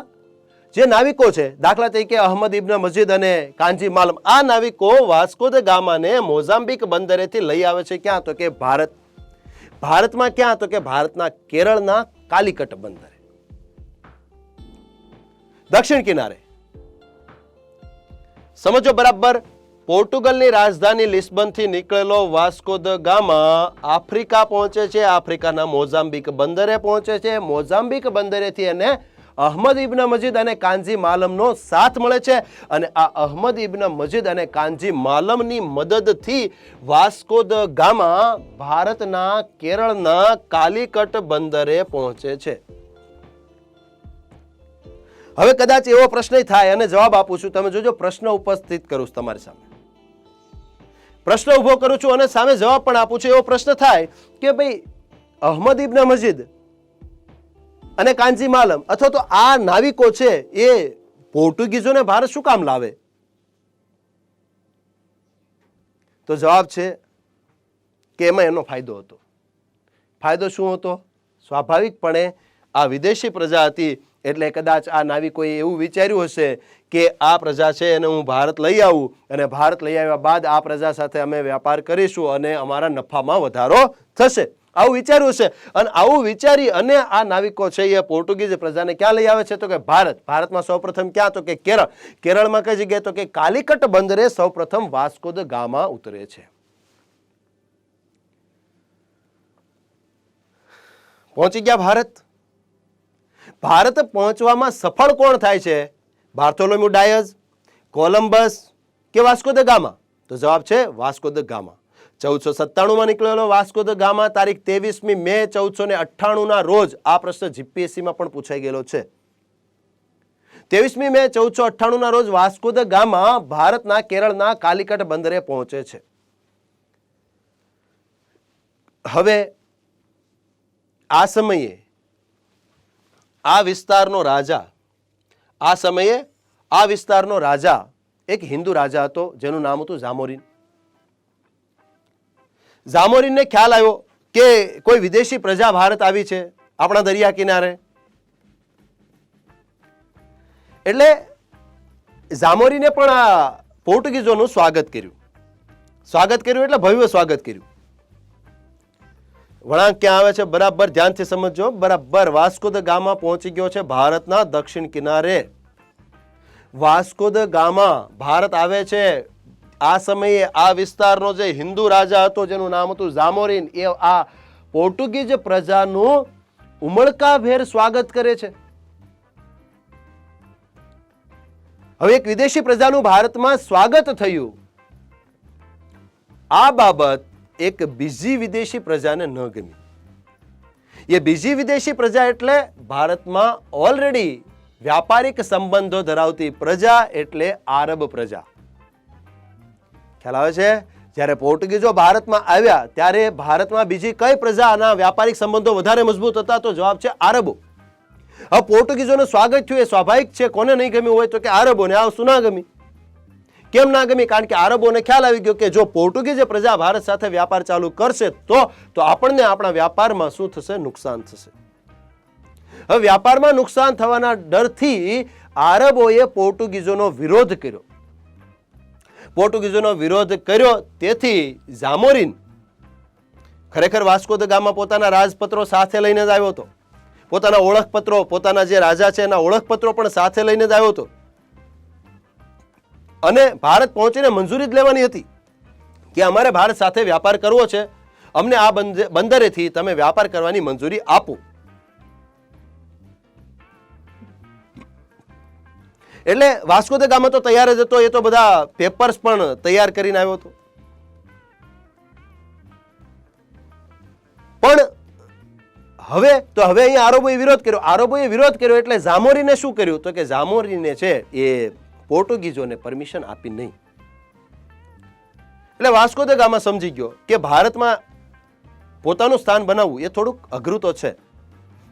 જે નાવિકો છે, દાખલા તરીકે અહમદ ઇબ્ન મસ્જિદ અને કાંજી માલમ, આ નાવિકો વાસ્કો દ ગામાને મોઝામ્બિક બંદરેથી લઈ આવે છે ક્યાં તો કે ભારત. ભારતમાં ક્યાં તો કે ભારતના કેરળના કાલિકટ બંદરે, દક્ષિણ કિનારે. સમજો બરાબર. પોર્ટુગલની રાજધાની લિસ્બનથી નીકળેલો વાસ્કો દ ગામા આફ્રિકા પહોંચે છે, આફ્રિકાના મોઝામ્બિક બંદરે પહોંચે છે. મોઝામ્બિક બંદરેથી એને અહમદ ઇબ્ન મસ્જિદ અને કાંજી માલમનો સાથ મળે છે અને આ અહમદ ઇબ્ન મસ્જિદ અને કાંજી માલમની મદદથી વાસ્કો દ ગામા ભારતના કેરળના કાલિકટ બંદરે પહોંચે છે. હવે કદાચ એવો પ્રશ્ન થાય અને જવાબ આપું છું. તમે જોજો, પ્રશ્ન ઉપસ્થિત કરું છું તમારી સામે, પ્રશ્ન ઉભો કરું છું અને સામે જવાબ પણ આપું છું. એવો પ્રશ્ન થાય કે ભાઈ અહમદ ઇબ્ન મસ્જિદ અને કાંજી માલમ અથવા તો આ નાવિકો છે એ પોર્ટુગીઝોને ભારત શું કામ લાવે? તો જવાબ છે કે એમાં એનો ફાયદો હતો. ફાયદો શું હતો? સ્વાભાવિકપણે આ વિદેશી પ્રજા હતી એટલે કદાચ આ નાવિકોએ એવું વિચાર્યું હશે કે આ પ્રજા છે એને હું ભારત લઈ આવું અને ભારત લઈ આવ્યા બાદ આ પ્રજા સાથે અમે વ્યાપાર કરીશું અને અમારા નફામાં વધારો થશે, આવું વિચાર્યું છે. અને આવું વિચારી અને આ નાવિકો છે એ પોર્ટુગીઝ પ્રજાને ક્યાં લઈ આવે છે? તો કે ભારત. ભારતમાં સૌપ્રથમ ક્યાં? તો કે કેરળ. કેરળમાં કઈ જગ્યાએ? તો કે કાલિકટ બંદરે સૌપ્રથમ વાસ્કો દ ગામા ઉતરે છે. પહોંચી ગયા ભારત. ભારત પહોંચવામાં સફળ કોણ થાય છે? બાર્થોલોમ્યુ ડાયઝ, કોલંબસ કે વાસ્કો દ ગામા? તો જવાબ છે વાસ્કો દ ગામા. 1497 માં નીકળેલો વાસ્કો દ ગામા તારીખ 23મી મે 1498 ના રોજ. આ પ્રશ્ન જીપીએસસી માં પણ પૂછાઈ ગયેલો છે. 23મી મે 1498 ના રોજ વાસ્કો દ ગામા ભારતના કેરળના કાલિકટ બંદરે પહોંચે છે. હવે આ સમયે આ વિસ્તારનો રાજા એક હિન્દુ રાજા હતો જેનું નામ હતું ઝામોરીન. ઝામોરીનને ખ્યાલ આવ્યો કે કોઈ વિદેશી પ્રજા ભારત આવી છે આપણા દરિયા કિનારે. એટલે ઝામોરીને પણ આ પોર્ટુગીઝોનું સ્વાગત કર્યું. એટલે ભવ્ય સ્વાગત કર્યું. વળાંક ક્યાં આવે છે? બરાબર ધ્યાનથી સમજજો. બરાબર વાસ્કો દ ગામા પહોંચી ગયો છે ભારતના દક્ષિણ કિનારે. વાસ્કો દ ગામા ભારત આવે છે. આ સમયે આ વિસ્તારનો જે હિન્દુ રાજા હતો જેનું નામ હતું ઝામોરીન, એ આ પોર્ટુગીઝ પ્રજાનું ઉમળકાભેર સ્વાગત કરે છે. હવે એક વિદેશી પ્રજાનું ભારતમાં સ્વાગત થયું, આ બાબત એક બીજી વિદેશી પ્રજાને ન ગમી. એ બીજી વિદેશી પ્રજા એટલે ભારતમાં ઓલરેડી વ્યાપારિક સંબંધો ધરાવતી પ્રજા એટલે આરબ પ્રજા. ખ્યાલ આવે છે? જ્યારે પોર્ટુગીઝો ભારતમાં આવ્યા ત્યારે ભારતમાં બીજી કઈ પ્રજાના વ્યાપારિક સંબંધો વધારે મજબૂત હતા? તો જવાબ છે આરબો. હવે પોર્ટુગીઝોનું સ્વાગત થયું એ સ્વાભાવિક છે. કોને નહીં ગમ્યું હોય? તો કે આરબોને. આ વસ્તુ ના ગમી. કેમ ના ગમી? કારણ કે આરબોને ખ્યાલ આવી ગયો કે જો પોર્ટુગીઝ પ્રજા ભારત સાથે વ્યાપાર ચાલુ કરશે તો આપણને આપણા વ્યાપારમાં શું થશે? નુકસાન થશે. હવે વ્યાપારમાં નુકસાન થવાના ડરથી આરબોએ પોર્ટુગીઝોનો વિરોધ કર્યો. તેથી ઝામોરીન ખરેખર વાસ્કો દ ગામા પોતાના રાજપત્રો સાથે લઈને જ આવ્યો હતો. પોતાના ઓળખપત્રો, પોતાના જે રાજા છે એના ઓળખપત્રો પણ સાથે લઈને જ આવ્યો હતો. અને ભારત પહોંચીને મંજૂરી જ લેવાની હતી કે અમારે ભારત સાથે વ્યાપાર કરવો છે, અમને આ બંદરેથી તમે વ્યાપાર કરવાની મંજૂરી આપો. એટલે વાસ્કો દ ગામા તો તૈયાર જ હતો. એ તો બધા પેપર્સ પણ તૈયાર કરીને આવ્યો હતો. પણ હવે અહીંયા આરબોએ વિરોધ કર્યો. એટલે ઝામોરીને શું કર્યું? તો કે ઝામોરીને છે એ પોર્ટુગીઝોને પરમિશન આપી નહીં. એટલે વાસ્કો દ ગામા સમજી ગયો કે ભારતમાં પોતાનું સ્થાન બનાવવું એ થોડુંક અઘરું તો છે.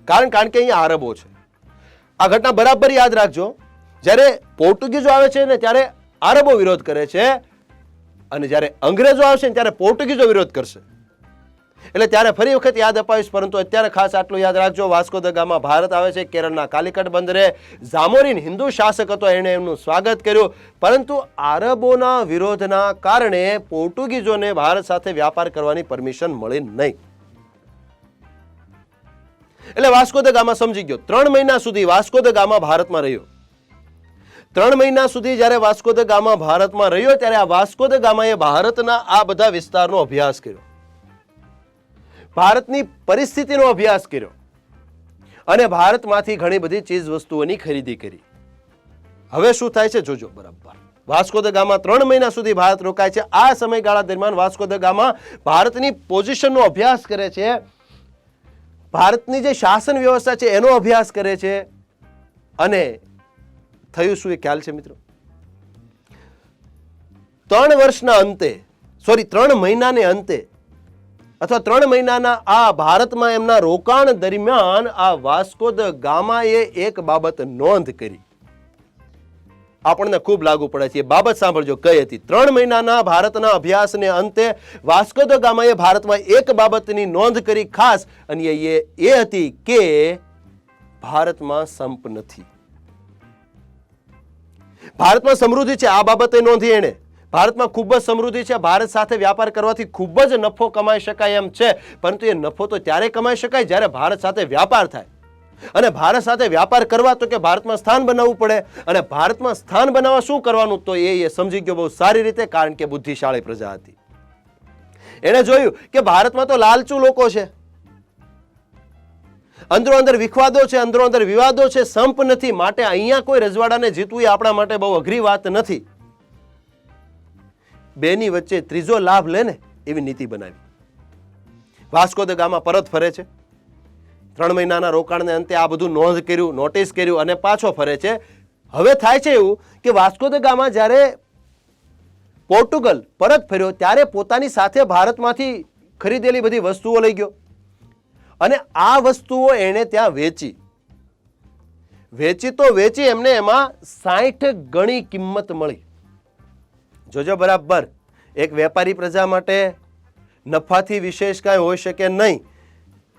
કારણ કે અહીંયા આરબો છે. આ ઘટના બરાબર યાદ રાખજો. જ્યારે પોર્ટુગીઝો આવે છે ને ત્યારે આરબો વિરોધ કરે છે અને જ્યારે અંગ્રેજો આવશે ને ત્યારે પોર્ટુગીઝો વિરોધ કરશે. એટલે ત્યારે ફરી વખત યાદ અપાવીશ, પરંતુ અત્યારે ખાસ આટલું યાદ રાખજો. વાસ્કો દ ગામા ભારત આવે છે કેરળના કાલિકટ બંદરે. ઝામોરીન હિન્દુ શાસક હતો, એણે એમનું સ્વાગત કર્યું. પરંતુ આરબોના વિરોધના કારણે પોર્ટુગીઝોને ભારત સાથે વ્યાપાર કરવાની પરમિશન મળી નહીં. એટલે વાસ્કો દ ગામા સમજી ગયો. 3 મહિના સુધી વાસ્કો દ ગામા ભારતમાં રહ્યો. 3 મહિના સુધી જ્યારે વાસ્કો દ ગામા ભારતમાં રહ્યો ત્યારે આ વાસ્કો દ ગામાએ ભારતના આ બધા વિસ્તારનો અભ્યાસ કર્યો, ભારતની પરિસ્થિતિનો અભ્યાસ કર્યો અને ભારતમાંથી ઘણી બધી ચીજ વસ્તુઓની ખરીદી કરી. હવે શું થાય છે જોજો. બરાબર વાસ્કો દ ગામા 3 મહિના સુધી ભારત રોકાય છે. આ સમયગાળા દરમિયાન વાસ્કો દ ગામા ભારતની પોઝિશનનો અભ્યાસ કરે છે, ભારતની જે શાસન વ્યવસ્થા છે એનો અભ્યાસ કરે છે. અને થયું શું એ ખ્યાલ છે મિત્રો? 3 મહિનાને અંતે અથવા 3 મહિનાના આ ભારતમાં એમના રોકાણ દરમિયાન આ વાસ્કો દ ગામાએ એક બાબત નોંધ કરી. આપણને ખૂબ લાગુ પડે છે. એ બાબત સાંભળજો કઈ હતી. 3 મહિનાના ભારતના અભ્યાસને અંતે વાસ્કો દ ગામાએ ભારતમાં એક બાબતની નોંધ કરી ખાસ, અને એ હતી કે ભારતમાં સંપ નથી. ભારતમાં સમૃદ્ધિ છે, આ બાબતે નોંધી એણે. ભારતમાં ખૂબ જ સમૃદ્ધિ છે, ભારત સાથે વ્યાપાર કરવાથી ખૂબ જ નફો કમાઈ શકાય એમ છે, પરંતુ એ નફો તો ત્યારે કમાઈ શકાય જ્યારે ભારત સાથે વ્યાપાર થાય. અને ભારત સાથે વ્યાપાર કરવા તો કે ભારતમાં સ્થાન બનાવવું પડે. અને ભારતમાં સ્થાન બનાવવા શું કરવાનું, તો એ સમજી ગયો બહુ સારી રીતે, કારણ કે બુદ્ધિશાળી પ્રજા હતી. એણે જોયું કે ભારતમાં તો લાલચુ લોકો છે, અંદરો અંદર વિખવાદો છે, અંદરો અંદર વિવાદો છે, સંપ નથી. માટે અહીંયા કોઈ રજવાડાને જીતવું એ આપણા માટે બહુ અઘરી વાત નથી. બેની વચ્ચે ત્રીજો લાભ લે ને એવી નીતિ બનાવી. વાસ્કો દ ગામા પરત ફરે છે. 3 મહિનાના રોકાણને અંતે આ બધું નોંધ કર્યું, નોટિસ કર્યું અને પાછો ફરે છે. હવે થાય છે એવું કે વાસ્કો દ ગામા જ્યારે પોર્ટુગલ પરત ફર્યો ત્યારે પોતાની સાથે ભારતમાંથી ખરીદેલી બધી વસ્તુઓ લઈ ગયો અને આ વસ્તુઓ એણે ત્યાં વેચી એમને એમાં 60 ગણી કિંમત મળી. જોજો બરાબર, એક વેપારી પ્રજા માટે નફાથી વિશેષ કાંઈ હોઈ શકે નહીં.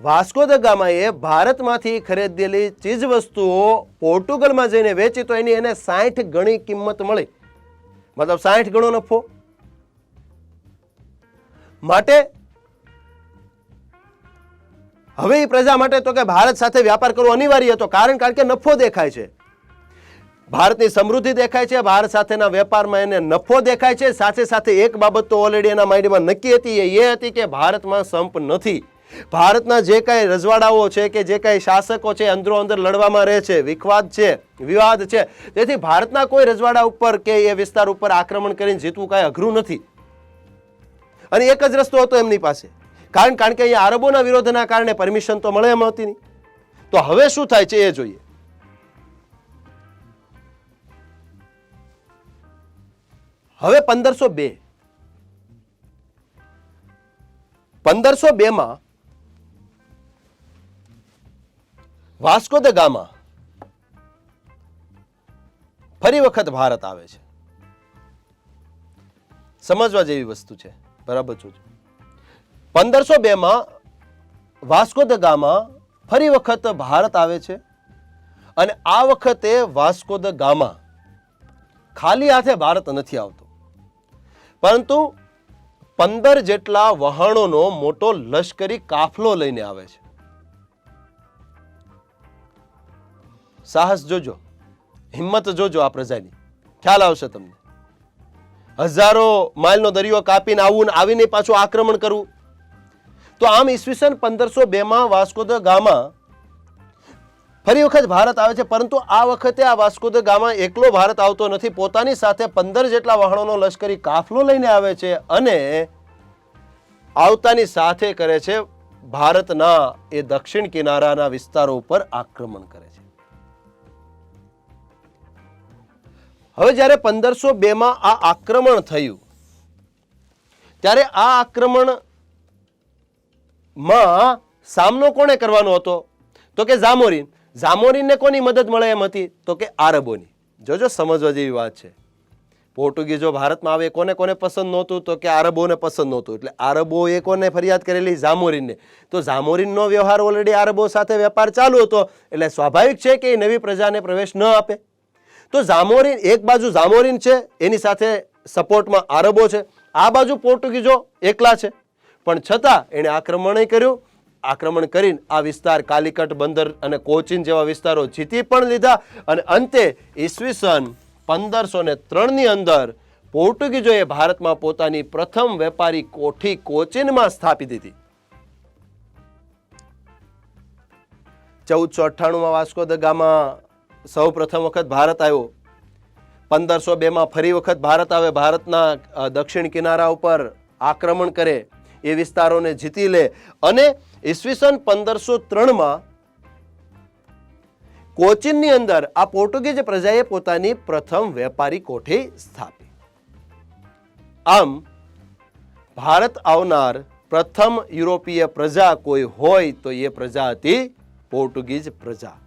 વાસ્કો દ ગામાએ ભારતમાંથી ખરીદેલી ચીજ વસ્તુઓ પોર્ટુગલમાં જઈને વેચી તો એને 60 ગણી કિંમત મળી, મતલબ 60 ગણો નફો. માટે હવે એ પ્રજા માટે તો કે ભારત સાથે વ્યાપાર કરવો અનિવાર્ય હતો, કારણ કે નફો દેખાય છે, ભારતની સમૃદ્ધિ દેખાય છે, ભારત સાથેના વેપારમાં એને નફો દેખાય છે. સાથે સાથે એક બાબત તો ઓલરેડી એના માઇન્ડમાં નક્કી હતી, એ હતી કે ભારતમાં સંપ નથી. ભારતના જે કાંઈ રજવાડાઓ છે કે જે કાંઈ શાસકો છે અંદરો અંદર લડવામાં રહે છે, વિવાદ છે. તેથી ભારતના કોઈ રજવાડા ઉપર કે એ વિસ્તાર ઉપર આક્રમણ કરીને જીતવું કાંઈ અઘરું નથી. અને એક જ રસ્તો હતો એમની પાસે, કારણ કે અહીંયા આરબોના વિરોધના કારણે પરમિશન તો મળે એમ હતી નહીં. તો હવે શું થાય છે એ જોઈએ. હવે 1502 વાસ્કો દ ગામા ફરી વખત ભારત આવે છે. સમજવા જેવી વસ્તુ છે, બરાબર જોજો. 1502 વાસ્કો દ ગામા ફરી વખત ભારત આવે છે અને આ વખતે વાસ્કો દ ગામા ખાલી હાથે ભારત નથી આવતો, પરંતુ 15 જેટલા વહાણોનો મોટો લશ્કરી કાફલો લઈને આવે છે. સાહસ જોજો, હિંમત જોજો આ પ્રજાની, ખ્યાલ આવશે તમને. હજારો માઇલનો દરિયો કાપીને આવીને પાછું આક્રમણ કરવું. તો આમ ઈસવીસન 1502 વાસ્કો દ ગામા ફરી વખત ભારત આવે છે, પરંતુ આ વખતે આ વાસ્કો દ ગામા એકલો ભારત આવતો નથી, પોતાની સાથે 15 જેટલા વહાણોનો લશ્કરી કાફલો લઈને આવે છે અને આવતાની સાથે કરે છે ભારતના એ દક્ષિણ કિનારાના વિસ્તારો ઉપર આક્રમણ કરે છે. હવે જ્યારે 1502 આ આક્રમણ થયું ત્યારે આ આક્રમણમાં સામનો કોણે કરવાનો હતો, તો કે જામોરીનને કોની મદદ મળે એમ હતી, તો કે આરબોની. જોજો સમજવા જેવી વાત છે. પોર્ટુગીઝો ભારતમાં આવે કોને કોને પસંદ નહોતું, તો કે આરબોને પસંદ નહોતું. એટલે આરબોએ કોને ફરિયાદ કરેલી, જામોરીનને. તો જામોરીનનો વ્યવહાર ઓલરેડી આરબો સાથે વેપાર ચાલુ હતો, એટલે સ્વાભાવિક છે કે એ નવી પ્રજાને પ્રવેશ ન આપે. તો જામોરીન, એક બાજુ જામોરીન છે, એની સાથે સપોર્ટમાં આરબો છે, આ બાજુ પોર્ટુગીઝો એકલા છે, પણ છતાં એણે આક્રમણ કર્યું. આક્રમણ કરીને આ વિસ્તાર કાલિકટ બંદર અને કોચીન જેવા વિસ્તારો જીતી પણ લીધા અને અંતે ઈસવીસન 1503 ની અંદર પોર્ટુગીઝોએ ભારતમાં પોતાની પ્રથમ વેપારી કોઠી કોચીનમાં સ્થાપી દીધી. 1498 વાસ્કો દ ગામા સૌ પ્રથમ વખત ભારત આવ્યો. 1502 ફરી વખત ભારત આવે, ભારતના દક્ષિણ કિનારા ઉપર આક્રમણ કરે, એ વિસ્તારોને જીતી લે અને ઈસવીસન 1503 કોચીનની અંદર આ પોર્ટુગીઝ પ્રજાએ પોતાની પ્રથમ વેપારી કોઠી સ્થાપી. આમ ભારત આવનાર પ્રથમ યુરોપીય પ્રજા કોઈ હોય તો એ પ્રજા હતી પોર્ટુગીઝ પ્રજા.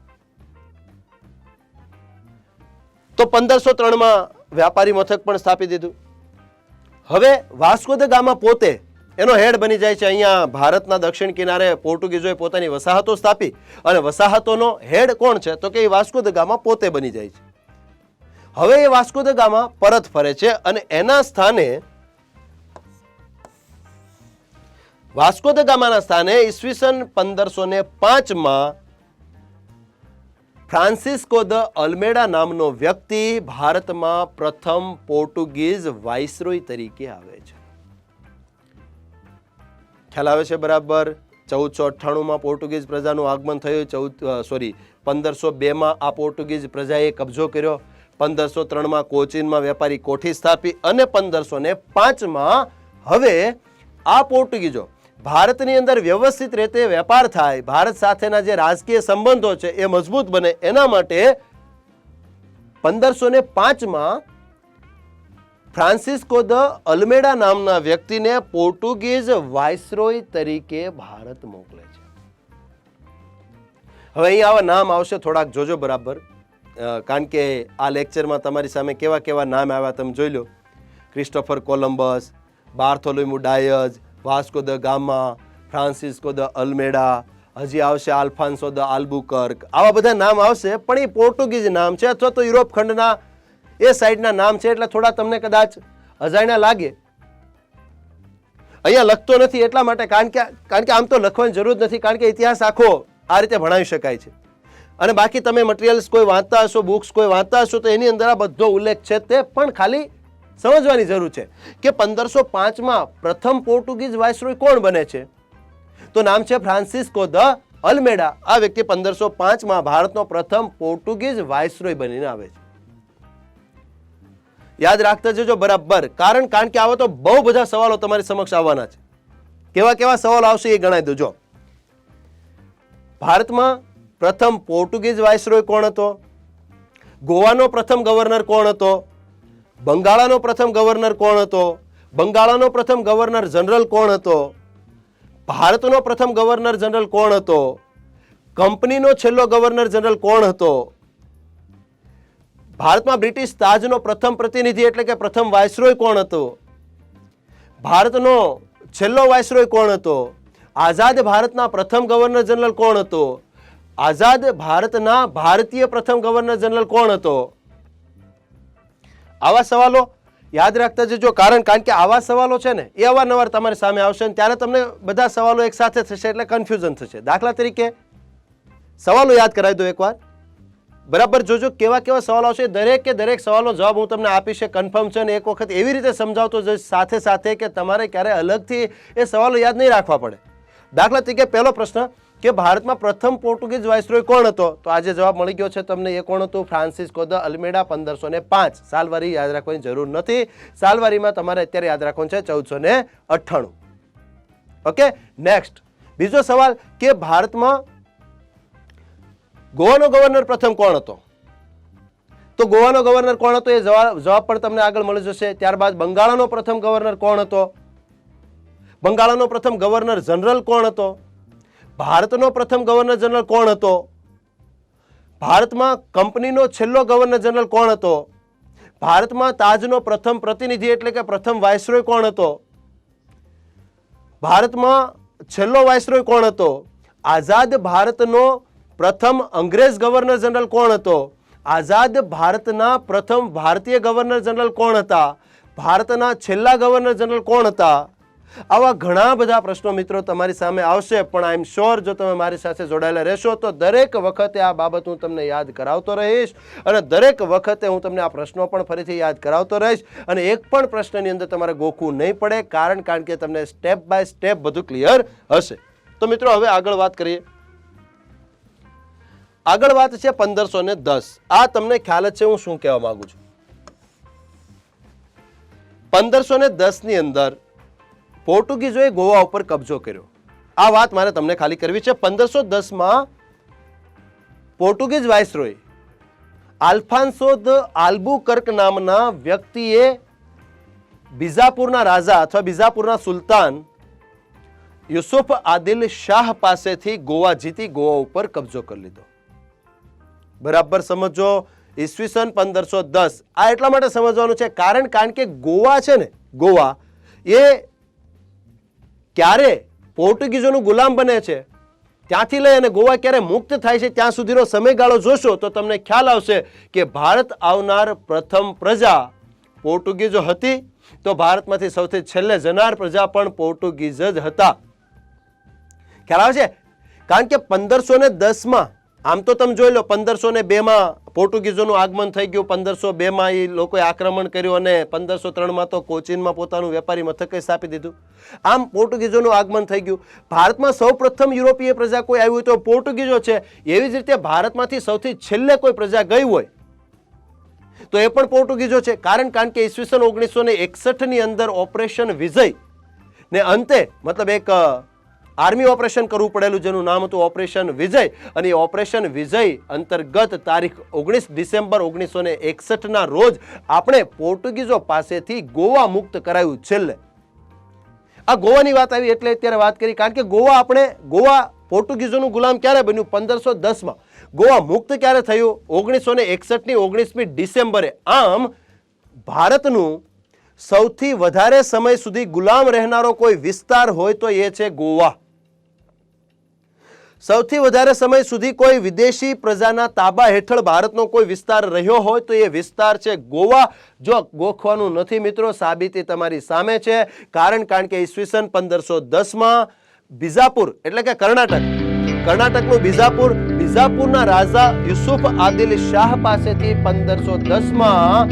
તો 1503 વ્યાપારી મથક પણ સ્થાપી દીધું. હવે વાસ્કો દ ગામા પોતે એનો હેડ બની જાય છે. અહીંયા ભારતના દક્ષિણ કિનારે પોર્ટુગીઝોએ પોતાની વસાહતો સ્થાપી અને વસાહતોનો હેડ કોણ છે તો કે એ વાસ્કો દ ગામા પોતે બની જાય છે. હવે એ વાસ્કો દ ગામા પરત ફરે છે અને એના સ્થાને વાસ્કો દ ગામાના સ્થાને ઈસવીસન 1505 ફ્રાન્સિસ્કો દ અલ્મેડા નામનો વ્યક્તિ ભારતમાં પ્રથમ પોર્ટુગીઝ વાઇસરોય તરીકે આવે છે. ખ્યાલ આવે છે બરાબર? 1498 પોર્ટુગીઝ પ્રજાનું આગમન થયું. 1502 આ પોર્ટુગીઝ પ્રજાએ કબજો કર્યો. 1503 કોચીનમાં વેપારી કોઠી સ્થાપી અને 1505 હવે આ પોર્ટુગીઝો ભારતની અંદર વ્યવસ્થિત રીતે વેપાર થાય, ભારત સાથેના જે રાજકીય સંબંધો છે એ મજબૂત બને, એના માટે 1505 ફ્રાન્સિસ્કો દ અલ્મેડા નામના વ્યક્તિને પોર્ટુગીઝ વાઇસરોય તરીકે ભારત મોકલે છે. હવે અહીં આવા નામ આવશે, થોડાક જોજો બરાબર, કારણ કે આ લેક્ચરમાં તમારી સામે કેવા કેવા નામ આવ્યા તમે જોઈ લો. Christopher Columbus, Bartholomew Dias, Vasco da Gama, Francisco de Almeida, હજી આવશે આલ્ફાન્સો દ આલ્બુકર્ક. આવા બધા નામ આવશે, પણ એ પોર્ટુગીઝ નામ છે અથવા તો યુરોપ ખંડના એ સાઈડના નામ છે, એટલે થોડા તમને કદાચ અજાણ્યા લાગે. અહીંયા લખતો નથી એટલા માટે, કારણ કે આમ તો લખવાની જરૂર નથી, કારણ કે ઇતિહાસ આખો આ રીતે ભણાવી શકાય છે. અને બાકી તમે મટીરિયલ્સ કોઈ વાંચતા હશો, બુક્સ કોઈ વાંચતા હશો, તો એની અંદર આ બધો ઉલ્લેખ છે. તે પણ ખાલી સમજવાની જરૂર છે કે 1505 પ્રથમ પોર્ટુગીઝ વાઇસરોય કોણ બને છે, તો નામ છે ફ્રાન્સિસ્કો દ અલ્મેડા. આ વ્યક્તિ 1505 ભારતનો પ્રથમ પોર્ટુગીઝ વાઇસરોય બનીને આવે છે. યાદ રાખતા જજો બરાબર, કારણ કે આવા તો બહુ બધા સવાલો તમારી સમક્ષ આવવાના છે. કેવા કેવા સવાલો આવશે એ ગણાવી દો. જો ભારતમાં પ્રથમ પોર્ટુગીઝ વાઇસરોય કોણ હતો, ગોવાનો પ્રથમ ગવર્નર કોણ હતો, બંગાળાનો પ્રથમ ગવર્નર કોણ હતો, બંગાળાનો પ્રથમ ગવર્નર જનરલ કોણ હતો, ભારતનો પ્રથમ ગવર્નર જનરલ કોણ હતો, કંપનીનો છેલ્લો ગવર્નર જનરલ કોણ હતો, ભારતમાં બ્રિટિશ તાજનો પ્રથમ પ્રતિનિધિ એટલે કે પ્રથમ વાઇસરોય કોણ હતો, ભારતનો છેલ્લો વાઇસરોય કોણ હતો, આઝાદ ભારતના પ્રથમ ગવર્નર જનરલ કોણ હતો, આઝાદ ભારતના ભારતીય પ્રથમ ગવર્નર જનરલ કોણ હતો. આવા સવાલો યાદ રાખતા જજો, કારણ કે આવા સવાલો છે ને એ અવારનવાર તમારી સામે આવશે અને ત્યારે તમને બધા સવાલો એક સાથે થશે એટલે કન્ફ્યુઝન થશે. દાખલા તરીકે સવાલો યાદ કરાવી દો એકવાર, બરાબર જોજો કેવા કેવા સવાલો આવશે. દરેક સવાલો જવાબ હું તમને આપીશ, કન્ફર્મ છે. અને એક વખત એવી રીતે સમજાવતો જઈશ સાથે સાથે કે તમારે ક્યારે અલગથી એ સવાલો યાદ નહીં રાખવા પડે. દાખલા તરીકે પહેલો પ્રશ્ન કે ભારતમાં પ્રથમ પોર્ટુગીઝ વાઇસરોય કોણ હતો, તો આજે જવાબ મળી ગયો છે તમને. એ કોણ હતું? Francisco de અલ્મેડા. 1505. સાલવારી યાદ રાખવાની જરૂર નથી, સાલવારીમાં તમારે અત્યારે યાદ રાખવાનું છે 1498. ઓકે, નેક્સ્ટ બીજો સવાલ કે ભારતમાં ગોવાનો ગવર્નર પ્રથમ કોણ હતો, તો ગોવાનો ગવર્નર કોણ હતો એ જવાબ પણ તમને આગળ મળી જશે. ત્યારબાદ બંગાળાનો પ્રથમ ગવર્નર કોણ હતો, બંગાળાનો પ્રથમ ગવર્નર જનરલ કોણ હતો, ભારતનો પ્રથમ ગવર્નર જનરલ કોણ હતો, ભારતમાં કંપનીનો છેલ્લો ગવર્નર જનરલ કોણ હતો, ભારતમાં તાજનો પ્રથમ પ્રતિનિધિ એટલે કે પ્રથમ વાઇસરોય કોણ હતો, ભારતમાં છેલ્લો વાઇસરોય કોણ હતો, આઝાદ ભારતનો પ્રથમ અંગ્રેજ ગવર્નર જનરલ કોણ હતો, આઝાદ ભારતના પ્રથમ ભારતીય ગવર્નર જનરલ કોણ હતા, ભારતના છેલ્લા ગવર્નર જનરલ કોણ હતા. આવા ઘણા બધા પ્રશ્નો મિત્રો તમારી સામે આવશે, પણ આઈ એમ શ્યોર જો તમે મારી સાથે જોડાયેલા રહેશો તો દરેક વખતે આ બાબત હું તમને યાદ કરાવતો રહીશ અને દરેક વખતે હું તમને આ પ્રશ્નો પણ ફરીથી યાદ કરાવતો રહીશ. અને એક પણ પ્રશ્નની અંદર તમારે ગોખવું નહીં પડે, કારણ કે તમને સ્ટેપ બાય સ્ટેપ બધું ક્લિયર હશે. તો મિત્રો હવે આગળ વાત કરીએ. આગળ વાત છે 1510. આ તમને ખ્યાલ જ છે હું શું કહેવા માંગુ છું. 1510 ની અંદર પોર્ટુગીઝોએ ગોવા ઉપર કબજો કર્યો. આ વાત મારે તમને ખાલી કરવી છે. 1510 પોર્ટુગીઝ વાઇસરોય આલ્ફાન્સો દ આલ્બુકર્ક નામના વ્યક્તિએ બીજાપુરના રાજા અથવા બીજાપુરના સુલતાન યુસુફ આદિલ શાહ પાસેથી ગોવા જીતી ગોવા ઉપર કબજો કરી લીધો. બરાબર સમજો ઈસવીસન 1510. આ એટલા માટે સમજવાનું છે કારણ કે ગોવા છે ને, ગોવા એ ક્યારે પોર્ટુગીઝોનું ગુલામ બને છે ત્યાંથી લઈ અને ગોવા ક્યારે મુક્ત થાય છે ત્યાં સુધીનો સમયગાળો જોશો તો તમને ખ્યાલ આવશે કે ભારત આવનાર પ્રથમ પ્રજા પોર્ટુગીઝો હતી, તો ભારતમાંથી સૌથી છેલ્લે જનાર પ્રજા પણ પોર્ટુગીઝ જ હતા. ખ્યાલ આવે છે? કારણ કે 1510 આમ તો તમે જોઈ લો 1502 પોર્ટુગીઝોનું આગમન થઈ ગયું, 1502 એ લોકોએ આક્રમણ કર્યું અને 1503 તો કોચીનમાં પોતાનું વેપારી મથક સ્થાપી દીધું. આમ પોર્ટુગીઝોનું આગમન થઈ ગયું. ભારતમાં સૌ પ્રથમ યુરોપીય પ્રજા કોઈ આવી હોય તો પોર્ટુગીઝો છે. એવી જ રીતે ભારતમાંથી સૌથી છેલ્લે કોઈ પ્રજા ગઈ હોય તો એ પણ પોર્ટુગીઝો છે. કારણ કે ઈસવીસન 1961 ની અંદર ઓપરેશન વિજય ને અંતે મતલબ એક આર્મી ઓપરેશન કરવું પડેલું જેનું નામ હતું ઓપરેશન વિજય, અને એ ઓપરેશન વિજય અંતર્ગત તારીખ 19 ડિસેમ્બર 1961 ના રોજ આપણે પોર્ટુગીઝો પાસેથી ગોવા મુક્ત કરાયું છેલ્લે. આ ગોવાની વાત આવી એટલે અત્યારે વાત કરી કારણ કે ગોવા પોર્ટુગીઝોનું ગુલામ ક્યારે બન્યું? 1510 ગોવા મુક્ત ક્યારે થયું? 1961 ની 19મી ડિસેમ્બરે. આમ ભારતનું સૌથી વધારે સમય સુધી ગુલામ રહેનારો કોઈ વિસ્તાર હોય તો એ છે ગોવા. સૌથી વધારે સમય સુધી કોઈ વિદેશી પ્રજાના તાબા હેઠળ ભારતનો કોઈ વિસ્તાર રહ્યો હોય તો એ વિસ્તાર છે ગોવા. જો ગોખવાનું નથી મિત્રો, સાબિતી તમારી સામે છે. કારણ કે ઈસવીસન 1510 બીજાપુર એટલે કે કર્ણાટકનું બીજાપુરના રાજા યુસુફ આદિલ શાહ પાસેથી 1510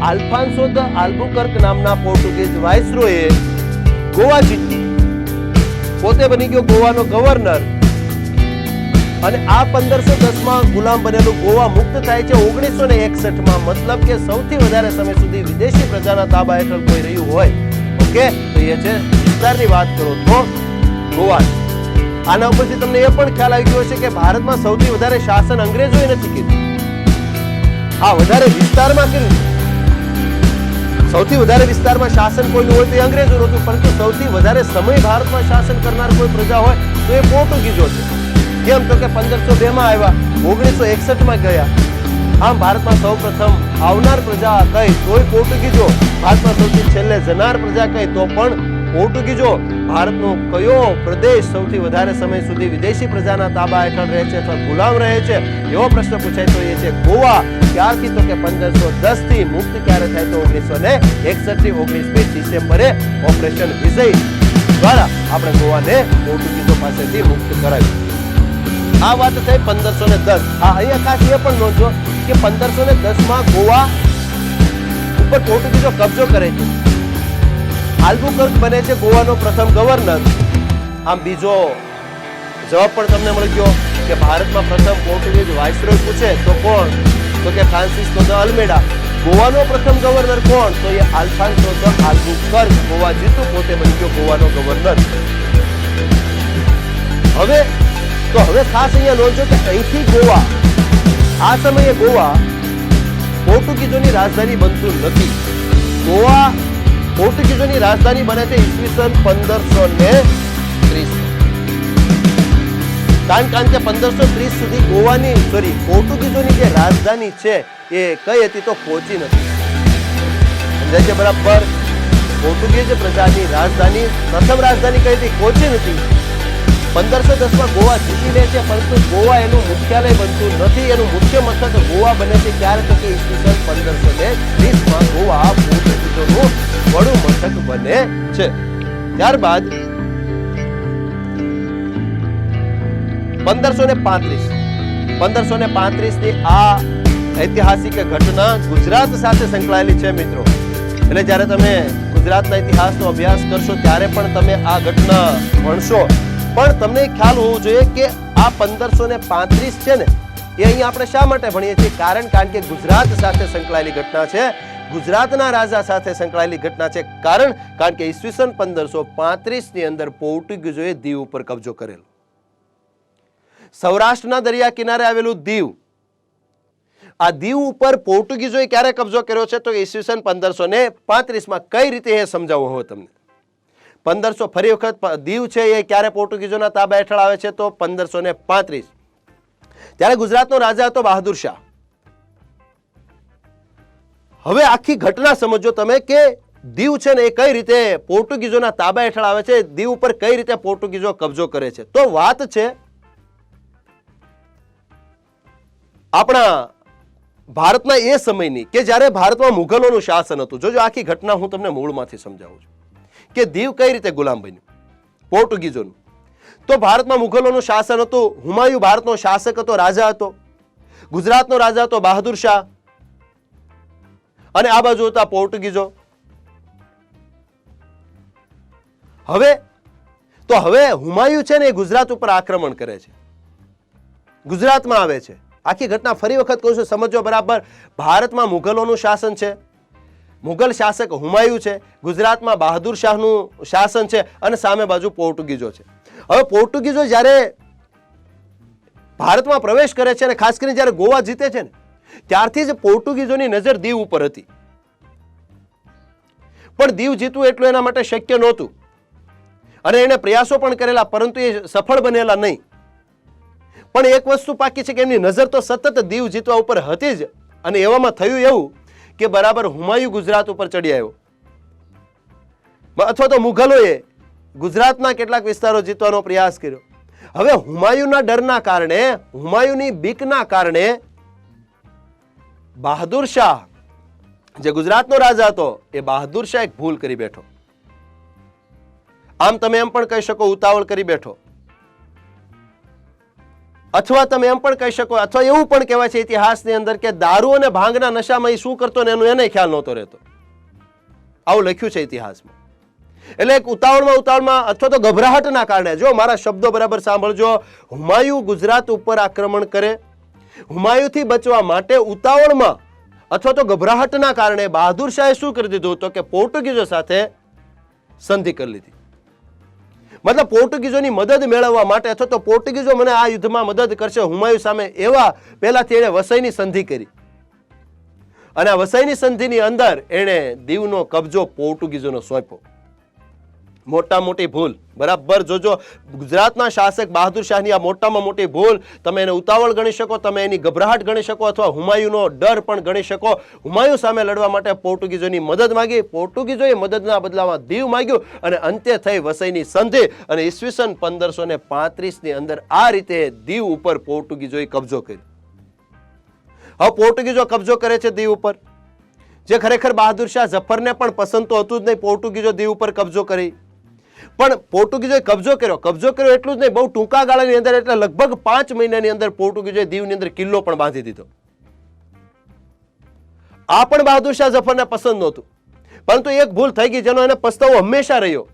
આલ્ફાન્સો દ આલ્બુકર્ક નામના પોર્ટુગીઝ વાઇસરોયે ગોવા જીતી, પોતે બની ગયો ગોવાનો ગવર્નર. અને આ 1510 ગુલામ બનેલું ગોવા મુક્ત થાય છે 1961 મતલબ કે સૌથી વધારે સમય સુધી વિદેશી પ્રજાના તાબા હેઠળ કોઈ રહ્યું હોય, ઓકે, તો એ છે વિસ્તારની વાત કરો તો ગોવા. આના ઉપરથી તમને એ પણ ખ્યાલ આવી ગયો હશે કે ભારતમાં સૌથી વધારે શાસન અંગ્રેજોએ નથી કર્યું. હા, વધારે વિસ્તારમાં કર્યું. સૌથી વધારે વિસ્તારમાં શાસન કોઈનું હોય તો એ અંગ્રેજોનું હતું, પરંતુ સૌથી વધારે સમય ભારતમાં શાસન કરનાર કોઈ પ્રજા હોય તો એ પોર્ટુગીઝો છે. કેમ તો કે 1502 આવ્યા, 1961 ગયા. આમ ભારતમાં સૌ પ્રથમ આવનાર પ્રજા કઈ તોય પોર્ટુગીઝો, ભારતમાં સૌથી છેલ્લે જનાર પ્રજા કઈ તો પણ પોર્ટુગીઝો. ભારતનો કયો પ્રદેશ સૌથી વધારે સમય સુધી વિદેશી પ્રજાના તાબા હેઠળ રહે છે અથવા ગુલામ રહે છે એવો પ્રશ્ન પૂછાય તો એ છે ગોવા. ક્યારથી તો કે 1510 થી. મુક્ત ક્યારે થાય તો 1961 19મી ડિસેમ્બરે ઓપરેશન વિજય દ્વારા આપણે ગોવાને પોર્ટુગીઝો પાસેથી મુક્ત કરાવ્યું. આ વાત થઈ 1510. અહીંયા ખાસ એ પણ નોંધો કે 1510 ગોવા ઉપર પોર્ટુગીઝો કબજો કરે છે. આલ્બુકર્ક બને છે ગોવાનો પ્રથમ ગવર્નર. આમ બીજો જવાબ પણ તમને મળી ગયો કે ભારતમાં પ્રથમ પોર્ટુગીઝ વાઇસરોય પૂછે તો કોણ? તો કે ફ્રાન્સિસ્કો દ અલ્મેડા. ગોવાનો પ્રથમ ગવર્નર કોણ? તો એ આલ્ફાન્સો દ આલ્બુકર્ક. ગોવા જીતું, પોતે બની ગયો ગોવાનો ગવર્નર. હવે ખાસ અહીંયા નોંધો કે અહીંથી ગોવા, આ સમયે ગોવા પોર્ટુગીઝોની રાજધાની બનતું નથી. ગોવા પોર્ટુગીઝોની રાજધાની બને છે ઈસવીસન 1530. કારણ કે 1530 સુધી પોર્ટુગીઝોની જે રાજધાની છે એ કઈ હતી તો કોચીન હતી. સમજાય છે બરાબર? પોર્ટુગીઝ પ્રજાની રાજધાની, પ્રથમ રાજધાની કઈ હતી? કોચીન હતી. 1510 ગોવા જીતી લે છે, પરંતુ ગોવા એનું મુખ્યાલય બનતું નથી. એનું મુખ્ય મથક ગોવા બને છે ક્યારે તો કે ઈસવીસન 1530 ગોવા પોર્ટુગીઝોનું વડું મથક બને છે. ત્યારબાદ 1535 ની આ ઐતિહાસિક ઘટના ગુજરાત સાથે સંકળાયેલી છે મિત્રો. એટલે જ્યારે તમે ગુજરાતના ઇતિહાસનો અભ્યાસ કરશો ત્યારે પણ તમે આ ઘટના ભણશો. પણ તમને ખ્યાલ હોવો જોઈએ કે આ 1535 છે ને એ અહીં આપણે શા માટે ભણીએ છીએ? કારણ કે ગુજરાત સાથે સંકળાયેલી ઘટના છે, ગુજરાતના રાજા સાથે સંકળાયેલી ઘટના છે. કારણ કે ઈસવીસન 1535 ની અંદર પોર્ટુગીઝોએ દીવ ઉપર કબજો કરેલો. સૌરાષ્ટ્રના દરિયા કિનારે આવેલું દીવ, આ દીવ ઉપર પોર્ટુગીઝોએ ક્યારે કબજો કર્યો છે તો ઈસવીસન 1535 કઈ રીતે એ સમજાવવું હોય તમને. 1500 ફરી વખત દીવ છે એ ક્યારે પોર્ટુગીઝોના તાબા હેઠળ આવે છે તો 1535. ત્યારે ગુજરાતનો રાજા હતો બહાદુર શાહ. હવે આખી ઘટના સમજો તમે કે દીવ છે ને એ કઈ રીતે પોર્ટુગીઝોના તાબા હેઠળ આવે છે, દીવ ઉપર કઈ રીતે પોર્ટુગીઝો કબજો કરે છે. તો વાત છે આપણા ભારતના એ સમયની કે જ્યારે ભારતમાં મુઘલોનું શાસન હતું. જોજો આખી ઘટના હું તમને મૂળમાંથી સમજાવું છું કે દીવ કઈ રીતે ગુલામ બન્યું પોર્ટુગીઝોનું. તો ભારતમાં મુઘલોનું શાસન હતું. હુમાયુ ભારતનો શાસક હતો, રાજા હતો. ગુજરાતનો રાજા હતો બહાદુર શાહ, અને આ બાજુ હતા પોર્ટુગીઝો. હવે હુમાયુ છે ને એ ગુજરાત ઉપર આક્રમણ કરે છે, ગુજરાતમાં આવે છે. આખી ઘટના ફરી વખત કહું છું, સમજો બરાબર. ભારતમાં મુઘલોનું શાસન છે, મુઘલ શાસક હુમાયુ છે, ગુજરાતમાં બહાદુર શાહનું શાસન છે, અને સામે બાજુ પોર્ટુગીઝો છે. હવે પોર્ટુગીઝો જ્યારે ભારતમાં પ્રવેશ કરે છે અને ખાસ કરીને જ્યારે ગોવા જીતે છે ને ત્યારથી જ પોર્ટુગીઝોની નજર દીવ ઉપર હતી. પણ દીવ જીતવું એટલું એના માટે શક્ય નહોતું, અને એને પ્રયાસો પણ કરેલા, પરંતુ એ સફળ બનેલા નહીં. પણ એક વસ્તુ પાકી છે કે એમની નજર તો સતત દીવ જીતવા ઉપર હતી જ. અને એવામાં થયું એવું કે બરાબર હુમાયુ ગુજરાત ઉપર ચડી આવ્યો, અથવા તો મુઘલોએ ગુજરાતના કેટલાક વિસ્તારો જીતવાનો પ્રયાસ કર્યો. હવે હુમાયુના ડરના કારણે, હુમાયુની બીકના કારણે બહાદુર શાહ જે ગુજરાતનો રાજા હતો એ બહાદુર શાહ એક ભૂલ કરી બેઠો. આમ તમે એમ પણ કહી શકો ઉતાવળ કરી બેઠો, અથવા તમે એમ પણ કહી શકો, અથવા એવું પણ કહેવાય છે ઇતિહાસની અંદર કે દારૂ અને ભાંગના નશામાં એ શું કરતો ને એનો એને ખ્યાલ નહોતો રહેતો. આવું લખ્યું છે ઇતિહાસમાં. એટલે એક ઉતાવળમાં અથવા તો ગભરાહટના કારણે, જો મારા શબ્દો બરાબર સાંભળજો, હુમાયુ ગુજરાત ઉપર આક્રમણ કરે, હુમાયુથી બચવા માટે ઉતાવળમાં અથવા તો ગભરાહટના કારણે બહાદુર શાહે શું કરી દીધું તો કે પોર્ટુગીઝો સાથે સંધિ કરી લીધી. મતલબ પોર્ટુગીઝોની મદદ મેળવવા માટે, અથવા તો પોર્ટુગીઝો મને આ યુદ્ધમાં મદદ કરશે હુમાયુ સામે, એવા પહેલાથી એણે વસઈની સંધિ કરી. અને આ વસઈની સંધિની અંદર એણે દીવનો કબજો પોર્ટુગીઝોનો સોંપ્યો. મોટા મોટી ભૂલ, બરાબર જોજો. ગુજરાતના શાસક બહાદુર શાહની આ મોટામાં મોટી ભૂલ. તમે એને ઉતાવળ ગણી શકો, તમે એની ગભરાહટ ગણી શકો, અથવા હુમાયુનો ડર પણ ગણી શકો. હુમાયુ સામે લડવા માટે પોર્ટુગીઝોની મદદ માંગી, પોર્ટુગીઝોએ મદદના બદલામાં દીવ માંગ્યું, અને અંતે થઈ વસઈની સંધિ. અને ઈસવીસન 1535ની અંદર આ રીતે દીવ ઉપર પોર્ટુગીઝોએ કબજો કર્યો. હવે પોર્ટુગીઝો કબજો કરે છે દીવ ઉપર, જે ખરેખર બહાદુર શાહ જફરને પણ પસંદ તો હતું જ નહીં પોર્ટુગીઝો દીવ ઉપર કબજો કરી. પણ પોર્ટુગીઝોએ કબજો કર્યો એટલું જ નહીં, બહુ ટૂંકા ગાળાની અંદર, એટલે લગભગ 5 મહિનાની અંદર પોર્ટુગીઝોએ દીવની અંદર કિલ્લો પણ બાંધી દીધો. આ પણ બહાદુર શાહ જફરને પસંદ નહોતું, પરંતુ એક ભૂલ થઈ ગઈ જેનો એને પસ્તાવો હંમેશા રહ્યો.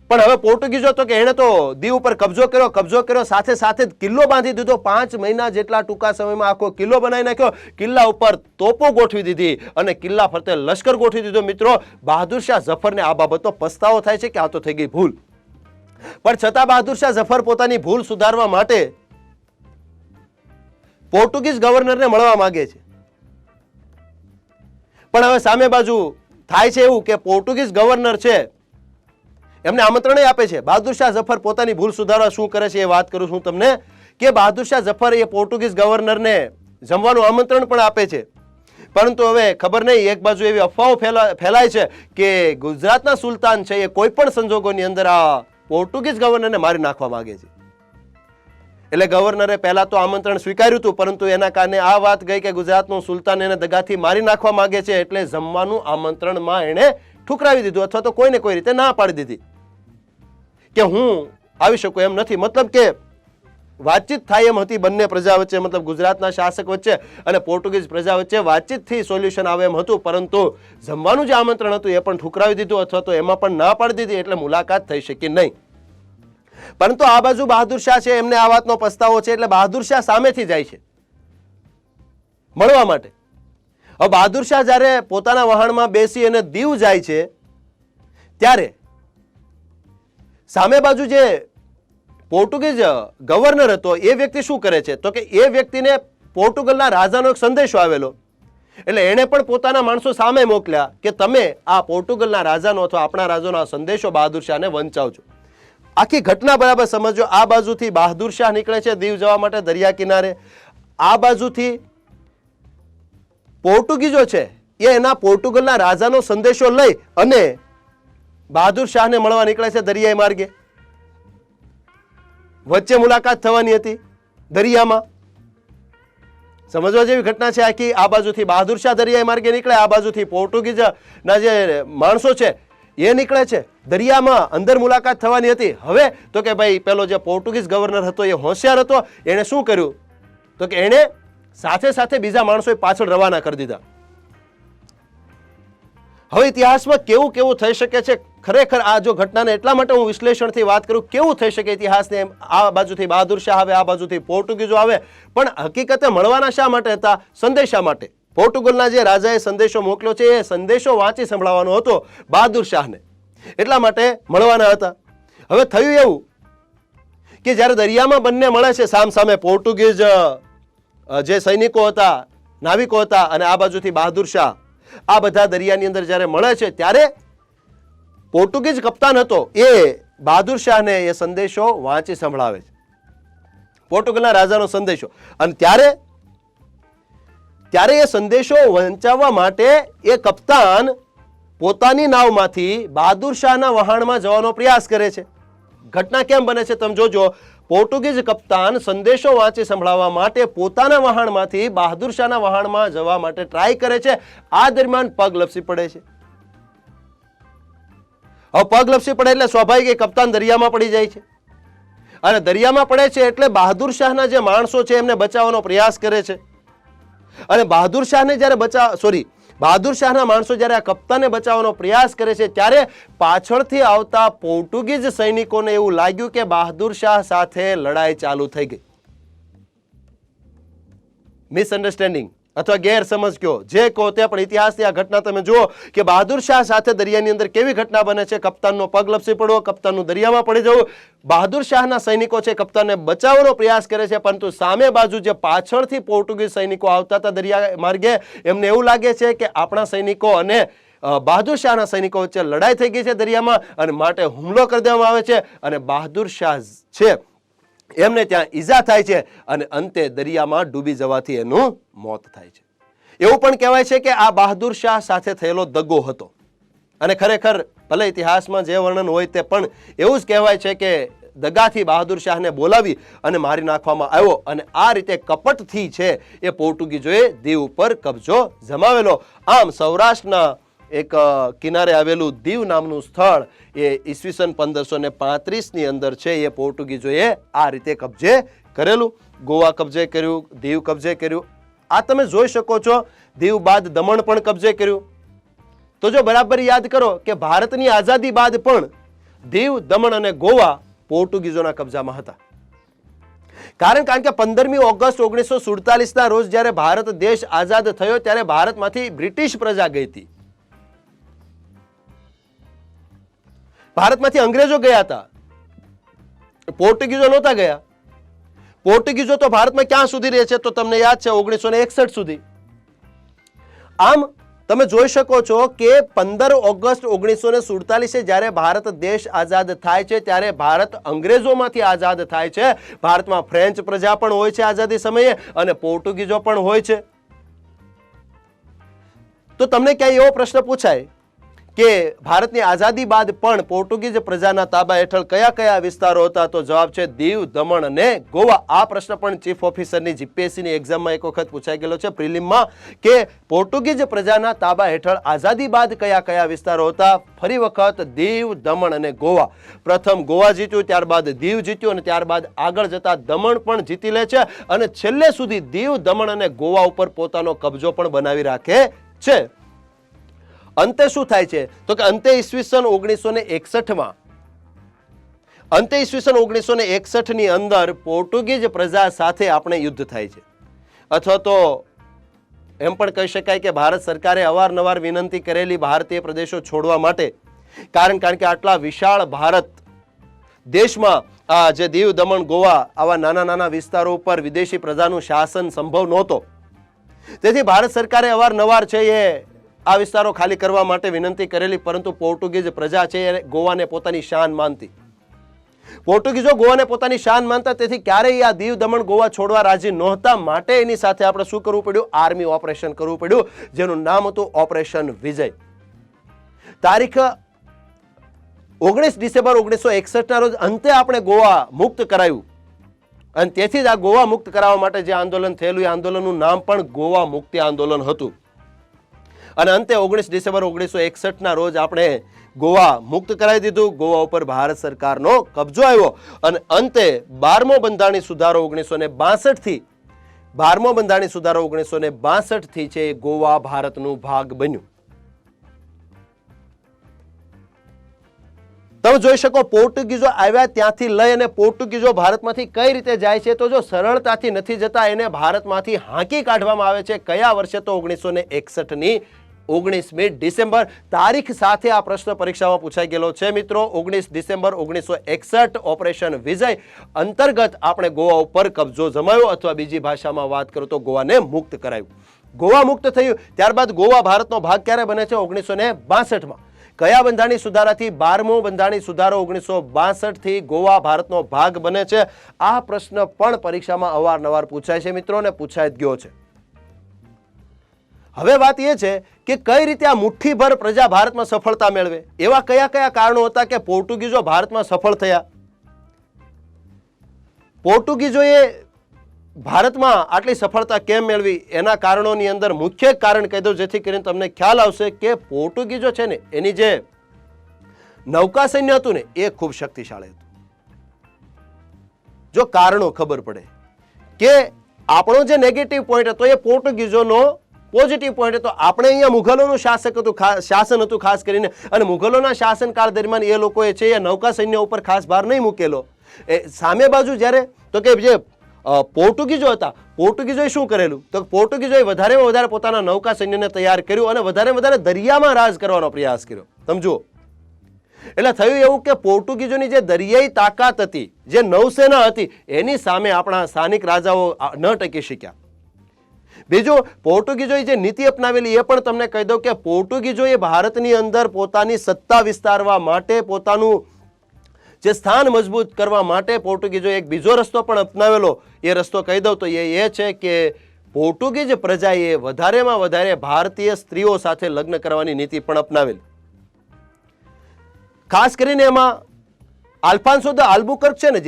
પણ હવે પોર્ટુગીઝો તો કે એને તો દીવ ઉપર કબજો કર્યો, સાથે સાથે કિલ્લો બાંધી દીધો. 5 મહિના જેટલા ટૂંકા સમયમાં આખો કિલ્લો બનાવી નાખ્યો. કિલ્લા ઉપર તોપો ગોઠવી દીધી અને કિલ્લા ફરતે લશ્કર ગોઠવી દીધો. મિત્રો, બહાદુર શાહ જફરને આ બાબતનો પસ્તાવો થાય છે કે આ તો થઈ ગઈ ભૂલ. પણ છતાં બહાદુર શાહ જફર પોતાની ભૂલ સુધારવા માટે પોર્ટુગીઝ ગવર્નરને મળવા માંગે છે. પણ હવે સામે બાજુ થાય છે એવું કે પોર્ટુગીઝ ગવર્નર છે એમને આમંત્રણ આપે છે. બહાદુર શાહ જફર પોતાની ભૂલ સુધારવા શું કરે છે એ વાત કરું છું તમને, કે બહાદુર શાહ જફર એ પોર્ટુગીઝ ગવર્નરને જમવાનું આમંત્રણ પણ આપે છે. પરંતુ હવે ખબર નહીં, એક બાજુ એવી અફવાઓ ફેલાય છે કે ગુજરાતના સુલતાન છે એ કોઈ પણ સંજોગોની અંદર આ પોર્ટુગીઝ ગવર્નરને મારી નાખવા માંગે છે. એટલે ગવર્નરે પહેલા તો આમંત્રણ સ્વીકાર્યું હતું, પરંતુ એના કારણે આ વાત ગઈ કે ગુજરાતનો સુલતાન એને દગાથી મારી નાખવા માંગે છે, એટલે જમવાનું આમંત્રણમાં એને ઠુકરાવી દીધું, અથવા તો કોઈને કોઈ રીતે ના પાડી દીધી કે હું આવી શકું એમ નથી. મતલબ કે વાતચીત થાય એમ હતી બંને પ્રજા વચ્ચે, મતલબ ગુજરાતના શાસક વચ્ચે અને પોર્ટુગીઝ પ્રજા વચ્ચે વાતચીતથી સોલ્યુશન આવે એમ હતું, પરંતુ જમવાનું જે આમંત્રણ હતું એ પણ ઠુકરાવી દીધું, અથવા તો એમાં પણ ના પાડી દીધી, એટલે મુલાકાત થઈ શકી નહીં. પરંતુ આ બાજુ બહાદુર શાહ છે, એમને આ વાતનો પસ્તાવો છે, એટલે બહાદુર શાહ સામેથી જાય છે મળવા માટે. હવે બહાદુર શાહ જ્યારે પોતાના વહાણમાં બેસી અને દીવ જાય છે ત્યારે સામે બાજુ જે પોર્ટુગીઝ ગવર્નર હતો એ વ્યક્તિ શું કરે છે તો કે એ વ્યક્તિને પોર્ટુગલના રાજાનો એક સંદેશો આવેલો, એટલે એણે પણ પોતાના માણસો સામે મોકલ્યા કે તમે આ પોર્ટુગલના રાજાનો અથવા આપણા રાજાનો સંદેશો બહાદુર શાહને વંચાવજો. આખી ઘટના બરાબર સમજો. આ બાજુથી બહાદુર શાહ નીકળે છે દીવ જવા માટે દરિયા કિનારે, આ બાજુથી પોર્ટુગીઝો છે એ એના પોર્ટુગલના રાજાનો સંદેશો લઈ અને બહાદુર શાહને મળવા નીકળે છે દરિયાઈ માર્ગે. વચ્ચે મુલાકાત થવાની હતી દરિયામાં. સમજવા જેવી ઘટના છે આખી. આ બાજુથી બહાદુર શાહ દરિયાઈ માર્ગે નીકળે, આ બાજુથી પોર્ટુગીઝના જે માણસો છે એ નીકળે છે દરિયામાં. અંદર મુલાકાત થવાની હતી. હવે તો કે ભાઈ પેલો જે પોર્ટુગીઝ ગવર્નર હતો એ હોશિયાર હતો. એણે શું કર્યું તો કે એણે સાથે સાથે બીજા માણસો પાછળ રવાના કરી દીધા. હવે ઇતિહાસમાં કેવું કેવું થઈ શકે છે ખરેખર. આ જો ઘટનાને એટલા માટે હું વિશ્લેષણથી વાત કરું, કેવું થઈ શકે ઇતિહાસને. આ બાજુથી બહાદુર શાહ આવે, આ બાજુથી પોર્ટુગીઝો આવે, પણ હકીકતે મળવાના શા માટે હતા? સંદેશા માટે. પોર્ટુગલના જે રાજાએ સંદેશો મોકલ્યો છે એ સંદેશો વાંચી સંભળાવવાનો હતો બહાદુર શાહને, એટલા માટે મળવાના હતા. હવે થયું એવું કે જ્યારે દરિયામાં બંને મળે છે સામ સામે, પોર્ટુગીઝ જે સૈનિકો હતા, નાવિકો હતા, અને આ બાજુથી બહાદુર શાહ, આ બધા દરિયાની અંદર જ્યારે મળે છે ત્યારે પોર્ટુગીઝ કપ્તાન હતો એ બહાદુર શાહને એ સંદેશો વાંચી સંભળાવે છે, પોર્ટુગલના રાજાનો સંદેશો. અને ત્યારે એ સંદેશો વંચાવવા માટે એ કપ્તાન પોતાની નાવમાંથી બહાદુર શાહના વહાણમાં જવાનો પ્રયાસ કરે છે. ઘટના કેમ બને છે તમે જોજો. પોર્ટુગીઝ કપ્તાન સંદેશો વાંચી સંભળાવવા માટે પોતાના વહાણમાંથી બહાદુર શાહના વહાણમાં જવા માટે ટ્રાય કરે છે. આ દરમિયાન પગ લપસી પડે છે. હવે પગ લપસી પડે એટલે સ્વાભાવિક કપ્તાન દરિયામાં પડી જાય છે. અને દરિયામાં પડે છે એટલે બહાદુર શાહના જે માણસો છે એમને બચાવવાનો પ્રયાસ કરે છે. અને બહાદુર શાહના માણસો જ્યારે આ કપ્તાનને બચાવવાનો પ્રયાસ કરે છે ત્યારે પાછળથી આવતા પોર્ટુગીઝ સૈનિકોને એવું લાગ્યું કે બહાદુર શાહ સાથે લડાઈ ચાલુ થઈ ગઈ. મિસઅન્ડરસ્ટેન્ડિંગ અથવા ગેરસમજ કયો જે કહો તે, પણ ઇતિહાસની આ ઘટના તમે જુઓ કે બહાદુર શાહ સાથે દરિયાની અંદર કેવી ઘટના બને છે. કપ્તાનનો પગ લપસી પડવો, કપ્તાનનું દરિયામાં પડી જવું. બહાદુર શાહના સૈનિકો છે કપ્તાનને બચાવવાનો પ્રયાસ કરે છે, પરંતુ સામે બાજુ જે પાછળથી પોર્ટુગીઝ સૈનિકો આવતા હતા દરિયા માર્ગે, એમને એવું લાગે છે કે આપણા સૈનિકો અને બહાદુર શાહના સૈનિકો વચ્ચે લડાઈ થઈ ગઈ છે દરિયામાં, અને માટે હુમલો કરી દેવામાં આવે છે. અને બહાદુર શાહ છે એમને ત્યાં ઈજા થાય છે અને અંતે દરિયામાં ડૂબી જવાથી એનું મોત થાય છે. એવું પણ કહેવાય છે કે આ બહાદુર શાહ સાથે થયેલો દગો હતો. અને ખરેખર ભલે ઇતિહાસમાં જે વર્ણન હોય તે પણ એવું જ કહેવાય છે કે દગાથી બહાદુર શાહને બોલાવી અને મારી નાખવામાં આવ્યો. અને આ રીતે કપટથી છે એ પોર્ટુગીઝોએ દીવ ઉપર કબજો જમાવેલો. આમ સૌરાષ્ટ્રના એક કિનારે આવેલું દીવ નામનું સ્થળ એ ઈસવીસન 1535ની અંદર છે એ પોર્ટુગીઝોએ આ રીતે કબજે કરેલું. ગોવા કબજે કર્યું, દીવ કબજે કર્યું. આ તમે જોઈ શકો છો. દીવ બાદ દમણ પણ કબજે કર્યું. તો જો બરાબર યાદ કરો કે ભારતની આઝાદી બાદ પણ દીવ, દમણ અને ગોવા પોર્ટુગીઝોના કબજામાં હતા. કારણ કે 15મી ઓગસ્ટ 1947ના રોજ જ્યારે ભારત દેશ આઝાદ થયો ત્યારે ભારતમાંથી બ્રિટિશ પ્રજા ગઈ હતી. ભારતમાંથી અંગ્રેજો ગયા હતા, પોર્ટુગીઝો નહોતા ગયા. પોર્ટુગીઝો તો ભારતમાં ક્યાં સુધી રહે છે તો તમને યાદ છે 1961 સુધી. આમ તમે જોઈ શકો છો કે 15 ઓગસ્ટ 1947 જ્યારે ભારત દેશ આઝાદ થાય છે ત્યારે ભારત અંગ્રેજોમાંથી આઝાદ થાય છે. ભારતમાં ફ્રેન્ચ પ્રજા પણ હોય છે આઝાદી સમયે અને પોર્ટુગીઝો પણ હોય છે. તો તમને ક્યાંય એવો પ્રશ્ન પૂછાય કે ભારતની આઝાદી બાદ પણ પોર્ટુગીઝ પ્રજાના તાબા હેઠળ કયા કયા વિસ્તારો હતા? તો જવાબ છે દીવ, દમણ અને ગોવા. આ પ્રશ્ન પણ ચીફ ઓફિસરની જીપીએસસીની એક્ઝામમાં એક વખત પૂછાઈ ગયેલો છે પ્રિલિમમાં કે પોર્ટુગીઝ પ્રજાના તાબા હેઠળ આઝાદી બાદ કયા કયા વિસ્તારો હતા? ફરી વખત દીવ, દમણ અને ગોવા. પ્રથમ ગોવા જીત્યું, ત્યારબાદ દીવ જીત્યું અને ત્યારબાદ આગળ જતા દમણ પણ જીતી લે છે અને છેલ્લે સુધી દીવ, દમણ અને ગોવા ઉપર પોતાનો કબજો પણ બનાવી રાખે છે. અંતે શું થાય છે તો કે અંતે ઈસવીસન 1961 ની અંદર પોર્ટુગીઝ પ્રજા સાથે આપણે યુદ્ધ થાય છે. અથવા તો એમ પણ કહી શકાય કે ભારત સરકારે અવારનવાર વિનંતી કરેલી ભારતીય પ્રદેશો છોડવા માટે. કારણ કે આટલા વિશાળ ભારત દેશમાં આ જે દીવ, દમણ, ગોવા આવા નાના નાના વિસ્તારો ઉપર વિદેશી પ્રજાનું શાસન સંભવ નહોતો. તેથી ભારત સરકારે અવારનવાર છે એ આ વિસ્તારો ખાલી કરવા માટે વિનંતી કરેલી, પરંતુ પોર્ટુગીઝ પ્રજા છે એ ગોવાને પોતાની શાન માનતી. પોર્ટુગીઝો ગોવાને પોતાની શાન માનતા, તેથી ક્યારેય આ દીવ દમણ ગોવા છોડવા રાજી નહોતા. માટે એની સાથે આપણે શું કરવું પડ્યું? આર્મી ઓપરેશન કરવું પડ્યું, જેનું નામ હતું ઓપરેશન વિજય. તારીખ 19 ડિસેમ્બર 1961 રોજ અંતે આપણે ગોવા મુક્ત કરાયું. અને તેથી જ આ ગોવા મુક્ત કરાવવા માટે જે આંદોલન થયેલું, એ આંદોલનનું નામ પણ ગોવા મુક્તિ આંદોલન હતું. અને અંતે 19 ડિસેમ્બર 1961 રોજ આપણે ગોવા મુક્ત કરાવી દીધું. ગોવા ઉપર ભારત સરકારનો કબજો આવ્યો. અને અંતે 12મો બંધારણીય સુધારો 1962 થી 12મો બંધારણીય સુધારો 1962 થી છે ગોવા ભારતનું ભાગ બન્યું. તમે જોઈ શકો પોર્ટુગીઝો આવ્યા ત્યાંથી લઈ અને પોર્ટુગીઝો ભારતમાંથી કઈ રીતે જાય છે, તો જો સરળતાથી નથી જતા, એને ભારતમાંથી હાંકી કાઢવામાં આવે છે. કયા વર્ષે? તો 1961 ની 19મી ડિસેમ્બર તારીખ સાથે આ પ્રશ્ન પરીક્ષામાં પૂછાઈ ગયેલો છે મિત્રો. 19 ડિસેમ્બર 1961 ઓપરેશન વિજય અંતર્ગત આપણે ગોવા ઉપર કબજો જમાવ્યો, અથવા બીજી ભાષામાં વાત કરું તો ગોવાને મુક્ત કરાયું. ગોવા મુક્ત થયું ત્યારબાદ ગોવા ભારતનો ભાગ ક્યારે બને છે? 1962માં. કયા બંધારણીય સુધારાથી? 12મો બંધારણીય સુધારો 1962 થી ગોવા ભારતનો ભાગ બને છે. આ પ્રશ્ન પણ પરીક્ષામાં અવારનવાર પૂછાય છે મિત્રો, ને પૂછાઈ જ ગયો છે. હવે વાત એ છે કે કઈ રીતે આ મુઠ્ઠીભર પ્રજા ભારતમાં સફળતા મેળવે, એવા કયા કયા કારણો હતા કે પોર્ટુગીઝો ભારતમાં સફળ થયા? પોર્ટુગીઝોએ ભારતમાં આટલી સફળતા કેમ મેળવી? એના કારણોની અંદર મુખ્ય કારણ કહી દઉં, જેથી કરીને તમને ખ્યાલ આવશે કે પોર્ટુગીઝો છે ને, એની જે નૌકા સૈન્ય હતું ને, એ ખૂબ શક્તિશાળી હતું. જો કારણો ખબર પડે કે આપણો જે નેગેટિવ પોઈન્ટ હતો એ પોર્ટુગીઝોનો પોઝિટિવ પોઈન્ટ હતો. આપણે અહીંયા મુઘલોનું શાસન હતું ખાસ કરીને, અને મુઘલોના શાસનકાળ દરમિયાન એ લોકોએ છે એ નૌકા સૈન્ય ઉપર ખાસ ભાર નહીં મૂકેલો. સામે બાજુ જ્યારે તો કે જે પોર્ટુગીઝો હતા, પોર્ટુગીઝોએ શું કરેલું? તો પોર્ટુગીઝોએ વધારેમાં વધારે પોતાના નૌકા સૈન્યને તૈયાર કર્યું અને વધારે વધારે દરિયામાં રાજ કરવાનો પ્રયાસ કર્યો. સમજો, એટલે થયું એવું કે પોર્ટુગીઝોની જે દરિયાઈ તાકાત હતી, જે નૌસેના હતી, એની સામે આપણા સ્થાનિક રાજાઓ ન ટકી શક્યા. બીજું, પોર્ટુગીઝોએ જે નીતિ અપનાવેલી એ પણ તમને કહી દઉં કે પોર્ટુગીઝોએ ભારતની અંદર પોતાની સત્તા વિસ્તારવા માટે, પોતાનું જે સ્થાન મજબૂત કરવા માટે પોર્ટુગીઝોએ એક બીજો રસ્તો પણ અપનાવેલો. એ રસ્તો કહી દઉં તો એ છે કે પોર્ટુગીઝ પ્રજાએ વધારેમાં વધારે ભારતીય સ્ત્રીઓ સાથે લગ્ન કરવાની નીતિ પણ અપનાવેલી. ખાસ કરીને એમાં આલ્ફાન્સો દ આલ્બુકર્ક છે ને,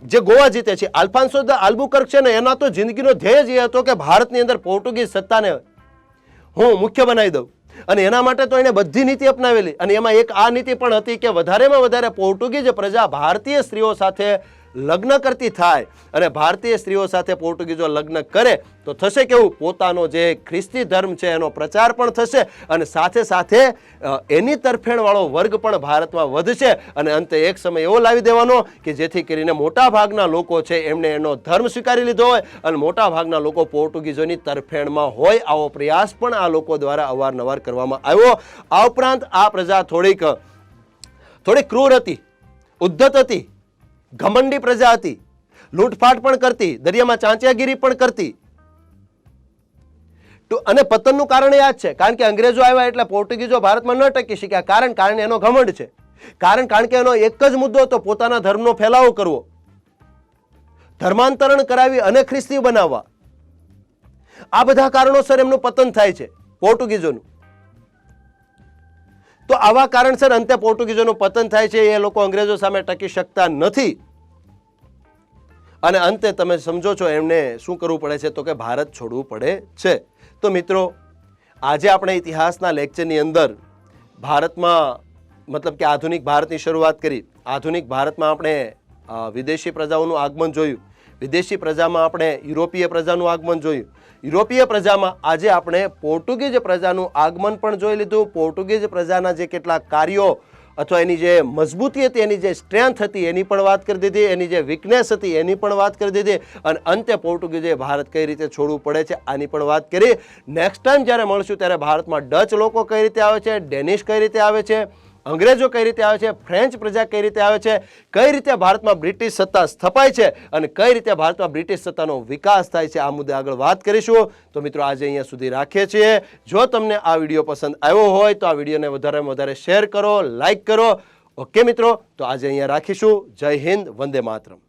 જે ગોવા જીતે છે, આલ્ફાન્સો દ આલ્બુકર્ક છે ને, એના તો જિંદગીનો ધ્યેય જ એ હતો કે ભારતની અંદર પોર્ટુગીઝ સત્તાને હું મુખ્ય બનાવી દઉં. અને એના માટે તો એને બધી નીતિ અપનાવેલી. અને એમાં એક આ નીતિ પણ હતી કે વધારેમાં વધારે પોર્ટુગીઝ પ્રજા ભારતીય સ્ત્રીઓ સાથે લગ્ન કરતી થાય. અને ભારતીય સ્ત્રીઓ સાથે પોર્ટુગીઝો લગ્ન કરે તો થશે કેવું? પોતાનો જે ખ્રિસ્તી ધર્મ છે એનો પ્રચાર પણ થશે, અને સાથે સાથે એની તરફેણવાળો વર્ગ પણ ભારતમાં વધશે. અને અંતે એક સમય એવો લાવી દેવાનો કે જેથી કરીને મોટા ભાગના લોકો છે એમણે એનો ધર્મ સ્વીકારી લીધો હોય, અને મોટા ભાગના લોકો પોર્ટુગીઝોની તરફેણમાં હોય. આવો પ્રયાસ પણ આ લોકો દ્વારા અવારનવાર કરવામાં આવ્યો. આ ઉપરાંત આ પ્રજા થોડીક ક્રૂર હતી, ઉદ્ધત હતી, ઘમંડી પ્રજા હતી, લૂંટફાટ પણ કરતી, દરિયામાં ચાંચિયાગીરી પણ કરતી. અને પતનનું કારણ યાદ છે, કારણ કે અંગ્રેજો આવ્યા એટલે પોર્ટુગીઝો ભારતમાં ન ટકી શક્યા. કારણ એનો ઘમંડ છે. કારણ કે એનો એક જ મુદ્દો હતો, પોતાના ધર્મનો ફેલાવો કરવો, ધર્માંતરણ કરાવી અને ખ્રિસ્તી બનાવવા. આ બધા કારણોસર એમનું પતન થાય છે પોર્ટુગીઝોનું. તો આવા કારણસર અંતે પોર્ટુગીઝોનું પતન થાય છે. એ લોકો અંગ્રેજો સામે ટકી શકતા નથી, અને અંતે તમે સમજો છો એમને શું કરવું પડે છે? તો કે ભારત છોડવું પડે છે. તો મિત્રો, આજે આપણે ઇતિહાસના લેક્ચરની અંદર ભારતમાં, મતલબ કે આધુનિક ભારતની શરૂઆત કરી. આધુનિક ભારતમાં આપણે વિદેશી પ્રજાઓનું આગમન જોયું. વિદેશી પ્રજામાં આપણે યુરોપીય પ્રજાનું આગમન જોયું. યુરોપીય પ્રજામાં આજે આપણે પોર્ટુગીઝ પ્રજાનું આગમન પણ જોઈ લીધું. પોર્ટુગીઝ પ્રજાના જે કેટલાક કાર્યો અથવા એની જે મજબૂતી હતી, એની જે સ્ટ્રેન્થ હતી, એની પણ વાત કરી દીધી, એની જે વીકનેસ હતી એની પણ વાત કરી દીધી, અને અંતે પોર્ટુગીઝે ભારત કઈ રીતે છોડવું પડે છે આની પણ વાત કરી. નેક્સ્ટ ટાઈમ જ્યારે મળશું ત્યારે ભારતમાં ડચ લોકો કઈ રીતે આવે છે, ડેનિશ કઈ રીતે આવે છે, અંગ્રેજો કઈ રીતે આવે છે, ફ્રેન્ચ પ્રજા કઈ રીતે આવે છે, કઈ રીતે ભારતમાં બ્રિટિશ સત્તા સ્થપાય છે, અને કઈ રીતે ભારતમાં બ્રિટિશ સત્તાનો વિકાસ થાય છે, આ મુદ્દે આગળ વાત કરીશું. તો મિત્રો, આજે અહીંયા સુધી રાખીએ છીએ. જો તમને આ વિડીયો પસંદ આવ્યો હોય તો આ વિડીયોને વધારેમાં વધારે શેર કરો, લાઈક કરો. ઓકે મિત્રો, તો આજે અહીંયા રાખીશું. જય હિન્દ, વંદે માતરમ.